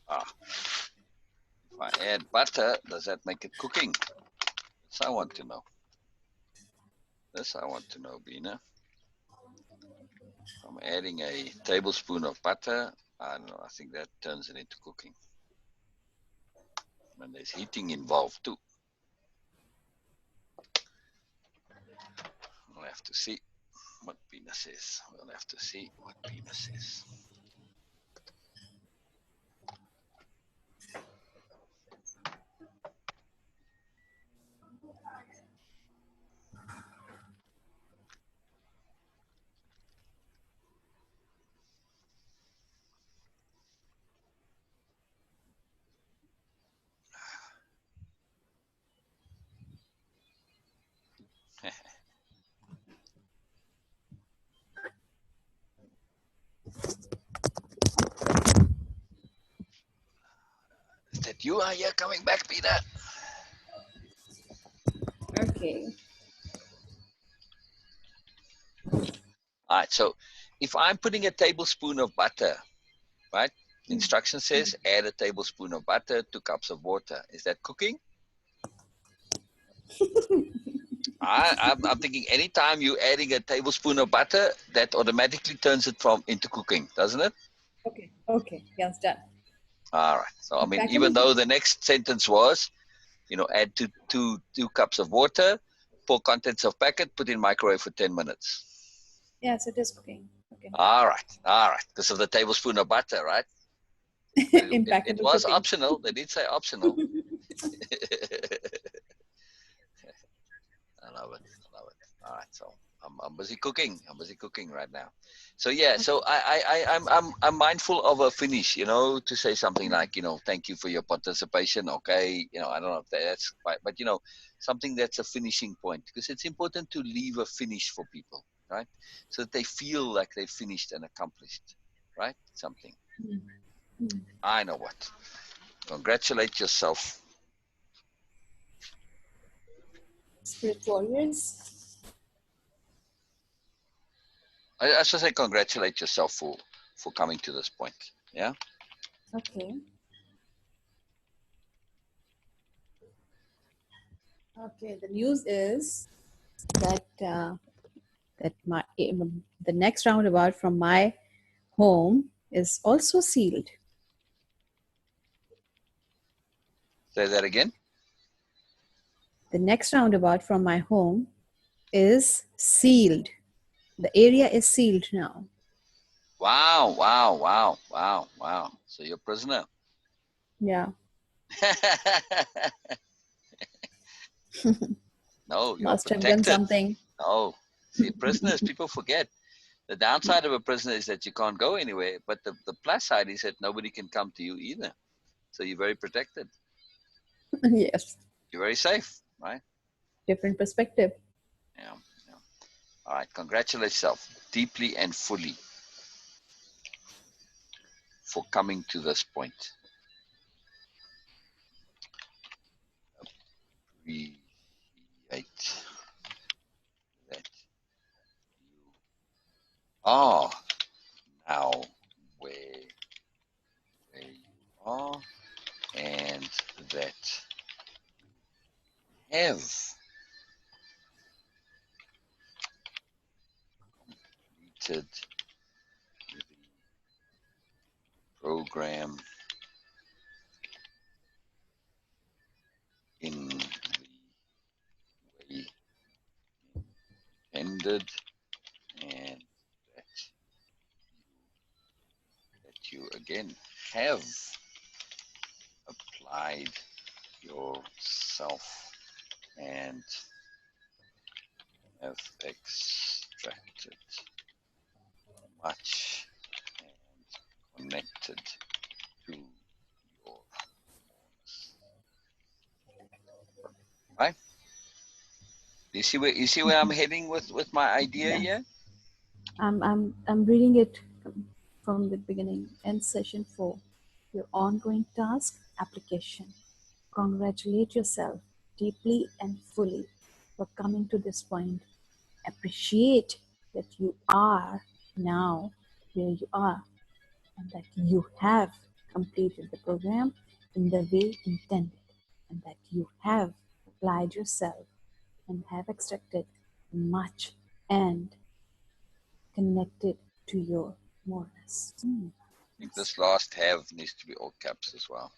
Ah, if I add butter, does that make it cooking? This I want to know. This I want to know, Beena. I'm adding a tablespoon of butter. I don't know. I think that turns it into cooking. And there's heating involved too. We'll have to see what Beena says. We'll have to see what Beena says. Is that you are here coming back, Beena? Okay. All right. So if I'm putting a tablespoon of butter, right? The instruction says add a tablespoon of butter, 2 cups of water. Is that cooking? I'm thinking anytime you're adding a tablespoon of butter, that automatically turns it into cooking, doesn't it? Okay, yes, done. All right. So I mean, Packet even is though the next sentence was, add two cups of water, pour contents of packet, put in microwave for 10 minutes. yes, it is cooking. Okay. All right. Because of the tablespoon of butter, right? It Impeccable was cooking. optional. They did say optional. I love it. All right, so I'm busy cooking. I'm busy cooking right now. So yeah, so I'm mindful of a finish. To say something like thank you for your participation. Okay, I don't know if that's quite, but something that's a finishing point, because it's important to leave a finish for people, right? So that they feel like they finished and accomplished, right? Something. I know what. Congratulate yourself. Spirit warriors. I should say congratulate yourself for coming to this point. Yeah. Okay. Okay. The news is that that the next roundabout from my home is also sealed. Say that again. The next roundabout from my home is sealed. The area is sealed now. Wow, wow, wow, wow, wow. So you're a prisoner. Yeah. No, you're Must have done protected. something. No. See, prisoners, people forget. The downside of a prisoner is that you can't go anywhere, but the plus side is that nobody can come to you either. So you're very protected. Yes. You're very safe, right? Different perspective. Yeah, yeah. All right, congratulate yourself deeply and fully for coming to this point. Appreciate that you are now where you are, and that have completed the program in the way intended, and that you again have applied yourself and have extracted much and connected to your awareness. Right? You see where I'm heading with my idea Yes. here? I'm reading it from the beginning. End session 4. Your ongoing task application. Congratulate yourself deeply and fully for coming to this point. Appreciate that you are now where you are and that you have completed the program in the way intended and that you have applied yourself and have extracted much and connected to your moreness. I think this last have needs to be all caps as well,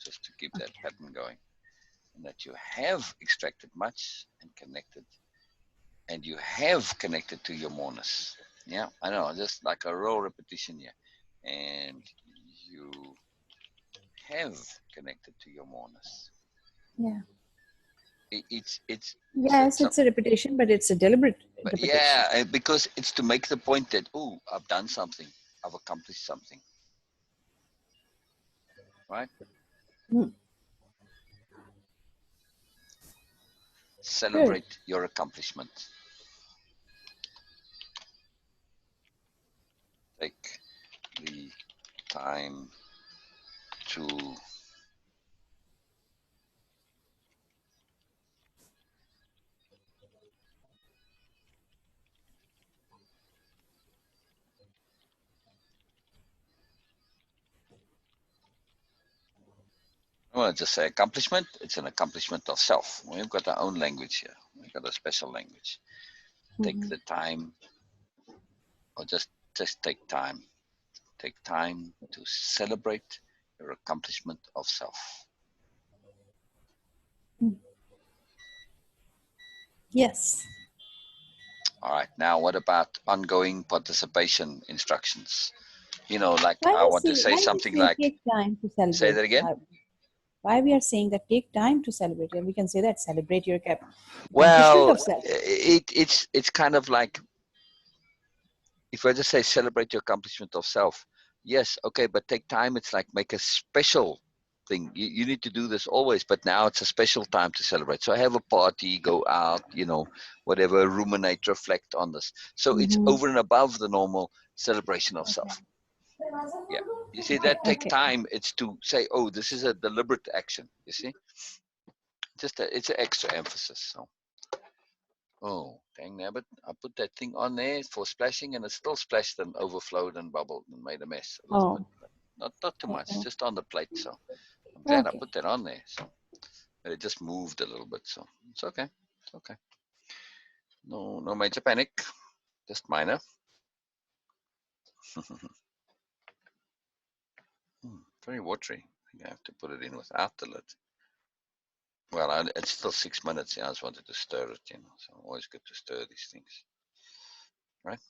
just to keep that pattern going. And that you have extracted much and connected, and you have connected to your moreness. Yeah, I know, just like a real repetition here. And you have connected to your moreness. Yeah. It's Yes, some, it's a repetition, but it's a deliberate but repetition. yeah, because it's to make the point that, oh, I've done something, I've accomplished something, right? Mm, good. Celebrate your accomplishment. Take the time to I want to just say accomplishment. It's an accomplishment of self. We've got our own language here. We've got a special language. Take Mhm. the time, or just take time. Take time to celebrate your accomplishment of self. Mm. Yes. All right. Now, what about ongoing participation instructions? Like Why I we want to say say why we something say like, take time to say celebrate? that again. Why we are saying that take time to celebrate? And we can say that celebrate your accomplishment Well, of self. it's kind of like, if I just say celebrate your accomplishment of self, yes, okay, but take time. It's like make a special thing. You need to do this always, but now it's a special time to celebrate. So have a party, go out, whatever, ruminate, reflect on this. So it's Mm-hmm. over and above the normal celebration of Okay. self. Yeah. You see, that take Okay. time. It's to say, oh, this is a deliberate action. You see, it's an extra emphasis. So. Oh, dang nabbit. I put that thing on there for splashing and it still splashed and overflowed and bubbled and made a mess a little bit. Oh. But not too much, Uh-oh. just on the plate. So I'm glad I Okay. put that on there. So but it just moved a little bit. So it's okay. It's okay. No major panic. Just minor. Very watery. I think I have to put it in without the lid. Well, it's still 6 minutes. Yeah, I just wanted to stir it, you know. So always good to stir these things, right?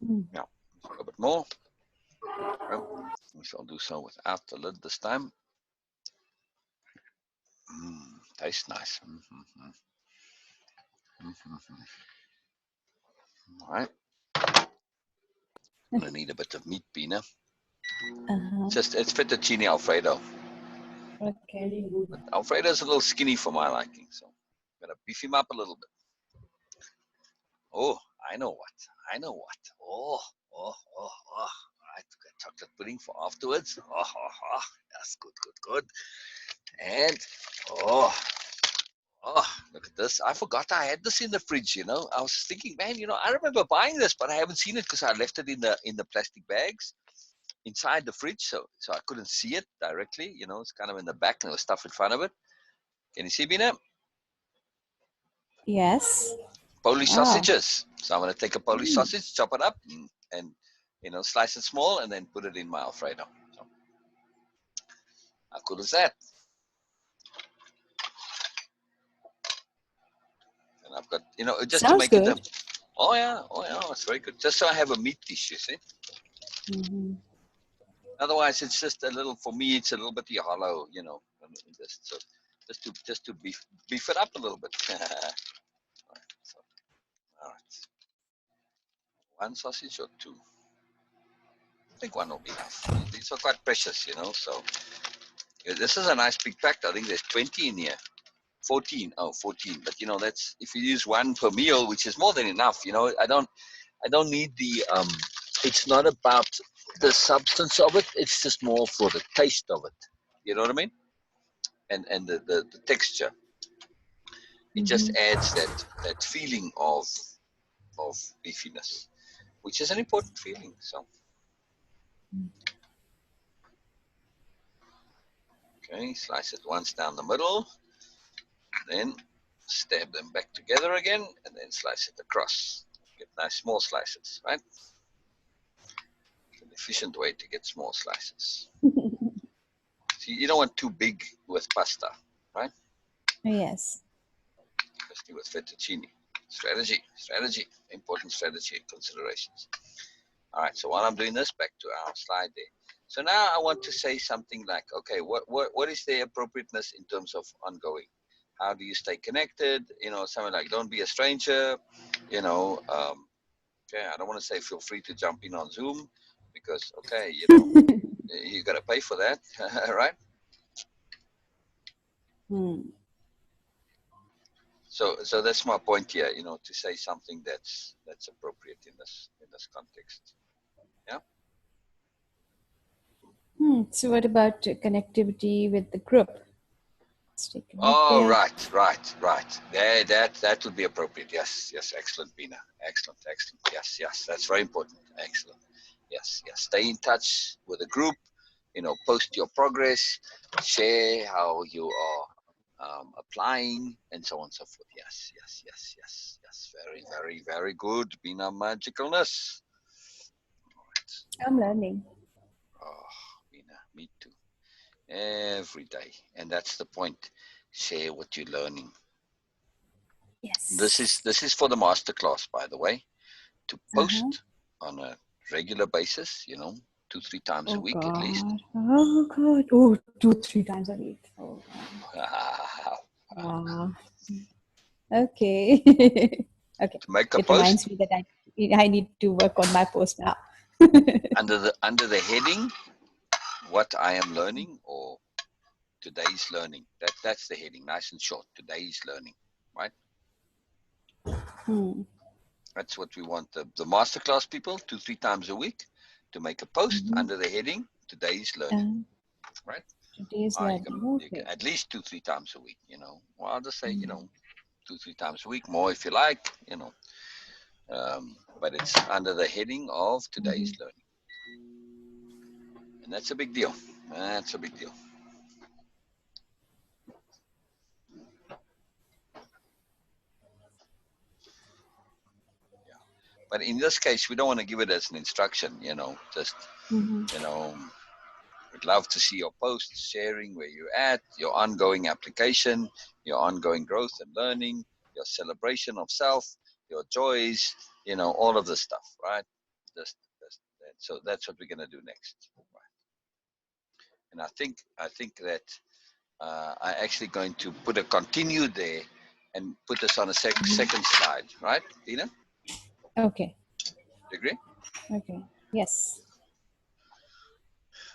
Yeah, a little bit more. Right. We shall do so without the lid this time. Tastes nice. All right. I'm gonna need a bit of meat, Beena. It's fettuccine Alfredo. Okay. But Alfredo's a little skinny for my liking, so I'm gonna beef him up a little bit. Oh, I know what. I know what. Oh. Right, got chocolate pudding for afterwards. Oh. That's good. And look at this. I forgot I had this in the fridge, you know. I was thinking, man, you know, I remember buying this, but I haven't seen it because I left it in the plastic bags inside the fridge, so I couldn't see it directly. You know, it's kind of in the back and there was stuff in front of it. Can you see, Beena? Yes. Polish Wow. sausages. So I'm going to take a Polish sausage, chop it up, and you know, slice it small, and then put it in my Alfredo. So how cool is that? And I've got, you know, just to Sounds make it good. oh yeah, it's very good. Just so I have a meat dish, you see. Otherwise, it's just a little. For me, it's a little bit hollow, you know. Just to beef it up a little bit. All right. One sausage or two? I think one will be enough. These are quite precious, you know. So yeah, this is a nice big pack. I think there's 20 in here. 14. Oh, 14. But you know, that's if you use one per meal, which is more than enough. You know, I don't need the. It's not about the substance of it. It's just more for the taste of it. You know what I mean? And the texture. It just adds that feeling of beefiness, which is an important feeling. So okay, slice it once down the middle, then stab them back together again, and then slice it across. Get nice small slices, right? It's an efficient way to get small slices. See, you don't want too big with pasta, right? Yes. Especially with fettuccine. Strategy, important strategy considerations. All right, so while I'm doing this, back to our slide there. So now I want to say something like, okay, what is the appropriateness in terms of ongoing? How do you stay connected? You know, something like don't be a stranger. You know, okay, I don't want to say feel free to jump in on Zoom because, okay, you know, you got to pay for that, right? So that's my point here. You know, to say something that's appropriate in this context. Yeah. So what about connectivity with the group? Stay Oh, connected. right. Yeah, that would be appropriate. Yes, excellent, Beena. Excellent. Yes, that's very important. Excellent. Yes. Stay in touch with the group. You know, post your progress, share how you are applying, and so on and so forth. Yes. Very good, Beena magicalness. All right. I'm learning. Oh, Beena, me too. Every day, and that's the point. Share what you're learning. Yes. This is for the masterclass, by the way, to post on a regular basis, you know, 2-3 times a Oh week at least. God. Oh God. Oh, 2-3 times a week. Oh. Wow. Okay. Okay. To make a It reminds post me that I need to work on my post now. under the heading, what I am learning or today's learning. That's the heading, nice and short. Today's learning, right? That's what we want the masterclass people 2-3 times a week to make a post under the heading today's learning, right? Today's You learning. can Okay. at least 2-3 times a week, you know. Well, I'll just say, you know, 2-3 times a week, more if you like, you know. But it's under the heading of today's learning, and that's a big deal. That's a big deal. But in this case, we don't want to give it as an instruction, just, Mm-hmm. we'd love to see your posts, sharing where you're at, your ongoing application, your ongoing growth and learning, your celebration of self, your joys, all of this stuff, right? Just so that's what we're going to do next. Right? And I think that I'm actually going to put a continue there and put this on a second slide, right, Beena? Okay. Do you agree? Okay. Yes.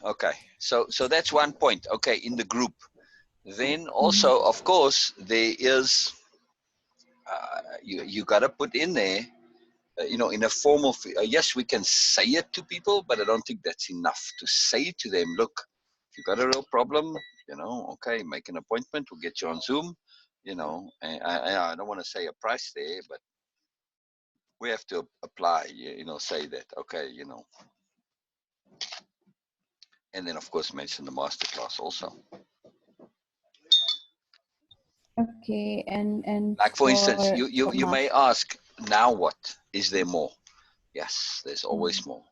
Okay. So that's one point. Okay, in the group. Then Mm-hmm. also, of course, there is you got to put in there, in a formal. Yes, we can say it to people, but I don't think that's enough to say to them. Look, if you got a real problem, okay, make an appointment. We'll get you on Zoom. And I don't want to say a price there, but we have to apply. Say that. Okay, and then of course mention the masterclass also. Okay. And Like for instance, for you may ask, now what? Is there more? Yes, there's always more.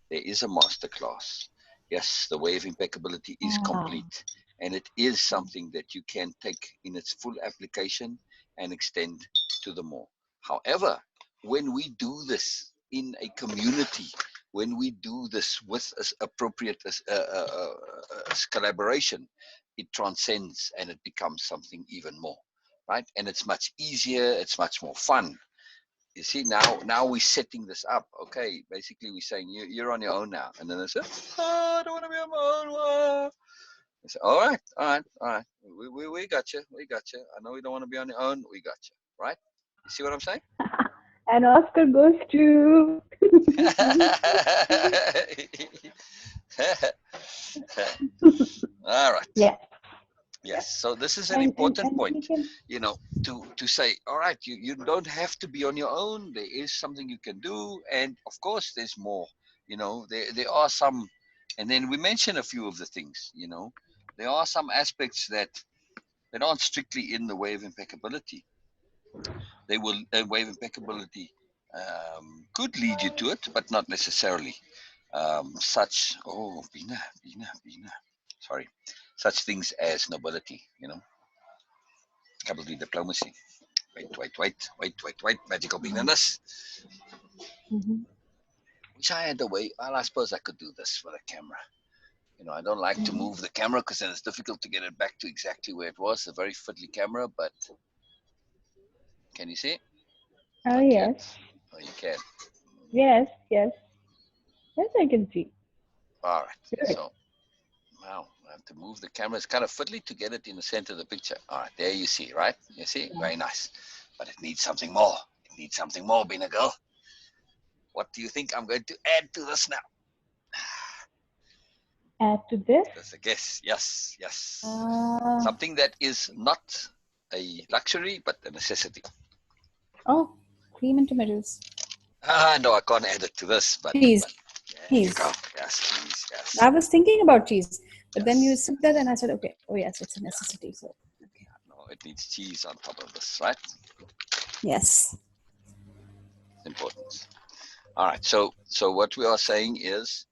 There is a masterclass. Yes, the way of impeccability is complete, and it is something that you can take in its full application and extend to the more. However, when we do this in a community, when we do this with appropriate collaboration, it transcends and it becomes something even more, right? And it's much easier. It's much more fun. You see, now we're setting this up. Okay, basically we're saying you're on your own now, and then they say, oh, I don't want to be on my own. I say, all right. We got you. We got you. I know you don't want to be on your own. We got you. Right? You see what I'm saying? and Oscar goes to. All right. Yes. Yes. So this is an And important we point, can. to say, all right, you don't have to be on your own. There is something you can do, and of course, there's more. There are some, and then we mention a few of the things. There are some aspects that aren't strictly in the way of impeccability. Way of impeccability could lead you to it, but not necessarily. Beena. Sorry, such things as nobility. Capital D diplomacy. Wait. Magical Beaniness. Mm-hmm. Wish I had a way. Well, I suppose I could do this with a camera. I don't like to move the camera because then it's difficult to get it back to exactly where it was. A very fiddly camera, but can you see it? Oh, Not yet. yes. Oh, you can. Yes. Yes. Yes, I can see. All right. Good. So now I have to move the camera. It's kind of fiddly to get it in the center of the picture. All right. There you see, right? You see? Very nice. But it needs something more. It needs something more, Beena girl. What do you think I'm going to add to this now? Add to this. That's a guess. Yes. Uh, Something that is not a luxury, but a necessity. oh, cream and tomatoes. No, I can't add it to this, but Cheese. there you Cheese. go. Yes, please. Yes. I was thinking about cheese, but then you Yes. said that, and I said, okay. Oh, yes, it's a necessity. So, okay. No, it needs cheese on top of this, right? Yes. It's important. All right. So what we are saying is,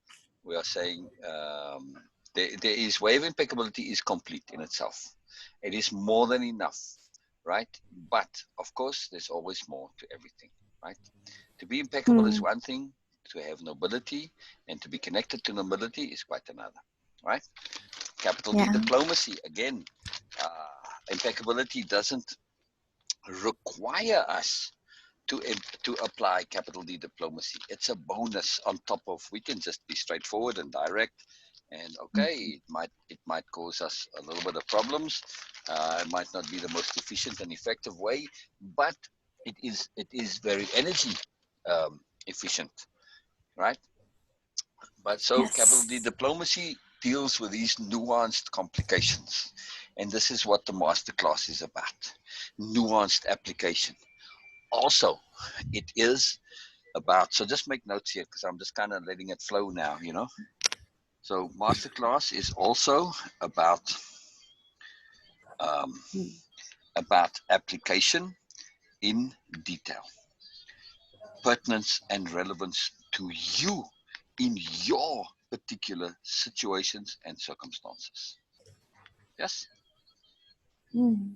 there is way of impeccability is complete in itself. It is more than enough, right? But of course, there's always more to everything, right? To be impeccable is one thing. To have nobility and to be connected to nobility is quite another, right? Capital D diplomacy, again, impeccability doesn't require us to apply capital D diplomacy. It's a bonus on top of. We can just be straightforward and direct, and okay, it might cause us a little bit of problems. It might not be the most efficient and effective way, but it is very energy efficient, right? But so capital D Yes. diplomacy deals with these nuanced complications, and this is what the masterclass is about: nuanced application. Also, it is about, so just make notes here because I'm just kind of letting it flow now, So masterclass is also about application in detail. pertinence and relevance to you in your particular situations and circumstances. Yes? Mm.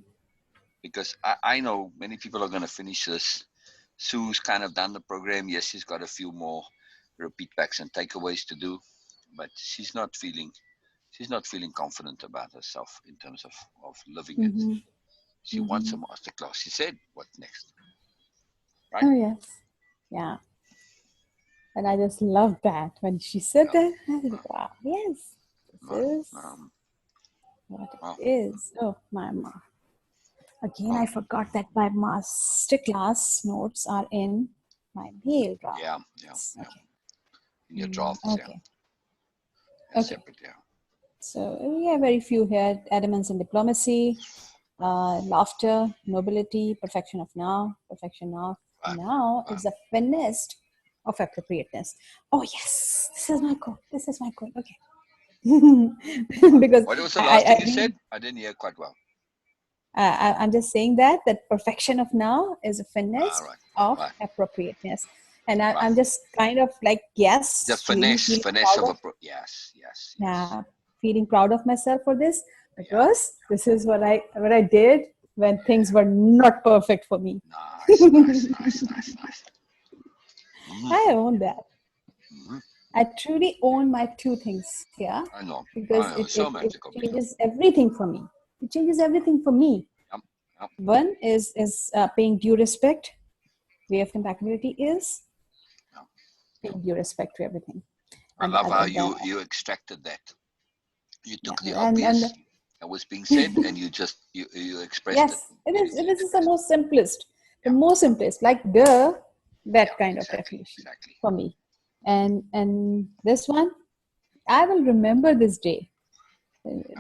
Because I know many people are going to finish this. Sue's kind of done the program. Yes, she's got a few more repeat backs and takeaways to do, but she's not feeling confident about herself in terms of living it. Mm-hmm. She wants a master class. She said, what next? Right? Oh, yes. Yeah. And I just loved that. When she said Yeah. that, I said, wow, yes, this is what Well, it is. Oh, my ma. Again, I well, forgot that my masterclass notes are in my mail draft. yeah. Okay. In your drafts, yeah. Okay. That's Okay. separate, yeah. So we have very few here. Adamance and diplomacy, laughter, nobility, perfection of now, perfection of Right. now is a finesse of appropriateness. Oh yes, this is my code. This is my code. Okay. Because What was the last thing you said? I didn't hear quite well. I'm just saying that perfection of now is a finesse Right. of Right. appropriateness, and Right. I'm just kind of like The really finesse proud of of, yes. yeah, feeling proud of myself for this, Yeah. because this is what I did when things were not perfect for me. Nice. I own that. Mm-hmm. I truly own my two things here, I know. because So it magical, Beena. changes everything for me. It changes everything for me. Yep. One is paying due respect. Way of impeccability is Yep. paying due respect to everything. I And the love how other that, you extracted that. You took the yeah, and obvious that was being said and you just you expressed it yes, it is. beautifully. This is the most simplest, the Yeah. most simplest, like that Yeah, kind of exactly. definition for me. And this one, I will remember this day.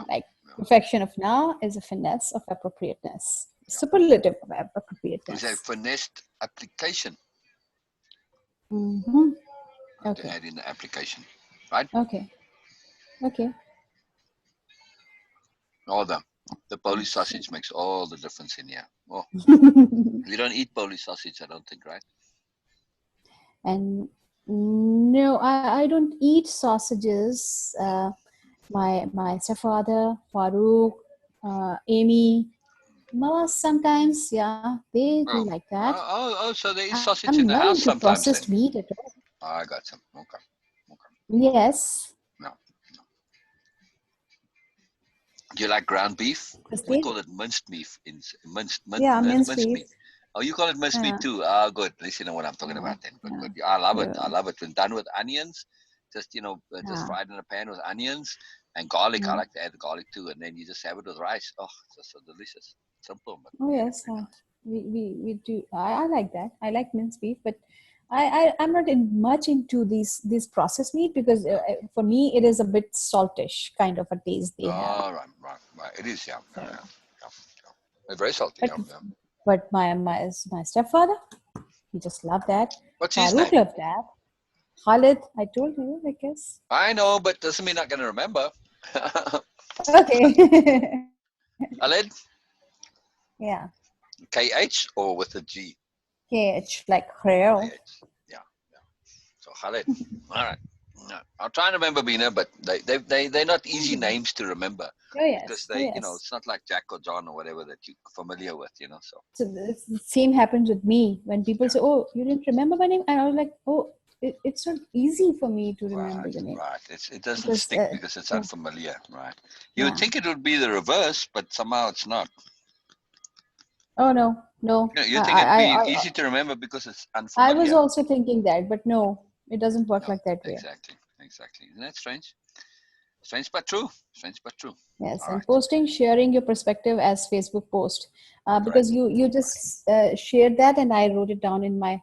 Like perfection of now is a finesse of appropriateness, superlative of It's a appropriateness. finessed application. Mm-hmm. To Okay. add in the application, right? Okay. Okay. All the Polish sausage makes all the difference in here. Oh, you don't eat Polish sausage, I don't think, right? And no, I don't eat sausages. My stepfather, Farouk, Amy, Mama sometimes, yeah, they do like that. So there is I'm sausage not in the into house sometimes processed then. meat at all. I got some. Okay. Yes. No. Do you like ground beef? Because We they, call it minced beef. yeah, minced Minced beef. meat. Oh, you call it minced meat Yeah. too. Ah, good. At least you know what I'm talking Yeah. about then. Good, Yeah. good. I love it. So, I love it. When done with onions, just just yeah. fried in a pan with onions and garlic. I Mm. like to add the garlic too, and then you just have it with rice. Oh, it's just so delicious. Simple, but Oh very, yes, very nice. we do. I like that. I like minced beef, but I'm not much into these processed meat, because No. for me it is a bit saltish kind of a taste they have. Oh, right. It is, yeah. So, It's very salty, but yeah. but my stepfather, he just loved that. What's his Farouk name? loved that. Khalid, I told you, I guess. I know, but doesn't mean I'm going to remember. Okay. Khalid? Yeah. KH or with a G? KH, like Khail. KH. Yeah. So Khalid. All right. No, I'll try and remember Beena, but they're not easy names to remember Oh because yes. Oh they, yes. it's not like Jack or John or whatever that you're familiar with, so. So the same happens with me when people Yeah. say, "Oh, you didn't remember my name," and I was like, "Oh, it's not easy for me to remember your name, Right. It doesn't because stick because it's yeah, unfamiliar, right? You would yeah. think it would be the reverse, but somehow it's not. Oh no, no. You think it'd be easy to remember because it's I was unfamiliar. also thinking that, but no, it doesn't work No, like that way. exactly. Isn't that strange? Strange but true. Yes, All and right. posting, sharing your perspective as Facebook post, Right. because you just shared that, and I wrote it down in my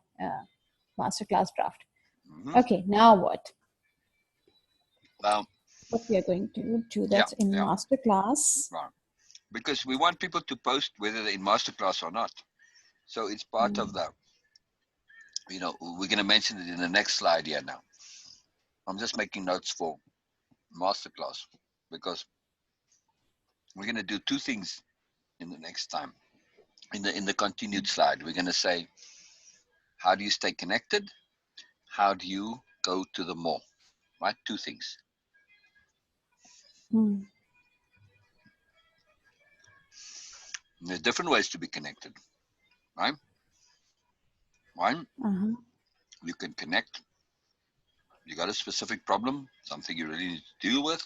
masterclass draft. Mm-hmm. Okay, now what? Well, What we are going to do yeah. that in masterclass. Right. Because we want people to post whether they're in masterclass or not. So it's part of the, we're going to mention it in the next slide here now. I'm just making notes for masterclass because we're going to do two things in the next time. In the continued slide, we're going to say How do you stay connected? How do you go to the more? Right? Two things. Mm. And there's different ways to be connected. Right? One, Uh-huh. you can connect. You got a specific problem, something you really need to deal with.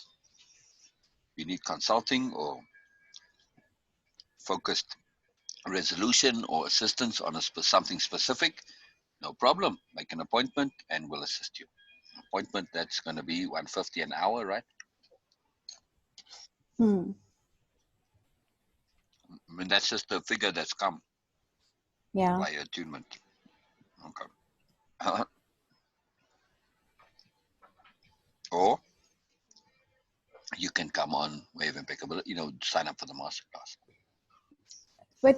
You need consulting or focused resolution or assistance on something specific. No problem. Make an appointment and we'll assist you. Appointment that's going to be 150 an hour, right? Mm. I mean, that's just a figure that's come Yeah. via attunement. Okay. Or you can come on Wave Impeccability, sign up for the masterclass. But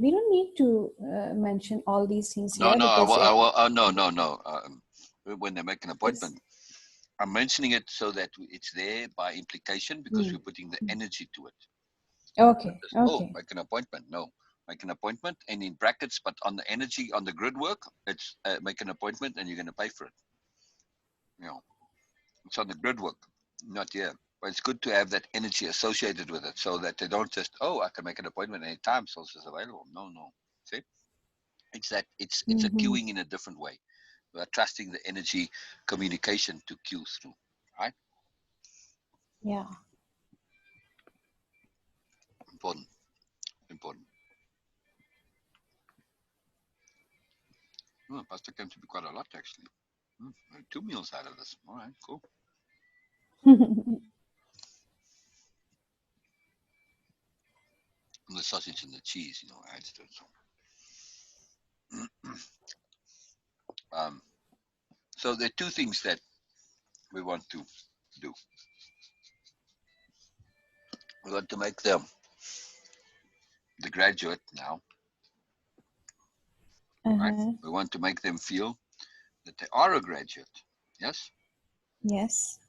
we don't need to mention all these things No, here no, because it, no. When they make an it's. appointment, I'm mentioning it so that it's there by implication because we're putting the energy to it. Okay. Just, Okay. make an appointment. No, make an appointment and in brackets, but on the energy, on the grid work, it's make an appointment and you're going to pay for it. It's on the grid work, not here. But it's good to have that energy associated with it so that they don't just, I can make an appointment anytime, so it's available. No. See? It's that it's a queuing in a different way. We are trusting the energy communication to queue through. Right? Yeah. Important. Pasta came to be quite a lot actually. 2 meals out of this. All right, cool. And the sausage and the cheese, adds to it. So there are two things that we want to do. We want to make them the graduate now, right? We want to make them feel that they are a graduate. Yes. Yes.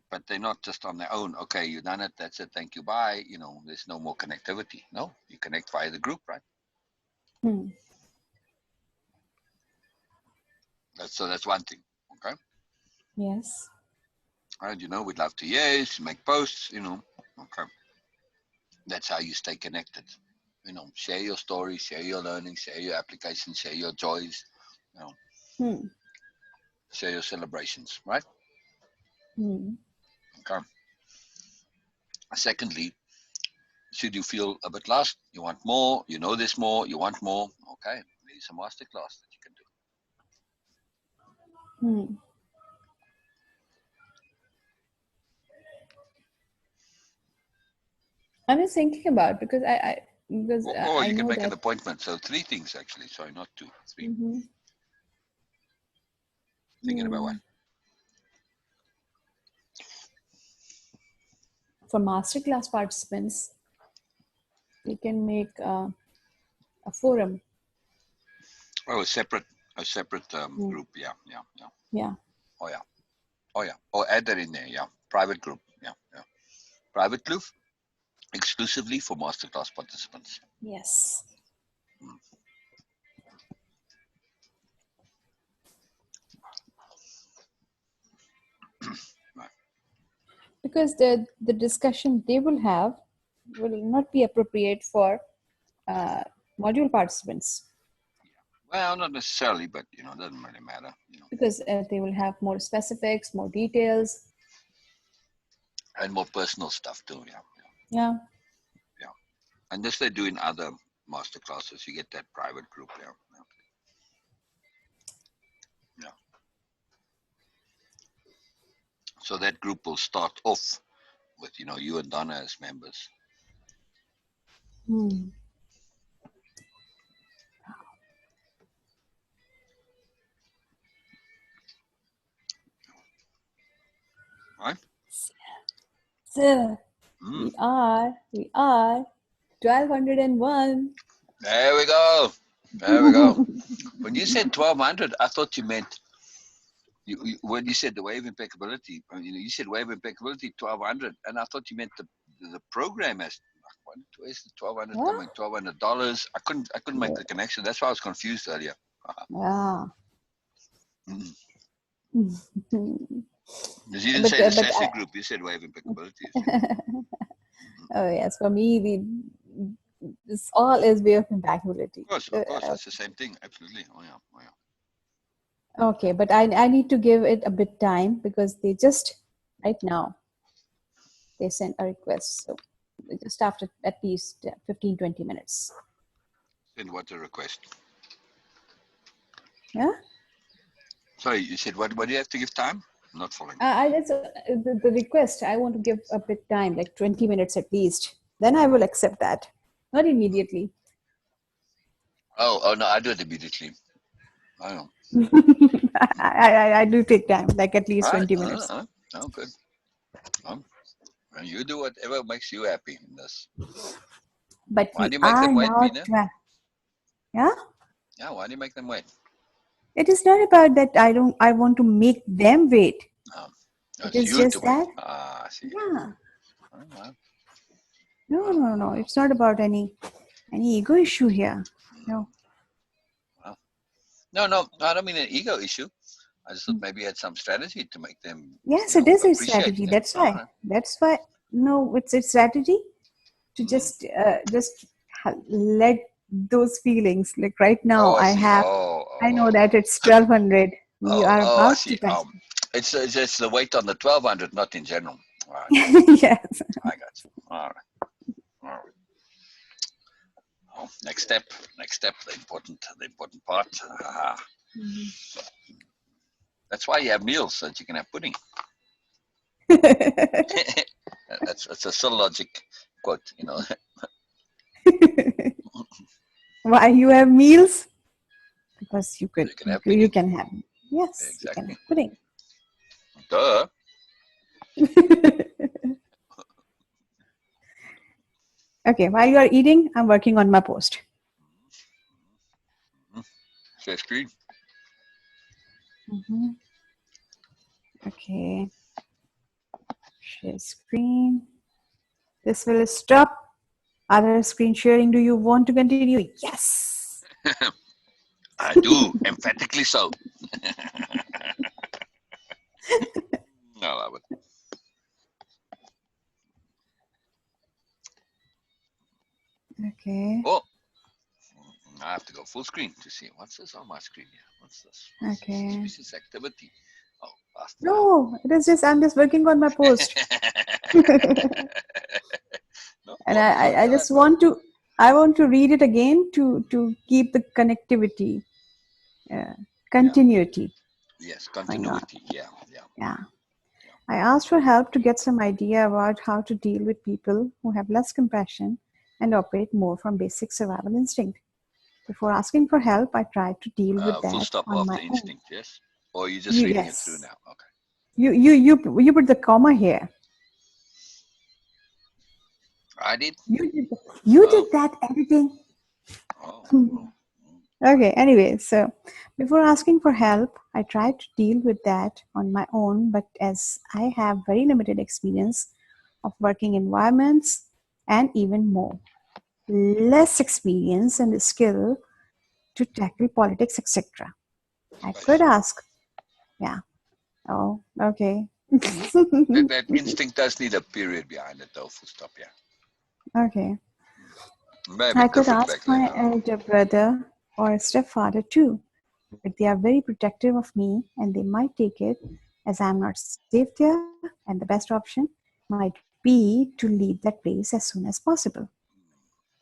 But they're not just on their own. Okay, you've done it. That's it. Thank you. Bye. There's no more connectivity. No, you connect via the group, right? That's one thing. Okay. Yes. Right. We'd love to make posts. Okay. That's how you stay connected. Share your story, share your learning, share your applications, share your joys. Share your celebrations, right? Okay. Secondly, should you feel a bit lost, you want more, there's more, you want more, okay, there's a masterclass that you can do. I'm just thinking about because I Or you can know make that an appointment. So 3 things actually. Sorry, not 2, 3. Thinking about what? For masterclass participants, we can make a forum. Oh, a separate group. Yeah. Yeah. Oh yeah. Or add that in there. Yeah. Private group. Yeah. Private group exclusively for masterclass participants. Yes. Right. Because the discussion they will have will not be appropriate for module participants. Well, not necessarily, but it doesn't really matter. Because they will have more specifics, more details, and more personal stuff too. Yeah. Unless they're doing other master classes, you get that private group. Yeah. So that group will start off with you and Donna as members. Right? So we are 1201. There we go. When you said 1200, I thought you meant when you said the wave impeccability. You said wave impeccability 1200, and I thought you meant the program as where's the $1,200 coming? $1,200. I couldn't make the connection. That's why I was confused earlier. Ah. Mm. but Because you didn't say the but sassy group, you said way of impeccability. You said. oh yes, for me this all is way of impeccability. Of course, that's the same thing. Absolutely. Oh yeah, oh yeah. Okay, but I need to give it a bit time because they just right now they sent a request. So just after at least 15-20 minutes. Send what a request. Yeah. Sorry, you said what? What do you have to give time? I'm not following. I just the request. I want to give a bit time, like 20 minutes at least. Then I will accept that. Not immediately. Oh no, I do it immediately. I know. I do take time, like at least 20 minutes. Oh, good. And you do whatever makes you happy in this. But Why we do you make them are wait, now, Beena? yeah. Yeah, why do you make them wait? It is not about that. I want to make them wait. Oh, It it's is you to just wait. that. Ah, I see. Yeah. Oh, well, No. It's not about any ego issue here. No. well. No, I don't mean an ego issue. I just thought maybe you had some strategy to make them, Yes, it is a appreciate strategy. them. That's why. That's why. No, it's a strategy to just let those feelings. Like right now, Oh, I see. I know that it's 1200. We are I about to see. touch. It's the weight on the 1200, not in general. All right, Yes. I got you. All right. Oh, next step, the important part. That's why you have meals, so that you can have pudding. That's a logic quote, Why you have meals? Because you You can have you pudding. can have. Yes, you can Exactly. have pudding. Duh. Okay, while you are eating, I'm working on my post. Share screen. Okay, share screen. This will stop other screen sharing. Do you want to continue? Yes. I do, emphatically so. I love it. Okay. Oh, I have to go full screen to see what's this on my screen here. What's this? Okay. Suspicious activity. Oh, last No, it is just I'm just working on my post. No, And I yeah, just want to read it again to keep the connectivity, continuity yes, going on. continuity. Yeah. I asked for help to get some idea about how to deal with people who have less compassion and operate more from basic survival instinct. Before asking for help, I tried to deal with Full that stop on my after own. instinct. Yes, or you're just reading it through Yes. now. Okay. You put the comma here. I did. You Oh. did that editing. Oh. Okay, anyway, so before asking for help, I tried to deal with that on my own, but as I have very limited experience of working environments and even more, less experience and skill to tackle politics, etc. I could ask, yeah, oh, okay. That instinct does need a period behind it, though. Full stop. Yeah. Okay. Maybe I could different ask back then. my elder brother or stepfather too, but they are very protective of me and they might take it as I'm not safe there, and the best option might be to leave that place as soon as possible.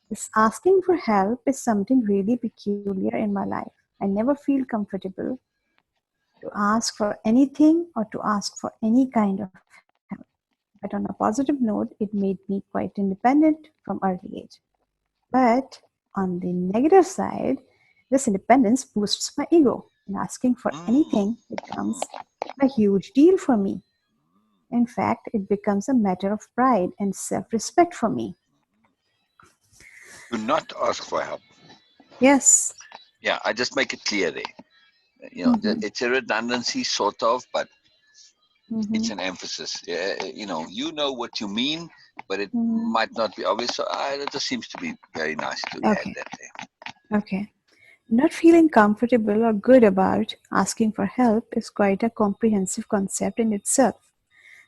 This asking for help is something really peculiar in my life. I never feel comfortable to ask for anything or to ask for any kind of help. But on a positive note, it made me quite independent from early age. But on the negative side, this independence boosts my ego, and asking for anything becomes a huge deal for me. In fact, it becomes a matter of pride and self respect for me. Do not ask for help. Yes. Yeah, I just make it clear there. Mm-hmm. It's a redundancy, sort of, but it's Mm-hmm. an emphasis. You know what you mean, but it Mm-hmm. might not be obvious. So it just seems to be very nice to add Okay. that there. Okay. Not feeling comfortable or good about asking for help is quite a comprehensive concept in itself.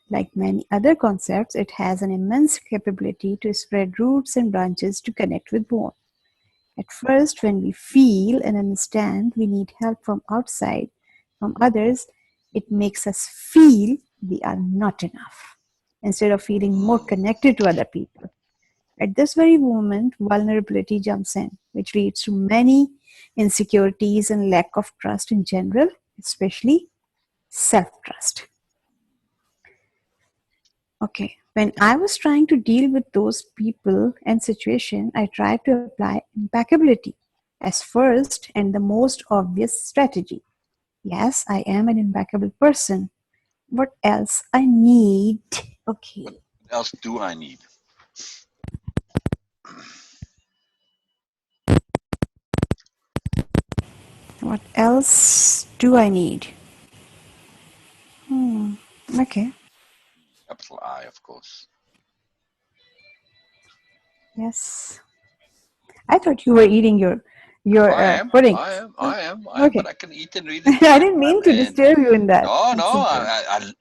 Like many other concepts, it has an immense capability to spread roots and branches to connect with more. At first, when we feel and understand we need help from outside, from others, it makes us feel we are not enough instead of feeling more Mm. connected to other people. At this very moment, vulnerability jumps in, which leads to many insecurities and lack of trust in general, especially self trust. Okay, when I was trying to deal with those people and situation, I tried to apply impeccability as first and the most obvious strategy. Yes, I am an impeccable person. What else I need? What Okay, else do I need? what else do I need? Okay, Capital I, of course. yes. I thought you were eating No, your I am. pudding. Oh, I am. But okay. I can eat and read at the I same didn't time. mean to And disturb you in that. no, That's no. okay.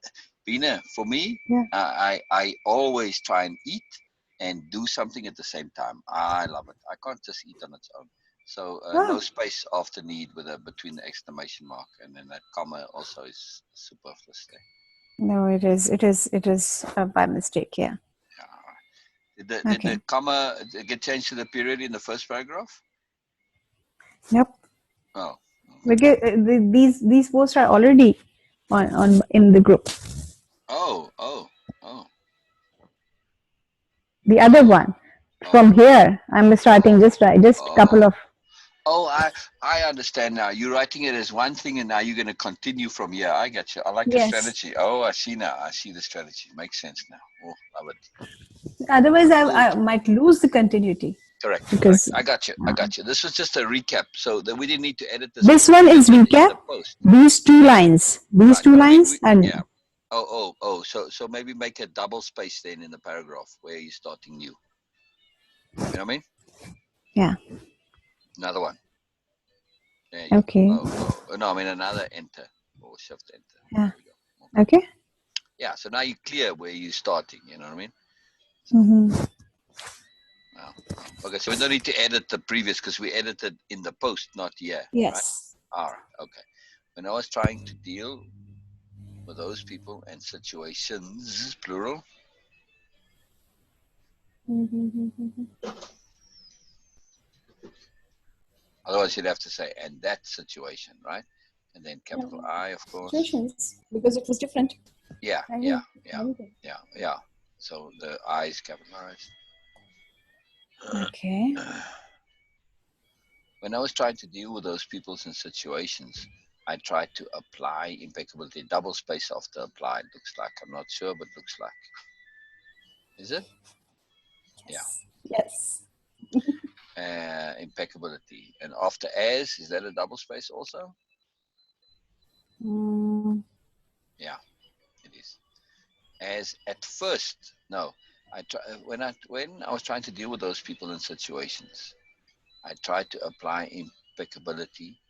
Beena, for me, Yeah. I always try and eat and do something at the same time. I love it. I can't just eat on its own. So Ah, no space after need with a between the exclamation mark and then that comma also is superfluous there. no, it is by mistake. Yeah. Yeah. Did the Okay. comma get changed to the period in the first paragraph? Nope. Oh, Because these posts are already on in the group. oh, oh, oh, The other oh, one from oh, here, I'm starting oh, just couple oh. of. Oh, I understand now. You're writing it as one thing, and now you're going to continue from here. I get you. I like the Yes. strategy. Oh, I see now. I see the strategy. Makes sense now. Oh, love it. Otherwise, Cool. I might lose the continuity Correct. Correct. because I got you. I got you. This was just a recap, so that we didn't need to edit this this because one we did is that in recap. the post. These Right. two But I mean, lines, and yeah. Oh. So maybe make a double space then in the paragraph where you're starting new. You know what I mean? yeah. Another one. There you go. Okay. No, I mean another enter or shift enter. Yeah. There we go. Okay. Okay. Yeah. So now you're clear where you're starting. You know what I mean? So Mm-hmm. okay. So we don't need to edit the previous because we edited in the post, not here, right? Yes. All right. Okay. When I was trying to deal with those people and situations, plural. Mm-hmm. Otherwise, you'd have to say and that situation, right? And then capital I, of course. Situations because it was different. Yeah. I Yeah. mean, Yeah. everything. Yeah. So the I is capitalized. Okay. When I was trying to deal with those people and situations, I tried to apply impeccability. Double space after apply. Looks like. I'm not sure, but looks like. Is it? Yeah. Yes. Yes. Impeccability. And after as, is that a double space also? Mm, Yeah, it is. As at first, no. When I was trying to deal with those people and situations, I tried to apply impeccability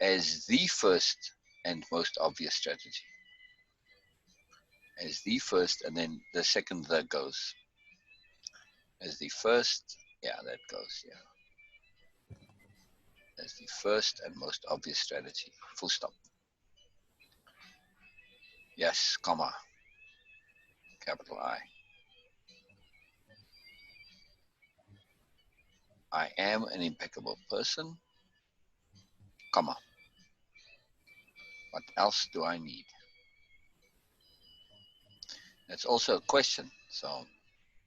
as the first and most obvious strategy. As the first, and then the second that goes as the first. Yeah, that goes. Yeah, as the first and most obvious strategy. Full stop. Yes, comma, capital I. I am an impeccable person, comma. What else do I need? That's also a question, so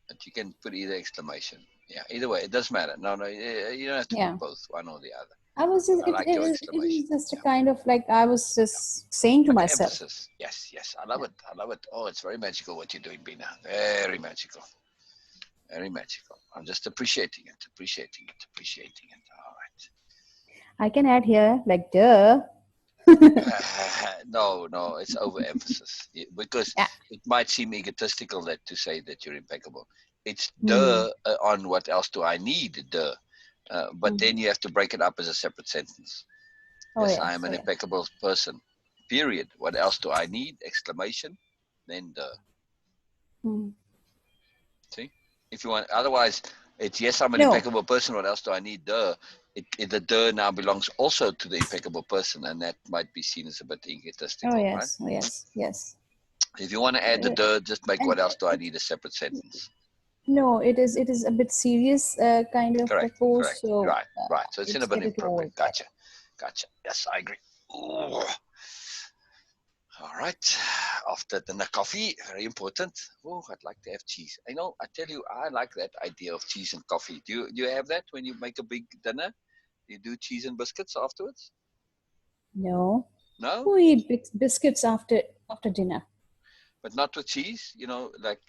but you can put either exclamation. Yeah, either way, it doesn't matter. No, you don't have to put yeah. both, one or the other. I was But just I like your it exclamation. is just a Yeah, kind of like I was just saying to like an myself. emphasis. Yes, I love it. I love it. Oh, it's very magical what you're doing, Beena. Very magical. Very magical. I'm just appreciating it. All right. I can add here like duh. No, it's overemphasis because Yeah. it might seem egotistical that to say that you're impeccable. It's Hmm. on what else do I need? But then you have to break it up as a separate sentence. Oh Yes, I yes, am oh an yes. impeccable person. Period. What else do I need? Exclamation. Then the. Hmm. See? If you want, otherwise, it's yes, I'm an No. impeccable person. What else do I need? The now belongs also to the impeccable person, and that might be seen as a bit Oh egotistical, right? yes, oh yes, yes. If you want to add the just make And what else do I it, need a separate sentence. no, it is a bit serious kind of a Correct, post, correct. so Right, right. So it's in a it's bit better to avoid inappropriate. that. Gotcha, gotcha. Yes, I agree. Ooh. All right. After dinner coffee, very important. Oh, I'd like to have cheese. I know. I tell you, I like that idea of cheese and coffee. Do you have that when you make a big dinner? You do cheese and biscuits afterwards? No, No, who eat biscuits after dinner? but not with cheese. Like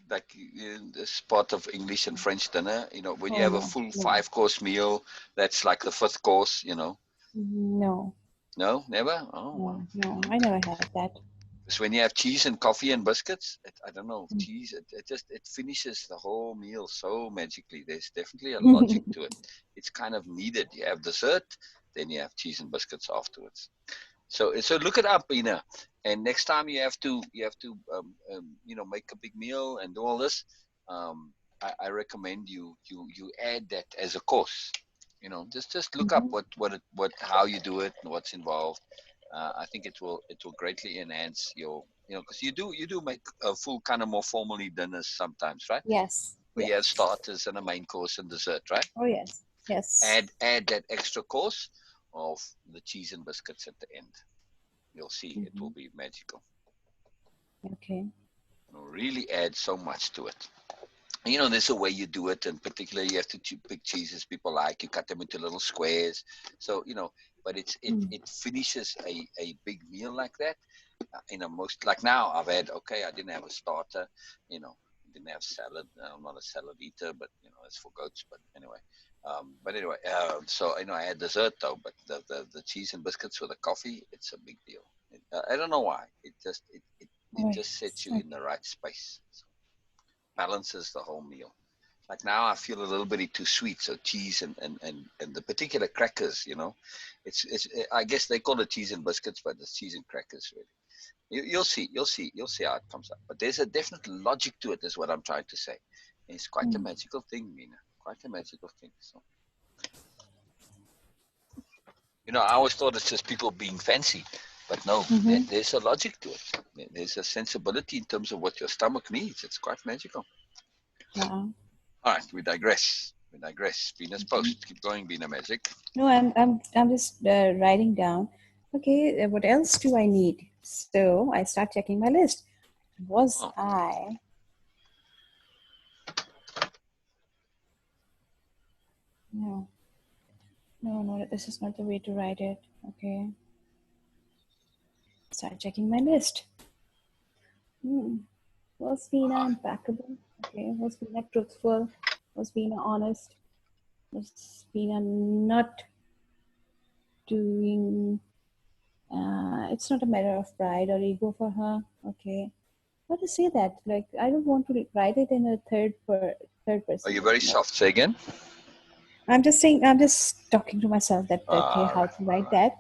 this part of English and French dinner. When you Oh have a no, full no, 5-course meal, that's like the fifth course. no, No, never. Oh no, wow. no. I never had that. Because when you have cheese and coffee and biscuits, I don't know, cheese, it finishes the whole meal so magically. There's definitely a logic to it. It's kind of needed. You have dessert, then you have cheese and biscuits afterwards. So look it up, Beena. And next time make a big meal and do all this. I recommend you add that as a course. Just look up Mhm. how you do it and what's involved. I think it will greatly enhance your because you do make a full kind of more formally dinners sometimes, right? Yes, Where you have yes. starters and a main course and dessert, right? Oh yes, yes. Add that extra course of the cheese and biscuits at the end. You'll see it will Hmm. be magical. Okay. It'll really add so much to it. There's a way you do it, and particularly you have to pick cheeses people like. You cut them into little squares. So, but Mm. it finishes a big meal like that. Most like now I didn't have a starter, didn't have salad. I'm not a salad eater, but it's for goats. So I had dessert though, but the cheese and biscuits with the coffee, it's a big deal. I don't know why. It Oh just sets yes. you in the right space. So balances the whole meal. Like now I feel a little bit too sweet, so cheese and the particular crackers, it's I guess they call it cheese and biscuits, but it's cheese and crackers really. You'll see how it comes up. But there's a definite logic to it, is what I'm trying to say. And it's quite a Mm. magical thing, Mina. Quite a magical thing. So I always thought it's just people being fancy, but no, Mm-hmm. there's a logic to it. There's a sensibility in terms of what your stomach needs. It's quite magical. Wow. All right, we digress. We digress. Beena's Okay. post. Keep going, Beena Magic. No, I'm just writing down. Okay, what else do I need? So I start checking my list. Was Oh, I? No, no. This is not the way to write it. Okay. Start checking my list. Was Veena impeccable? Okay. Was Veena truthful? Was Veena honest? Was Veena not doing? It's not a matter of pride or ego for her. Okay. How to say that? Like, I don't want to write it in a third are person. you Like, very no. soft? Say again. I'm just saying. I'm just talking to myself that okay, All how right, to all write right. that.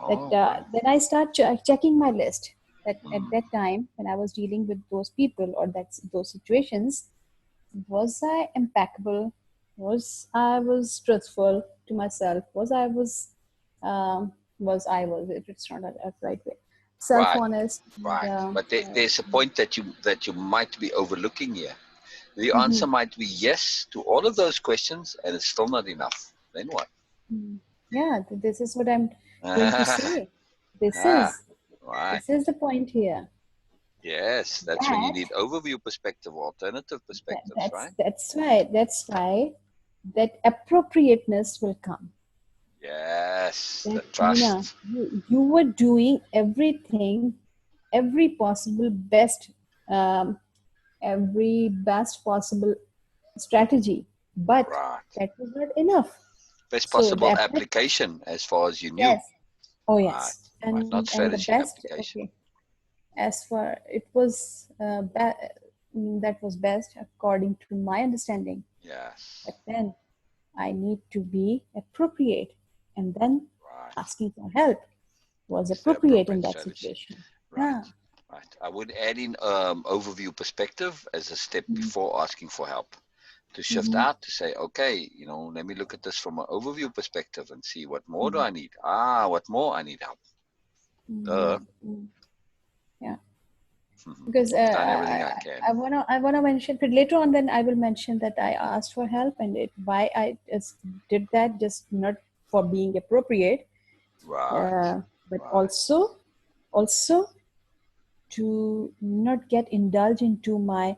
That All right. then I start checking my list. That at Mm. that time when I was dealing with those people or those situations, was I impeccable? Was truthful to myself? Was it's not a right way. Self Right, honest. right. But there's a point that you might be overlooking here. The Mhm. answer might be yes to all of those questions, and it's still not enough. Then what? Yeah, this is what I'm going to say. This Ah, is right. this is the point here. Yes, that's when you That, need overview perspective, alternative perspectives, right? that's why that appropriateness will come. Yes, the That Veena, trust. you were doing everything, every possible best, um, every best possible strategy, but Right. that was not enough. Best So possible the application as far as you knew. yes, oh Right. yes, Right. Not and the strategy, best. application. Okay, as far it was that was best according to my understanding. Yes. But then I need to be appropriate. And then Right. asking for help was It's the appropriate in appropriate that strategy. situation. Right. Yeah. Right. I would add in overview perspective as a step before asking for help. To shift Mm-hmm. out to say, okay, let me look at this from an overview perspective and see what more do Mm-hmm. I need. What more I need help. Duh. Mm-hmm. Yeah. Because I've done everything I can. I wanna mention, but later on then I will mention that I asked for help, and why I just did that, just not for being appropriate, Right. but Right. also to not get indulged into my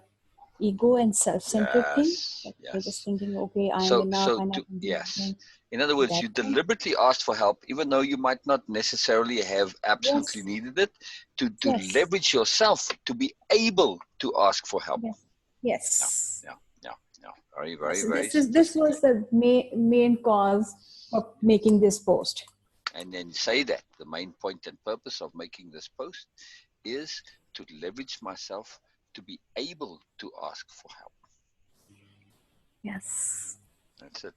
ego and self-centered thing. Yes. They're just Yes. thinking, okay, I am So, enough so and I to can do yes. anything. In other words, That you thing. deliberately asked for help, even though you might not necessarily have absolutely Yes, needed it, to yes, leverage yourself to be able to ask for help. yes, Yeah, yes. yeah, yeah, yeah. Very, very, Yes. very This was sophisticated. the main cause of making this post. And then say that the main point and purpose of making this post is to leverage myself to be able to ask for help. Yes. That's it.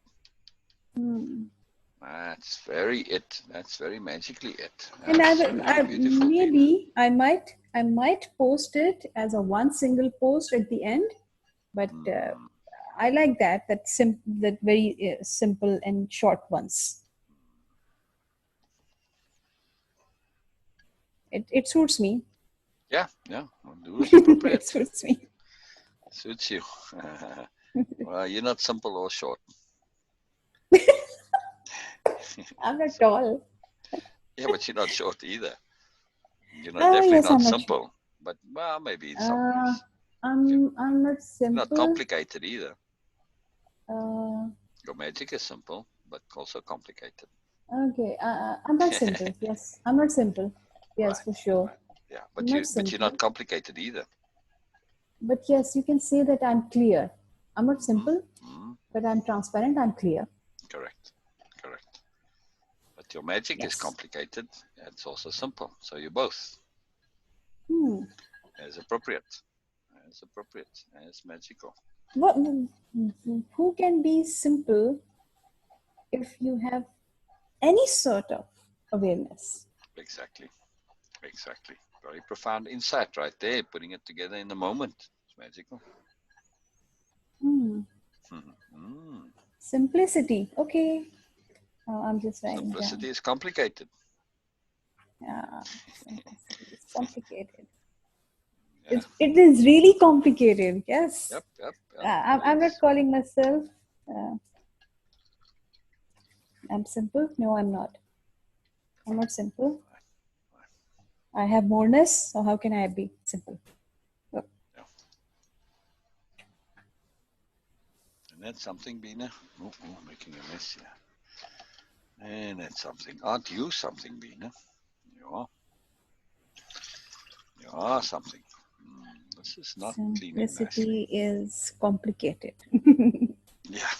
Hmm. That's very it. That's very magically it. And Absolutely beautiful, Beena. maybe I might post it as a one single post at the end, but Mm. I like that that very simple and short ones. It suits me. Yeah, yeah. Do what's appropriate. It suits me. Suits you. Well, you're not simple or short. I'm not tall. Yeah, but you're not short either. You're not Oh definitely yes, not I'm not sure. simple. But well, maybe in some ways. I'm not You're not simple. complicated either. Uh, Your magic is simple, but also complicated. okay, I'm not simple. Yes, I'm not simple. Yes, Right, for sure. right. Yeah, I'm but not you're not simple. complicated either. But yes, you can say that I'm clear. I'm not Mm-hmm. simple, Mm-hmm. but I'm transparent. I'm clear. Correct, correct. But your magic is Yes. complicated. It's also simple. So you're both Hmm. as appropriate, as magical. What? Who can be simple if you have any sort of awareness? Exactly, exactly. Very profound insight right there. Putting it together in the moment. It's magical. Hmm. Mm. Simplicity. Okay. I'm just writing down. Simplicity is complicated. Simplicity is complicated. Yeah. It is really complicated. Yes. Yep. Yep. Yep. It I'm not is. calling myself. Uh, I'm simple. No, I'm not. I'm not simple. I have moreness. So how can I be simple? Oh. Yeah. And that's something, Beena. Making a mess here. And that's something. Aren't you something, Beena? You are. You are something. This is not cleaning nicely. Simplicity is complicated. Yeah.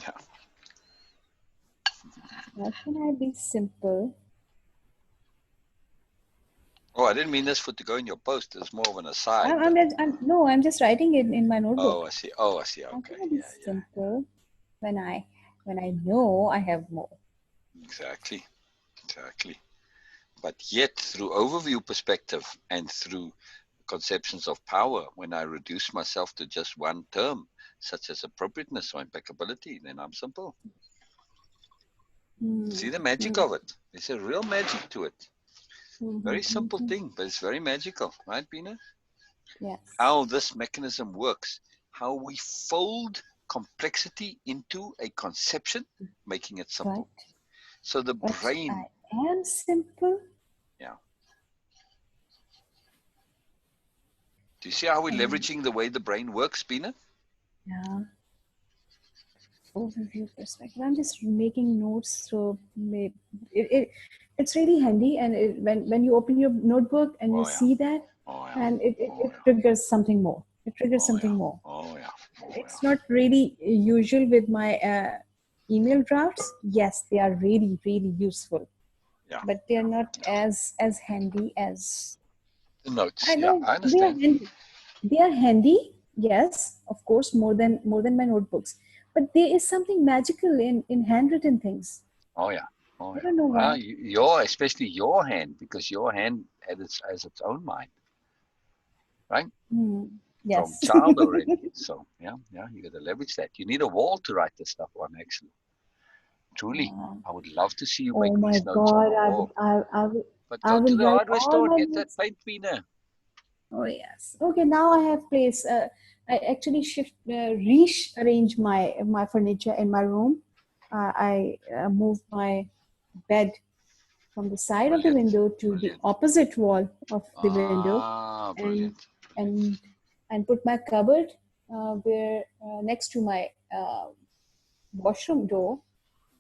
Yeah. How can I be simple? Oh, I didn't mean this for to go in your post. It's more of an aside. I'm just writing it in my Oh, notebook. I see. Oh, I see. How Okay. can I be Yeah. Yeah. simple when I know I have more? Exactly. Exactly. But yet, through overview perspective and through conceptions of power, when I reduce myself to just one term, such as appropriateness or impeccability, then I'm simple. See the magic of it. There's a real magic to it. Very simple thing, but it's very magical, right, Beena? Yes. How this mechanism works, how we fold complexity into a conception, making it simple. Right. So the But brain. I am simple. Yeah. Do you see how we're leveraging the way the brain works, Beena? Yeah. Overview perspective. I'm just making notes, so it's really handy. And when you open your notebook and you see that, and it triggers something more. It triggers something more. Oh yeah. It's not really usual with my email drafts. Yes, they are really useful. Yeah. But they are not as handy as the notes. I know. I They are understand. handy. They are handy. Yes, of course, more than my notebooks. but there is something magical in handwritten things. Oh yeah. Oh I yeah. don't know Well, why. especially your hand, because your hand has its own mind, right? Hmm. From Yes. child already. So yeah, yeah, you got to leverage that. You need a wall to write this stuff on, actually. Truly, Uh, I would love to see you oh make my these notes on God! a wall. But I go to will the write hardware all store and my get that notes. paint, Beena. Oh yes. Okay, now I have place. I actually rearrange my furniture in my room. I moved my bed from the side of the Brilliant, window to the brilliant. opposite wall of the window, Ah, and brilliant. and and put my cupboard where next to my washroom door.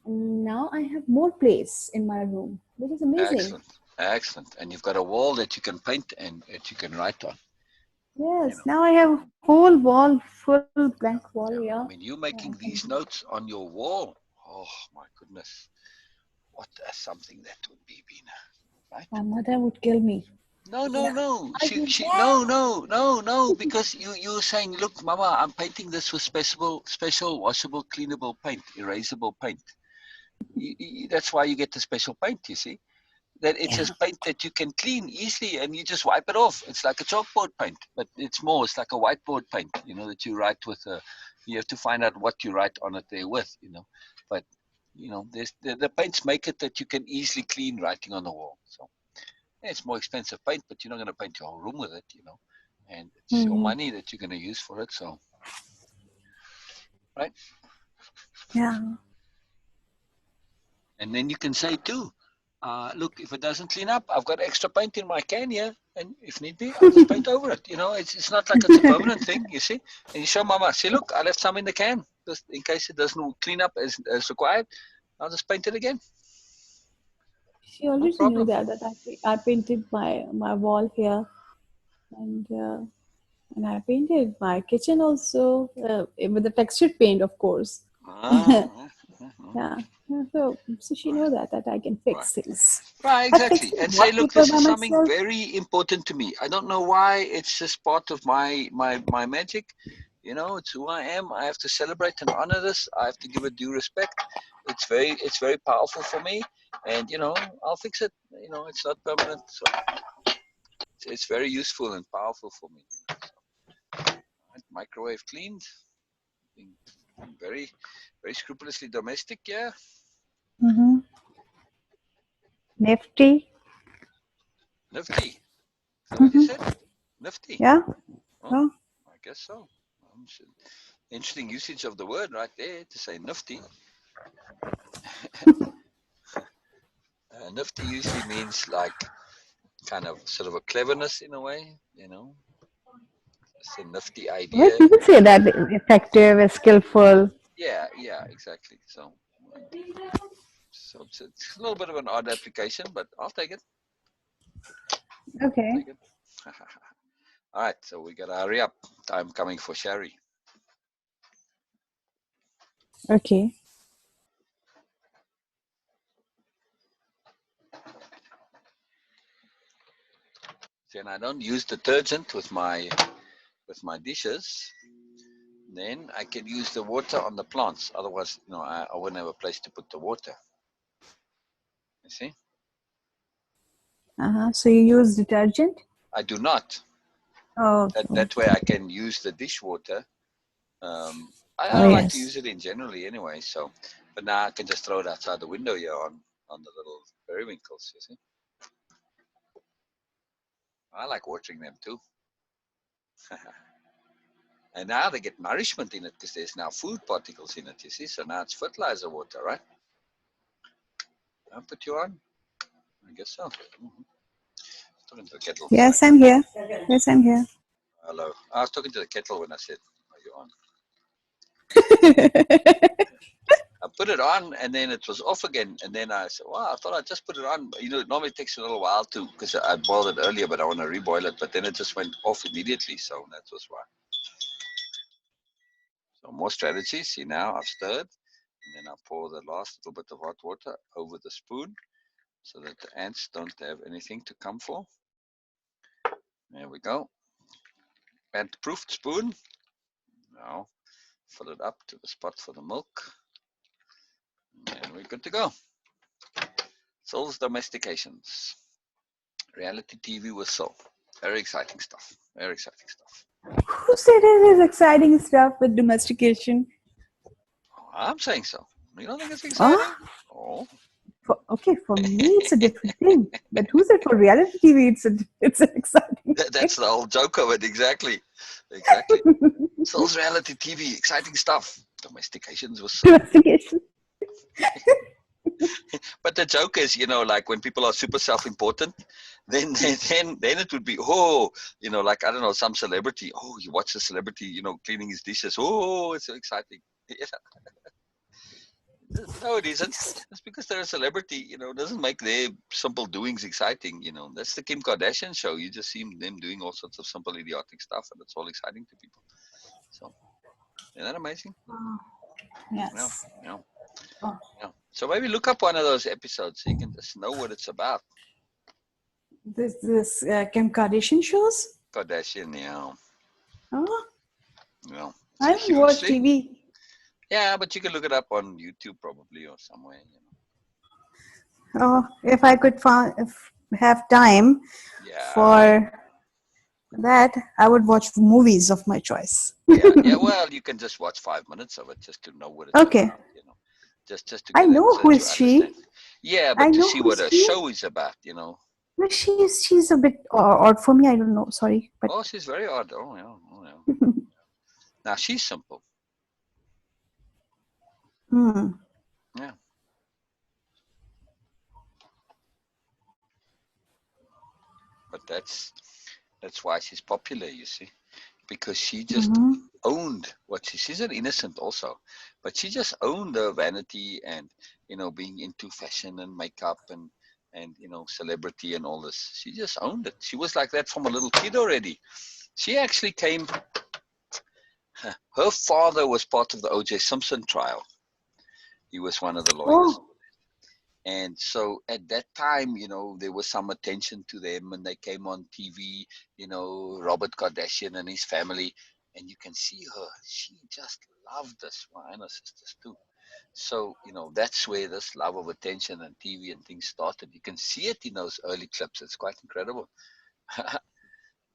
And now I have more place in my room, which is amazing. Excellent, excellent. And you've got a wall that you can paint and that you can write on. You Yes, know, now I have whole wall, full blank yeah, wall. yeah. Yeah, I mean, you I making can these notes on your wall. Oh my goodness, what something that would be, Beena, right? My mother would kill me. No, no, Yeah. no. Are you No, there? no, no, no. Because you're saying, look, Mama, I'm painting this with special washable, cleanable paint, erasable paint. That's why you get the special paint. You see that it's Yeah. just paint that you can clean easily, and you just wipe it off. It's like a chalkboard paint, but it's more. It's like a whiteboard paint. You know that you write with a. You have to find out what you write on it there with. But there's the paints make it that you can easily clean writing on the wall. So. Yeah, it's more expensive paint, but you're not going to paint your whole room with it. And it's your Hmm. money that you're going to use for it. So, right. Yeah. And then you can say too, look, if it doesn't clean up, I've got extra paint in my can here, and if need be, I'll just paint over it. It's not like it's a permanent thing, you see. And you show Mama, see, look, I left some in the can, just in case it doesn't clean up as required. I'll just paint it again, She no already knew problem. that I painted my wall here, and and I painted my kitchen also with the textured paint, of course. Ah, Yeah. So she know that I can right. fix things. Right, I fixed exactly. And say, look, wallpaper this by is something myself. very important to me. I don't know why. It's just part of my magic. It's who I am. I have to celebrate and honor this. I have to give it due respect. It's very powerful for me, and I'll fix it. It's not permanent, so it's very useful and powerful for me. Right, microwave cleaned. Being very, very scrupulously domestic. Yeah, Mm-hmm. Nifty. nifty. Is that what you Mm-hmm. said? Nifty. Yeah. Oh, Oh. I guess so. Interesting usage of the word right there to say nifty. Nifty usually means like kind of sort of a cleverness in a way. It's a nifty Well, idea. people say that effective, skillful. Yeah, yeah, exactly. So it's a little bit of an odd application, but I'll take it. I'll Okay. take it. All right, so we got to hurry up. Time coming for Sherry. Okay. Then I don't use detergent with my dishes. Then I can use the water on the plants. Otherwise, I wouldn't have a place to put the water. You see? Uh-huh. So you use detergent? I do not. Oh, okay. That way I can use the dishwater. I Oh, don't like to yes. use it in generally anyway. So, but now I can just throw it outside the window here on the little periwinkles. You see? I like watering them too. And now they get nourishment in it because there's now food particles in it. You see? So now it's fertilizer water, right? I'll put you on. I guess so. Talking to the kettle. Sorry. Yes, I'm here. Yes, I'm here. Hello. I was talking to the kettle when I said, "Are you on?" I put it on and then it was off again. And then I said, wow, I thought I just put it on. It normally takes a little while to, because I boiled it earlier, but I want to reboil it. But then it just went off immediately. So that was why. So more strategies. See, now I've stirred. And then I pour the last little bit of hot water over the spoon so that the ants don't have anything to come for. There we go. Ant-proofed spoon. Now fill it up to the spot for the milk, and we're good to go. Soul's domestications. Reality TV with Soul. Very exciting stuff. Very exciting stuff. Who said it is exciting stuff with domestication? I'm saying so. You don't think it's exciting? Ah, Oh. okay, for me it's a different thing. But who said for reality TV it's an exciting thing? That's the whole joke of it. Exactly. Exactly. Soul's reality TV. Exciting stuff. Domestications with Soul. Domestication. But the joke is, like when people are super self-important, then it would be, oh, like, I don't know, some celebrity. Oh, you watch a celebrity, cleaning his dishes. Oh, it's so exciting. No, it isn't. It's because they're a celebrity, doesn't make their simple doings exciting, That's the Kim Kardashian show. You just see them doing all sorts of simple idiotic stuff, and it's all exciting to people. So, isn't that amazing? Yeah, Yes. yeah, Oh, yeah. So maybe look up one of those episodes so you can just know what it's about. this Kim Kardashian shows? Kardashian, yeah. Oh, Yeah. It's I a don't huge watch thing. TV. Yeah, but you can look it up on YouTube probably or somewhere, Oh, if I could have time Yeah. for that, I would watch movies of my choice. Yeah, yeah. Well, you can just watch 5 minutes of it just to know what it's Okay, about, just to I get it know so who that you is understand. she. Yeah, I but to know see who what is a she. show is about. But she's a bit odd for me. I don't know. Sorry, but Oh, she's very odd. Oh, yeah. Oh, yeah. Now she's simple. hmm. Yeah, but that's why she's popular. You see, because she just Mm-hmm. owned what she's an innocent also, but she just owned her vanity and being into fashion and makeup and celebrity and all this. She just owned it. She was like that from a little kid already. She actually came. Her father was part of the O.J. Simpson trial. He was one of the lawyers. Oh, And so at that time, there was some attention to them and they came on TV, Robert Kardashian and his family. And you can see her. She just loved this. Well, and her sisters too. So, that's where this love of attention and TV and things started. You can see it in those early clips. It's quite incredible.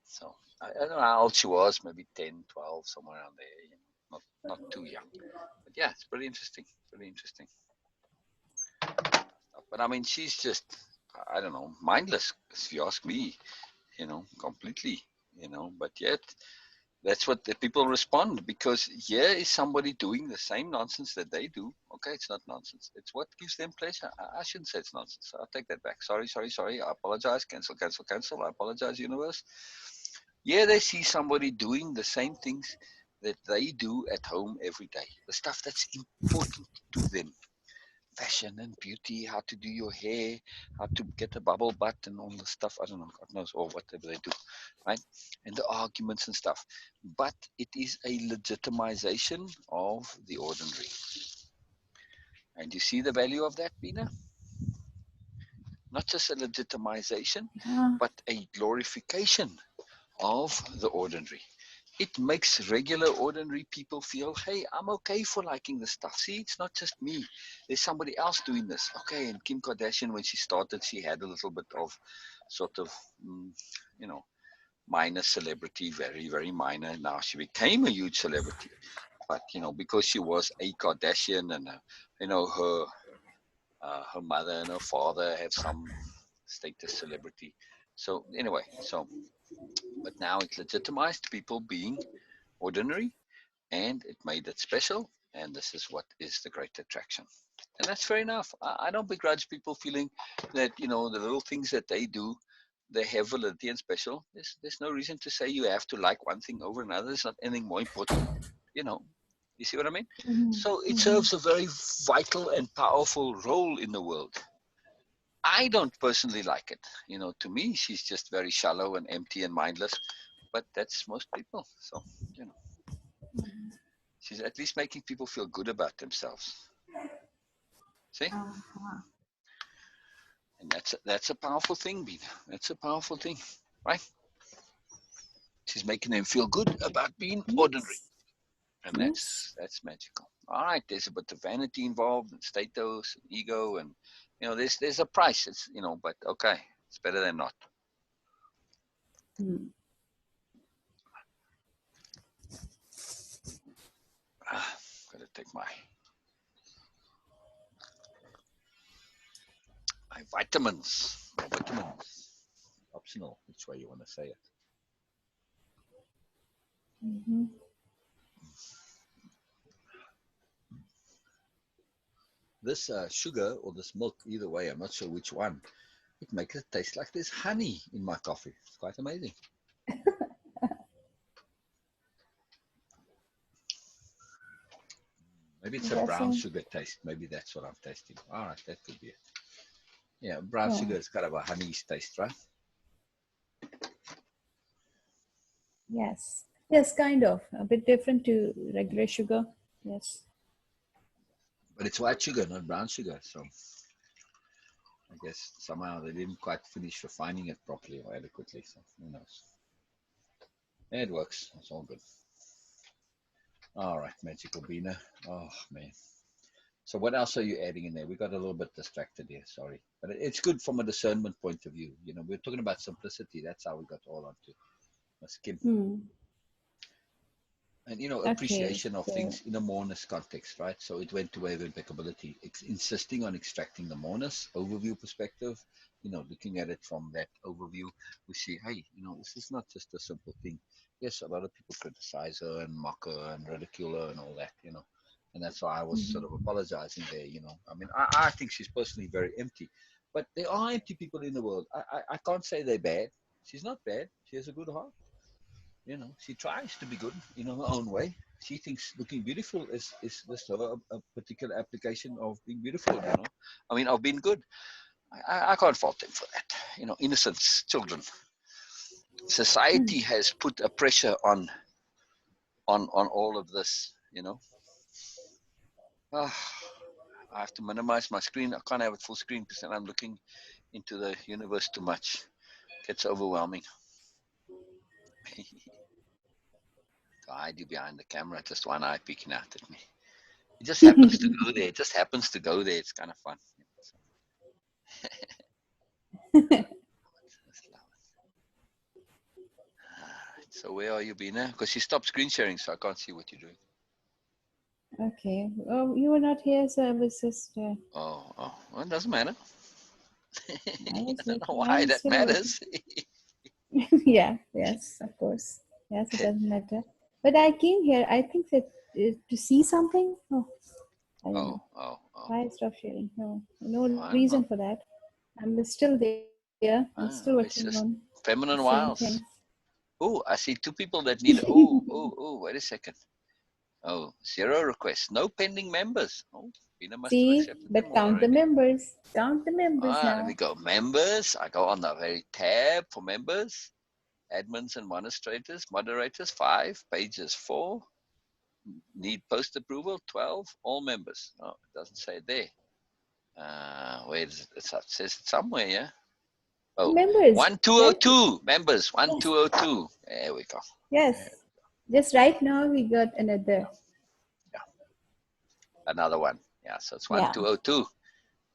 So, I don't know how old she was, maybe 10, 12, somewhere around there. Not too young. But yeah, it's pretty interesting. Pretty interesting. But I mean, she's just, I don't know, mindless, if you ask me, completely, but yet that's what the people respond because here is somebody doing the same nonsense that they do. Okay, it's not nonsense. It's what gives them pleasure. I shouldn't say it's nonsense. I'll take that back. Sorry, sorry, sorry. I apologize. Cancel, cancel, cancel. I apologize, universe. Yeah, they see somebody doing the same things that they do at home every day. The stuff that's important to them. Fashion and beauty, how to do your hair, how to get a bubble butt and all the stuff. I don't know, God knows, or whatever they do, right? And the arguments and stuff. But it is a legitimization of the ordinary. And you see the value of that, Beena? Not just a legitimization, yeah. but a glorification of the ordinary. It makes regular, ordinary people feel, hey, I'm okay for liking this stuff. See, it's not just me. There's somebody else doing this. Okay, and Kim Kardashian, when she started, she had a little bit of sort of, mm, you know, minor celebrity, very, very minor. Now she became a huge celebrity. But, because she was a Kardashian and, her mother and her father have some status celebrity. So, anyway, but now it legitimized people being ordinary and it made it special. And this is what is the great attraction. And that's fair enough. I don't begrudge people feeling that, the little things that they do, they have validity and special. There's no reason to say you have to like one thing over another. There's not anything more important, you know. You see what I mean? Mm-hmm. So it Mm-hmm. serves a very vital and powerful role in the world. I don't personally like it. To me, she's just very shallow and empty and mindless. But that's most people. So, you know. She's at least making people feel good about themselves. See? Uh-huh. And that's a powerful thing, Beena. That's a powerful thing, right? She's making them feel good about being ordinary. Yes. And Yes. that's magical. All right, there's a bit of vanity involved, and status, and ego, and there's a price. It's but okay, it's better than not. Hmm. Gotta take my vitamins. Vitamins. Optional, which way you want to say it. Mm-hmm. This sugar or this milk, either way, I'm not sure which one. It makes it taste like there's honey in my coffee. It's quite amazing. Maybe it's a brown Interesting. sugar taste. Maybe that's what I'm tasting. All right, that could be it. Yeah, brown Oh, sugar is kind of a honey taste, right? yes. Yes, kind of. A bit different to regular sugar. Yes. But it's white sugar, not brown sugar. So I guess somehow they didn't quite finish refining it properly or adequately. So who knows? Yeah, it works. It's all good. All right, magical Beena. Oh man. So what else are you adding in there? We got a little bit distracted here. Sorry, but it's good from a discernment point of view. We're talking about simplicity. That's how we got all onto Miss Kim. Hmm. And Okay. appreciation of So. things in a mourners context, right? So it went to way of impeccability, insisting on extracting the mourners overview perspective. Looking at it from that overview, we see, hey, this is not just a simple thing. Yes, a lot of people criticize her and mock her and ridicule her and all that, and that's why I was sort of Mhm. apologizing there. I mean, I think she's personally very empty, but there are empty people in the world. I can't say they're bad. She's not bad. She has a good heart. She tries to be good in her own way. She thinks looking beautiful is just a particular application of being beautiful. I mean, of being good. I can't fault them for that. Innocence, children. Hmm. Society has put a pressure on all of this. Ah, I have to minimize my screen. I can't have it full screen because then I'm looking into the universe too much. It gets overwhelming. To hide you behind the camera, just one eye peeking out at me. It just happens to go there. It just happens to go there. It's kind of fun. So where are you, Beena? Because you stopped screen sharing, so I can't see what you're doing. Okay. Oh, you were not here, so I was just. Oh. Well, it doesn't matter. I I was don't know waiting. why I'm that still waiting. matters. Yeah. Yes. Of course. Yes, it doesn't matter. But I came here. I think that to see something. Oh, I don't know. Oh. Why I stopped sharing? No, no I don't reason know. for that. I'm still there. I'm still I don't working know. on It's just the same feminine things. wiles. Oh, I see two people that need. Oh. Wait a second. Oh, 0 requests. No pending members. Oh, Beena must have See, accepted them but all count the already. members. Count the members Let me now. go. Members. I go on the very tab for members. Admins and moderators 5, pages 4, need post approval 12, all members. Oh, it doesn't say there. Where is it? It says it somewhere, yeah? Oh, Members, right? 1202 members, Yes, 1202. There we go. yes. Just right now we got another. Yeah, another one. Yeah, so it's Yeah. 1202.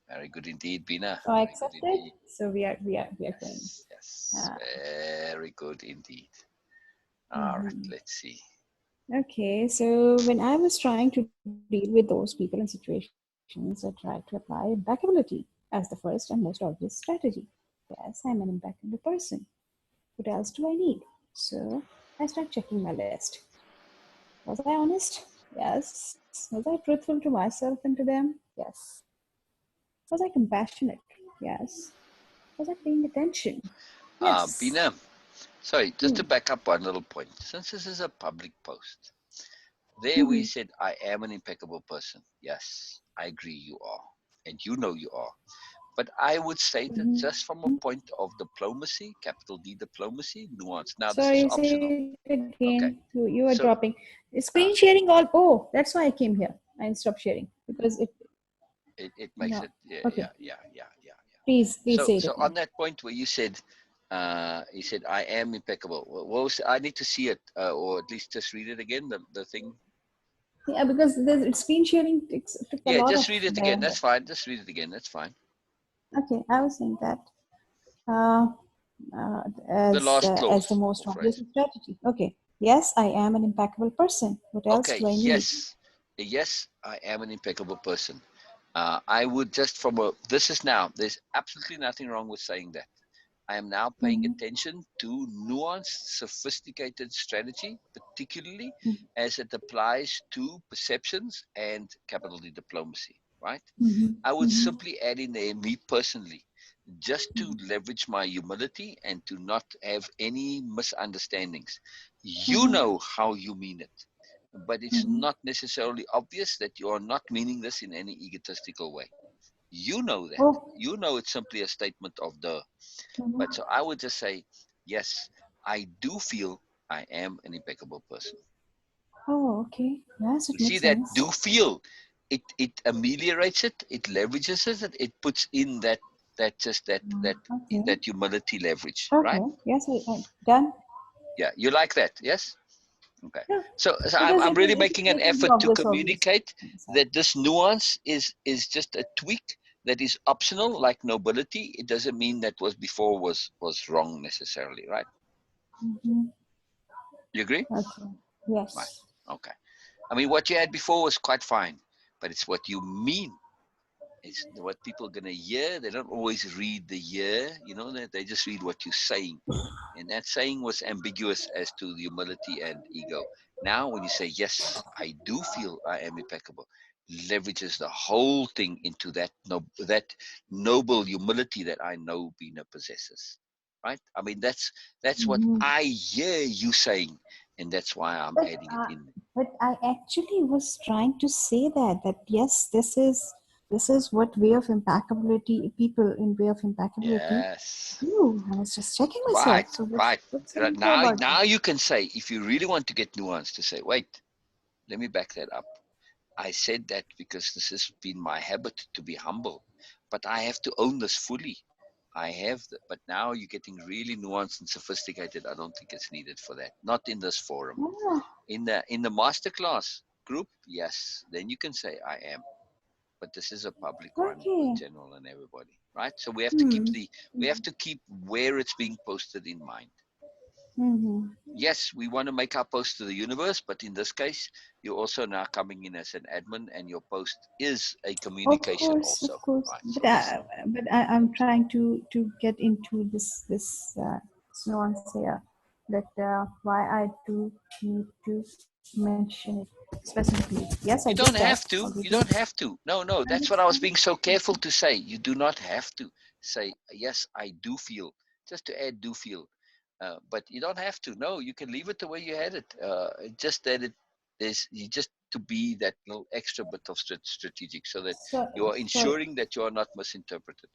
Very good indeed, Beena. So I Very good accepted. indeed. So we are going. Yes. Uh, Very good indeed. All right, mhm. let's see. Okay, so when I was trying to deal with those people and situations, I tried to apply impeccability as the first and most obvious strategy. Yes, I'm an impeccable person. What else do I need? So I start checking my list. Was I honest? Yes. Was I truthful to myself and to them? Yes. Was I compassionate? Yes. Was I paying attention? Yes. Beena, sorry, just to Hmm. back up one little point. Since this is a public post, there we Mhm. said, I am an impeccable person. Yes, I agree you are. And you know you are. But I would say that Mhm. just from a point of diplomacy, capital D diplomacy, nuance. Now, this is Sorry, say it optional. again. You Okay. are dropping. So Screen uh, sharing all. Oh, that's why I came here. I stopped sharing because it. it makes No. it, yeah, Okay. yeah, yeah, yeah, yeah. Please say it So again. on that point where you said, I am impeccable. What was, I need to see it, or at least just read it again, the thing. Yeah, because the screen sharing took a Yeah, lot just of read it again. That's bandwidth. fine. Just read it again. That's fine. Okay, I was saying that uh, The last as the clause most or obvious phrase. strategy. Okay, yes, I am an impeccable person. What else Okay, do I need? yes. Yes, I am an impeccable person. I would just this is now, there's absolutely nothing wrong with saying that. I am now paying Mm-hmm. attention to nuanced, sophisticated strategy, particularly Mm-hmm. as it applies to perceptions and capital D diplomacy, right? I would Mm-hmm. simply add in there, me personally, just to leverage my humility and to not have any misunderstandings. You Mm-hmm. know how you mean it, but it's Mm-hmm. not necessarily obvious that you are not meaning this in any egotistical way. You know that. Oh. You know it's simply a statement of the. Mm-hmm. But so I would just say, yes, I do feel I am an impeccable person. Oh, okay. Yes, You it see makes that sense. do feel, it ameliorates it, it leverages it, it puts in that just Okay. that humility leverage, right? Okay. Yes, I done. Yeah, you like that, yes? Okay. Yeah, So because I'm really it is making an making the effort to obvious communicate things out. that this nuance is just a tweak that is optional, like nobility. It doesn't mean that was before was wrong necessarily, right? Mm-hmm. You agree? Okay. Right. Yes. Okay. I mean, what you had before was quite fine, but it's what you mean. It's what people are gonna hear. They don't always read the hear, you know, they just read what you're saying. And that saying was ambiguous as to the humility and ego. Now, when you say, yes, I do feel I am impeccable, leverages the whole thing into that noble humility that I know Beena possesses. Right? I mean, that's what Mm-hmm. I hear you saying, and that's why I'm But adding it uh, in. but I actually was trying to say that yes, this is what way of impeccability people in way of impeccability Yes. do. I was just checking Right, myself. So right. what's so Right. unfair Now, about that? now you can say, if you really want to get nuance, to say, wait, let me back that up. I said that because this has been my habit to be humble, but I have to own this fully. I have, but now you're getting really nuanced and sophisticated. I don't think it's needed for that. Not in this forum. Yeah. In the masterclass group, yes, then you can say I am. But this is a public one with Okay. general and everybody, right? So we have to keep Hmm. where it's being posted in mind. Mm-hmm. Yes, we want to make our post to the universe, but in this case, you're also now coming in as an admin, and your post is a communication Of also, course. right? But So this, I'm trying to get into this nuance here that why I do need to mention it specifically. Yes, I you did don't that have to. You already. don't have to. No, no, that's what I was being so careful to say. You do not have to say, yes, I do feel, just to add do feel. But you don't have to. No, you can leave it the way you had it. Just that it is, you just to be that little extra bit of strategic so that So, you are so ensuring that you are not misinterpreted.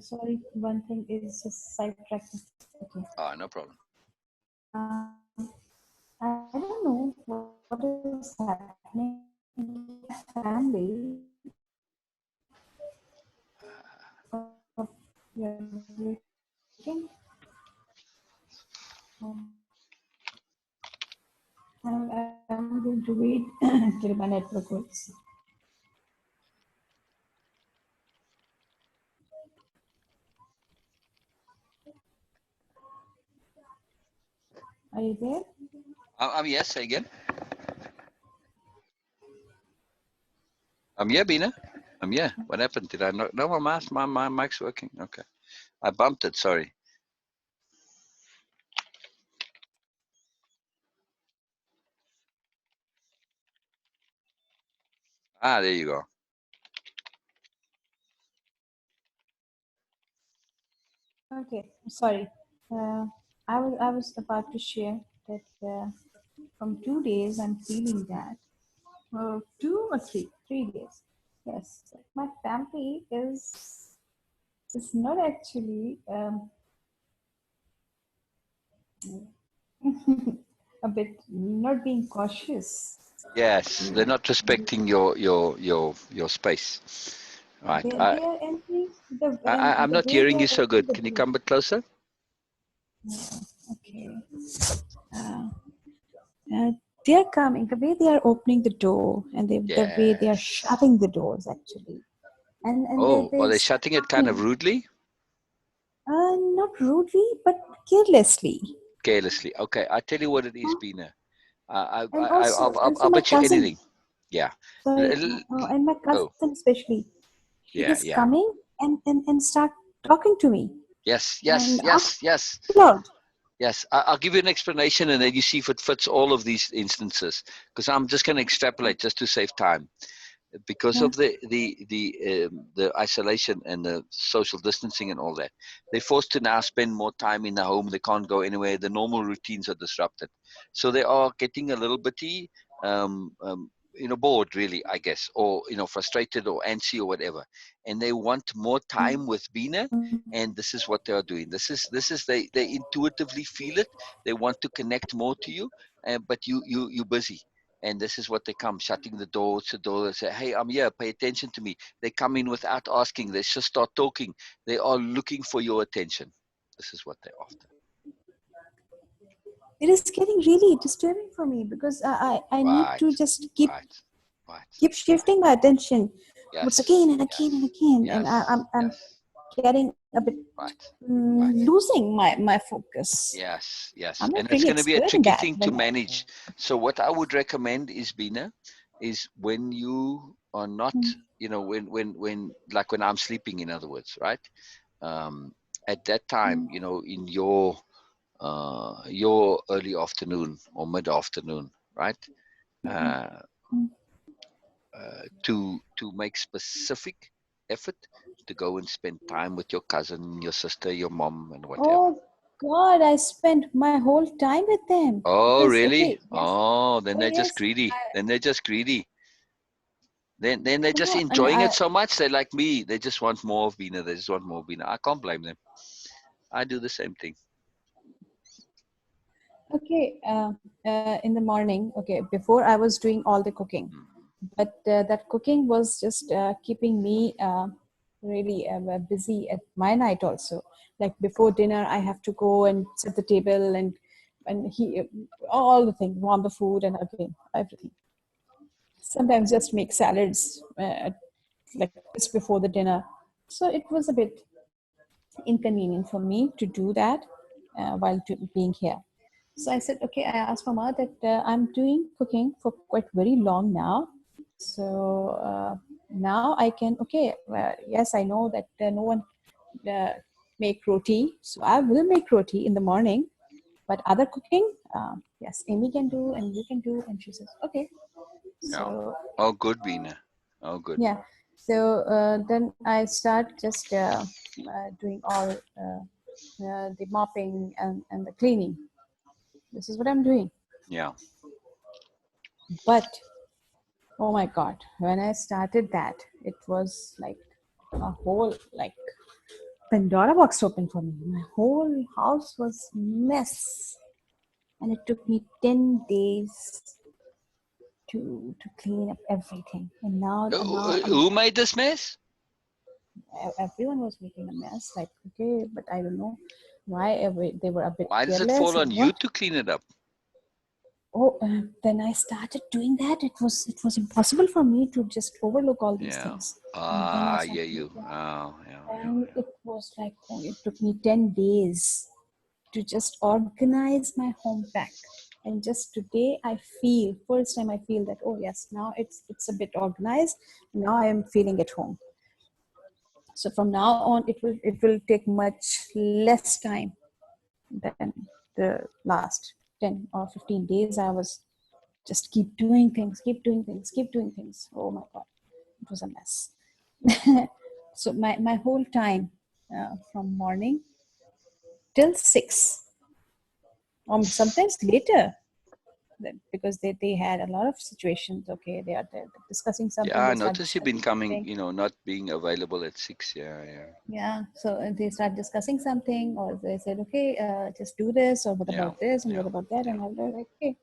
sorry. One thing is just sidetracking. Okay. Ah, no problem. I don't know what is happening in my family of your breaking. I'm going to wait till my network works. Are you there? I'm yes, say again. I'm here, Beena. I'm here. What happened? Did I not? No, my mic's working. Okay. I bumped it. Sorry. Ah, there you go. Okay, sorry. I was about to share that from 2 days I'm feeling that 2 or 3 days. Yes, my family is not actually a bit not being cautious. Yes, they're not respecting your space. Right. They are entering I'm the not way they hearing you are so entering good. the Can you group. come a bit closer? Okay. Uh, uh, they are coming, the way they are opening the door, and the way they are Yes. shutting the doors actually, and Oh, are they they start shutting it kind of talking, rudely? not rudely but carelessly. Carelessly. Okay, I tell you what it is, Beena. And also, and so I'll my bet you cousin, anything. Yeah. L- sorry, l- and my cousin Oh, especially, he yeah, is yeah. coming and start talking to me Yes, and yes, out yes, yes, loud. yes. I'll give you an explanation, and then you see if it fits all of these instances. Because I'm just going to extrapolate just to save time. Because Yeah. of the isolation and the social distancing and all that, they're forced to now spend more time in the home. They can't go anywhere. The normal routines are disrupted, so they are getting a little bitty, bored, really, I guess, or frustrated or antsy or whatever, and they want more time with Bina. And this is what they are doing. This is they intuitively feel it. They want to connect more to you, but you're busy, and this is what they come, shutting the door to the door. They say, hey, I'm here, pay attention to me. They come in without asking. They just start talking. They are looking for your attention. This is what they're after. It is getting really disturbing for me because I need Right, to just right, right, keep shifting my attention towards again yes, and again and yes, again, and yes, I'm yes, getting a bit right, right. losing my focus. Yes, I'm yes. not And it's really going to be a expert in tricky that, thing to but manage. So what I would recommend is, Bina, is when you are not, when I'm sleeping, in other words, right? Um, at that time, in your early afternoon or mid afternoon, right? Uh, to make specific effort to go and spend time with your cousin, your sister, your mom, and whatever. oh God, I spent my whole time with them Oh, because really? okay, yes, Oh, then oh they're just yes, greedy. Then they're just greedy. Then they're just no, and enjoying it so much. They're like me. They just want more of Bina. They just want more of Bina. I can't blame them. I do the same thing. okay, in the morning, okay, before I was doing all the cooking, Mm. but that cooking was just keeping me really busy at my night also. Like before dinner, I have to go and set the table and he all the thing, warm the food and again everything. Sometimes just make salads like just before the dinner. So it was a bit inconvenient for me to do that while being here. So I said, okay, I asked Mama that I'm doing cooking for quite very long now. So now I can, okay, yes, I know that no one uh, make roti. So I will make roti in the morning. But other cooking, yes, Amy can do and you can do. And she says, okay. Yeah. So Oh, good, Bina. Oh, good. yeah. So then I start just doing all the mopping and the cleaning. This is what I'm doing. Yeah. But oh my God, when I started that, it was like a whole like Pandora box open for me. My whole house was mess, and it took me 10 days to clean up everything. And now Who made this mess? everyone was making a mess. Like okay, but I don't know why they were a bit Why does it careless fall or on you what. to clean it up? Oh, when I started doing that, it was impossible for me to just overlook all these Yeah. things. And then I Ah, yeah, started you. looking, Oh, yeah, yeah, and yeah. it was like oh, it took me 10 days to just organize my home back. And just today, I feel first time I feel that oh yes, now it's a bit organized. Now I am feeling at home. So from now on, it will take much less time than the last 10 or 15 days. I was just keep doing things, keep doing things, keep doing things. Oh my God, it was a mess. So my whole time from morning till 6 or sometimes later because they had a lot of situations. Okay, they're discussing Yeah, something, I they start noticed you've been discussing coming, something. not being available at 6. Yeah, yeah, Yeah, so they start discussing something or they said okay, just do this, or what yeah, about this and yeah, what about that, yeah, and I'm like okay,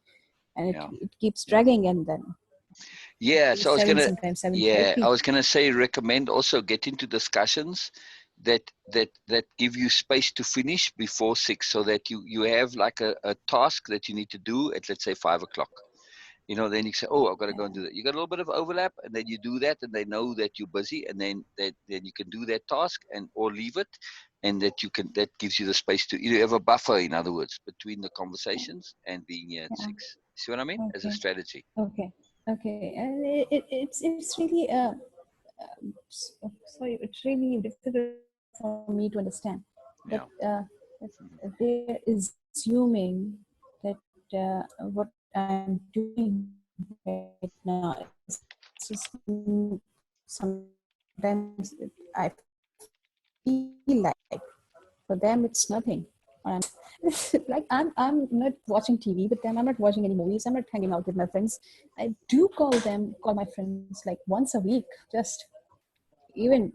and yeah, it keeps yeah. dragging, and then Yeah, so I was 7 gonna, sometimes yeah, I 7:30. was gonna say recommend also get into discussions that give you space to finish before 6, so that you have like a task that you need to do at, let's say, 5 o'clock. You know, then you say, oh, I've got to go and do that. You got a little bit of overlap, and then you do that, and they know that you're busy, and then you can do that task and or leave it, and that gives you the space to, you have a buffer, in other words, between the conversations and being here at Yeah. 6. See what I mean? As a Okay. strategy. Okay. Okay. And it's really sorry, it's really difficult for me to understand that Yeah. Mhm. they're assuming that what I'm doing right now is just sometimes I feel like for them it's nothing. What I'm like I'm not watching TV with them. I'm not watching any movies. I'm not hanging out with my friends. I do call my friends like once a week, just even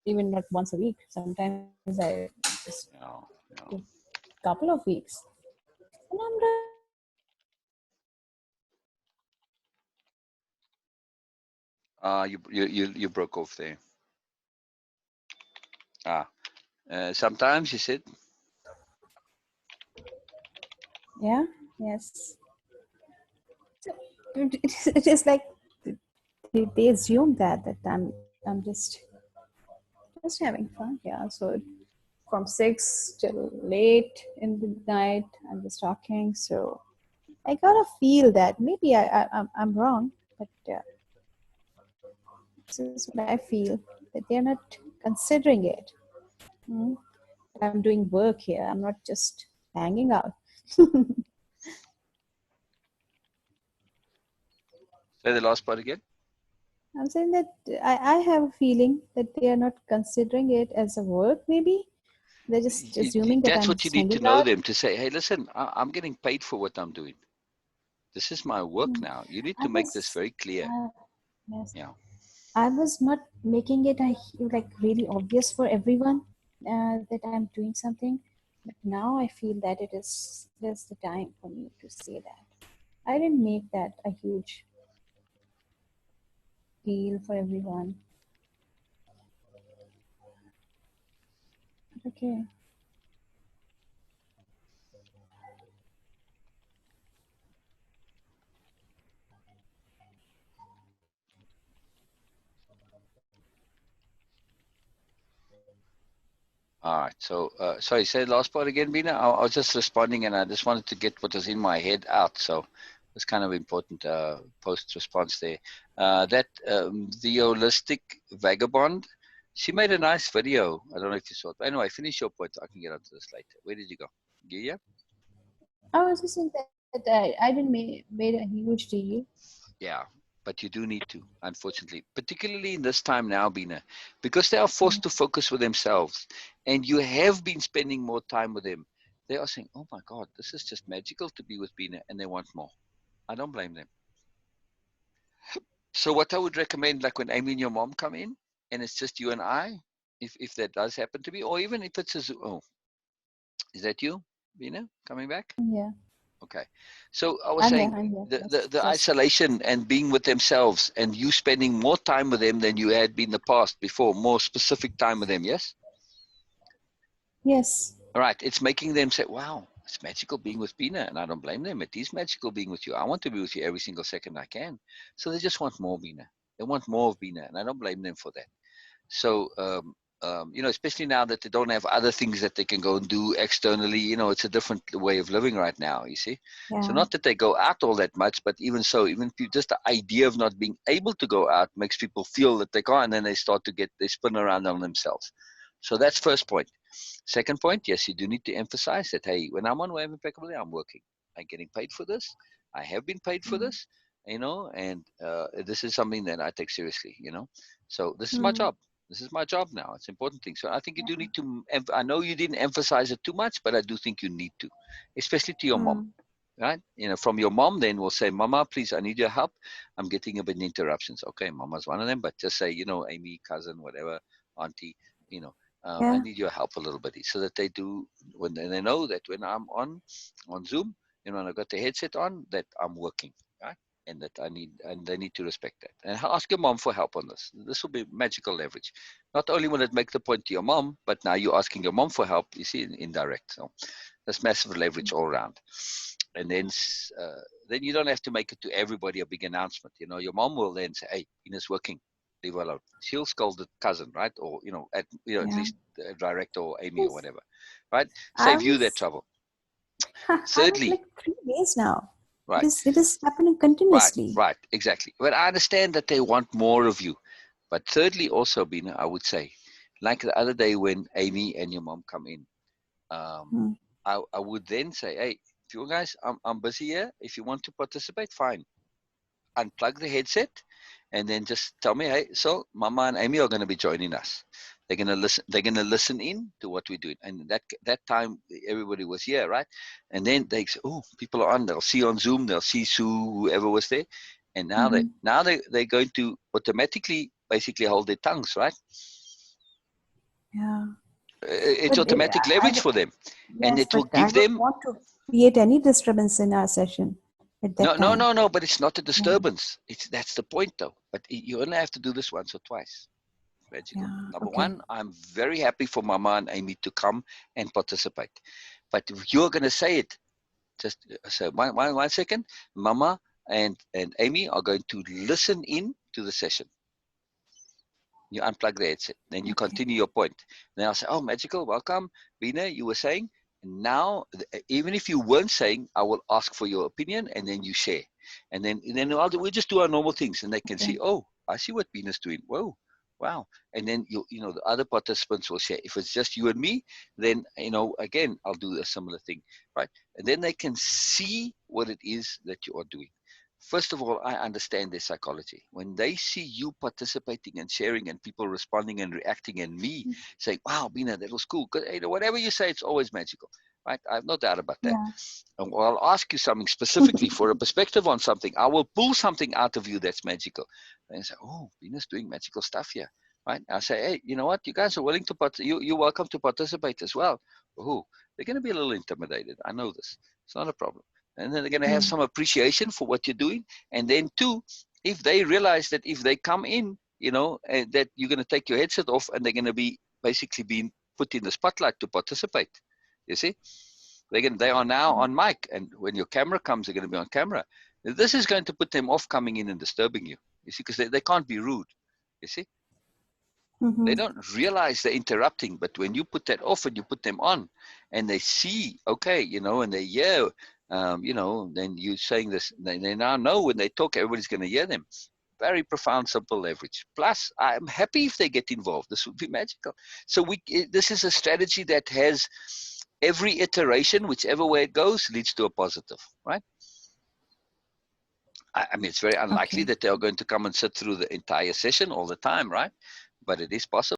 not once a week. Sometimes I just Yeah. Yeah. couple of weeks, and I'm not You broke off there. Ah, sometimes you said, yeah, yes. So it is like they assume that I'm just having fun. Yeah. So from 6 till late in the night, I'm just talking. So I gotta feel that maybe I'm wrong, but this is what I feel that they're not considering it. Mm. I'm doing work here. I'm not just hanging out. say the last part again. I'm saying that I have a feeling that they are not considering it as a work, maybe. They're just assuming that That's I'm what you just need to hanging know out. them, to say, hey, listen, I'm getting paid for what I'm doing. This is my work Mm. now. You need I to make this was, very clear. yes, Yeah. I was not making it like really obvious for everyone that I'm doing something. But now I feel that it is the time for me to say that. I didn't make that a huge deal for everyone. But okay. All right. So, sorry, say the last part again, Bina. I was just responding, and I just wanted to get what was in my head out. So, it's kind of important post response there. The holistic vagabond. She made a nice video. I don't know if you saw it. But anyway, finish your point. I can get onto this later. Where did you go? Yeah. I was just saying that I didn't made a huge deal. Yeah, but you do need to, unfortunately, particularly in this time now, Bina, because they are forced to focus with themselves, and you have been spending more time with them. They are saying, "Oh my God, this is just magical to be with Bina," and they want more. I don't blame them. So, what I would recommend, like when Amy and your mom come in, and it's just you and I, if that does happen to be, or even if it's a oh, is that you, Bina, coming back? Yeah, Okay. So I was I'm here. saying I'm here. the, Yes, the yes, isolation and being with themselves and you spending more time with them than you had been the past before, more specific time with them, yes? yes. All right. It's making them say, wow, it's magical being with Bina. And I don't blame them. It is magical being with you. I want to be with you every single second I can. So they just want more Bina. They want more of Bina. And I don't blame them for that. So, especially now that they don't have other things that they can go and do externally, it's a different way of living right now, you see. So, Yeah, not that they go out all that much, but even so, just the idea of not being able to go out makes people feel that they can't, and then they spin around on themselves. So, that's first point. Second point, yes, you do need to emphasize that, hey, when I'm on Wave Impeccably, I'm working. I'm getting paid for this. I have been paid for this, and this is something that I take seriously, So, this is my mm, job. This is my job now. It's an important thing. So I think you do yeah, need to. I know you didn't emphasize it too much, but I do think you need to, especially to your mom, mm, right? From your mom, then we'll say, "Mama, please, I need your help. I'm getting a bit of interruptions." Okay, Mama's one of them, but just say, Amy, cousin, whatever, auntie, you know, I yeah, need your help a little bit, so that they do when they know that when I'm on Zoom, when I've got the headset on, that I'm working, right? And that and they need to respect that. And ask your mom for help on this. This will be magical leverage. Not only will it make the point to your mom, but now you're asking your mom for help. You see, indirect. So that's massive leverage all around. And then you don't have to make it to everybody a big announcement. You know, your mom will then say, "Hey, Ina's working, leave her alone." She'll scold the cousin, right? Or at Yeah. least the director or Amy or Yes. whatever, right? I Save you that was trouble. I was Thirdly, like 3 days now. right, It is happening right, continuously. right, exactly. But I understand that they want more of you. But thirdly, also, Beena, I would say, like the other day when Amy and your mom come in, um, Hmm. I would then say, "Hey, you guys, I'm busy here. If you want to participate, fine. Unplug the headset, and then just tell me, hey, so Mama and Amy are going to be joining us. They're going to listen. They're going to listen in to what we're doing." And that time, everybody was here, right? And then they say, "Oh, people are on. They'll see on Zoom. They'll see Sue, whoever was there." And Hmm. they're going to automatically, basically, hold their tongues, right? Yeah. It's But automatic leverage for them, and yes, it will but I give don't them. want to create any disturbance in our session at No, that no, time. no, no. But it's not a Yeah. disturbance. That's the point, though. But you only have to do this once or twice. Magical. Yeah. Number Okay. one, I'm very happy for Mama and Amy to come and participate. But if you're going to say it, just so one second. Mama and Amy are going to listen in to the session. You unplug the headset, then you Okay. continue your point. Then I'll say, "Oh, Magical, welcome. Beena, you were saying." Now, even if you weren't saying, I will ask for your opinion, and then you share. And then we'll just do our normal things, and they can Okay. see, "Oh, I see what Beena's doing. Whoa, wow." And then, the other participants will share. If it's just you and me, then, again, I'll do a similar thing, right? And then they can see what it is that you are doing. First of all, I understand their psychology. When they see you participating and sharing and people responding and reacting and me saying, "Wow, Beena, that was cool." Because whatever you say, it's always magical, right? I have no doubt about that. Yeah. And I'll ask you something specifically for a perspective on something. I will pull something out of you that's magical. And you say, "Oh, Beena's doing magical stuff here." Right? I say, "Hey, you know what? You guys are willing to you're welcome to participate as well." Oh, they're going to be a little intimidated. I know this. It's not a problem. And then they're going to have Hmm. some appreciation for what you're doing. And then two, if they realize that if they come in, that you're going to take your headset off and they're going to be basically being put in the spotlight to participate. You see? They are now on mic, and when your camera comes, they're going to be on camera. This is going to put them off coming in and disturbing you. You see, because they can't be rude. You see, they Mm-hmm. don't realize they're interrupting, but when you put that off and you put them on, and they see, okay, and they hear, then you saying this, they now know when they talk, everybody's going to hear them. Very profound, simple leverage. Plus, I'm happy if they get involved. This would be magical. So this is a strategy that has every iteration, whichever way it goes, leads to a positive, right? I mean, it's very unlikely Okay. that they are going to come and sit through the entire session all the time, right? But it is possible.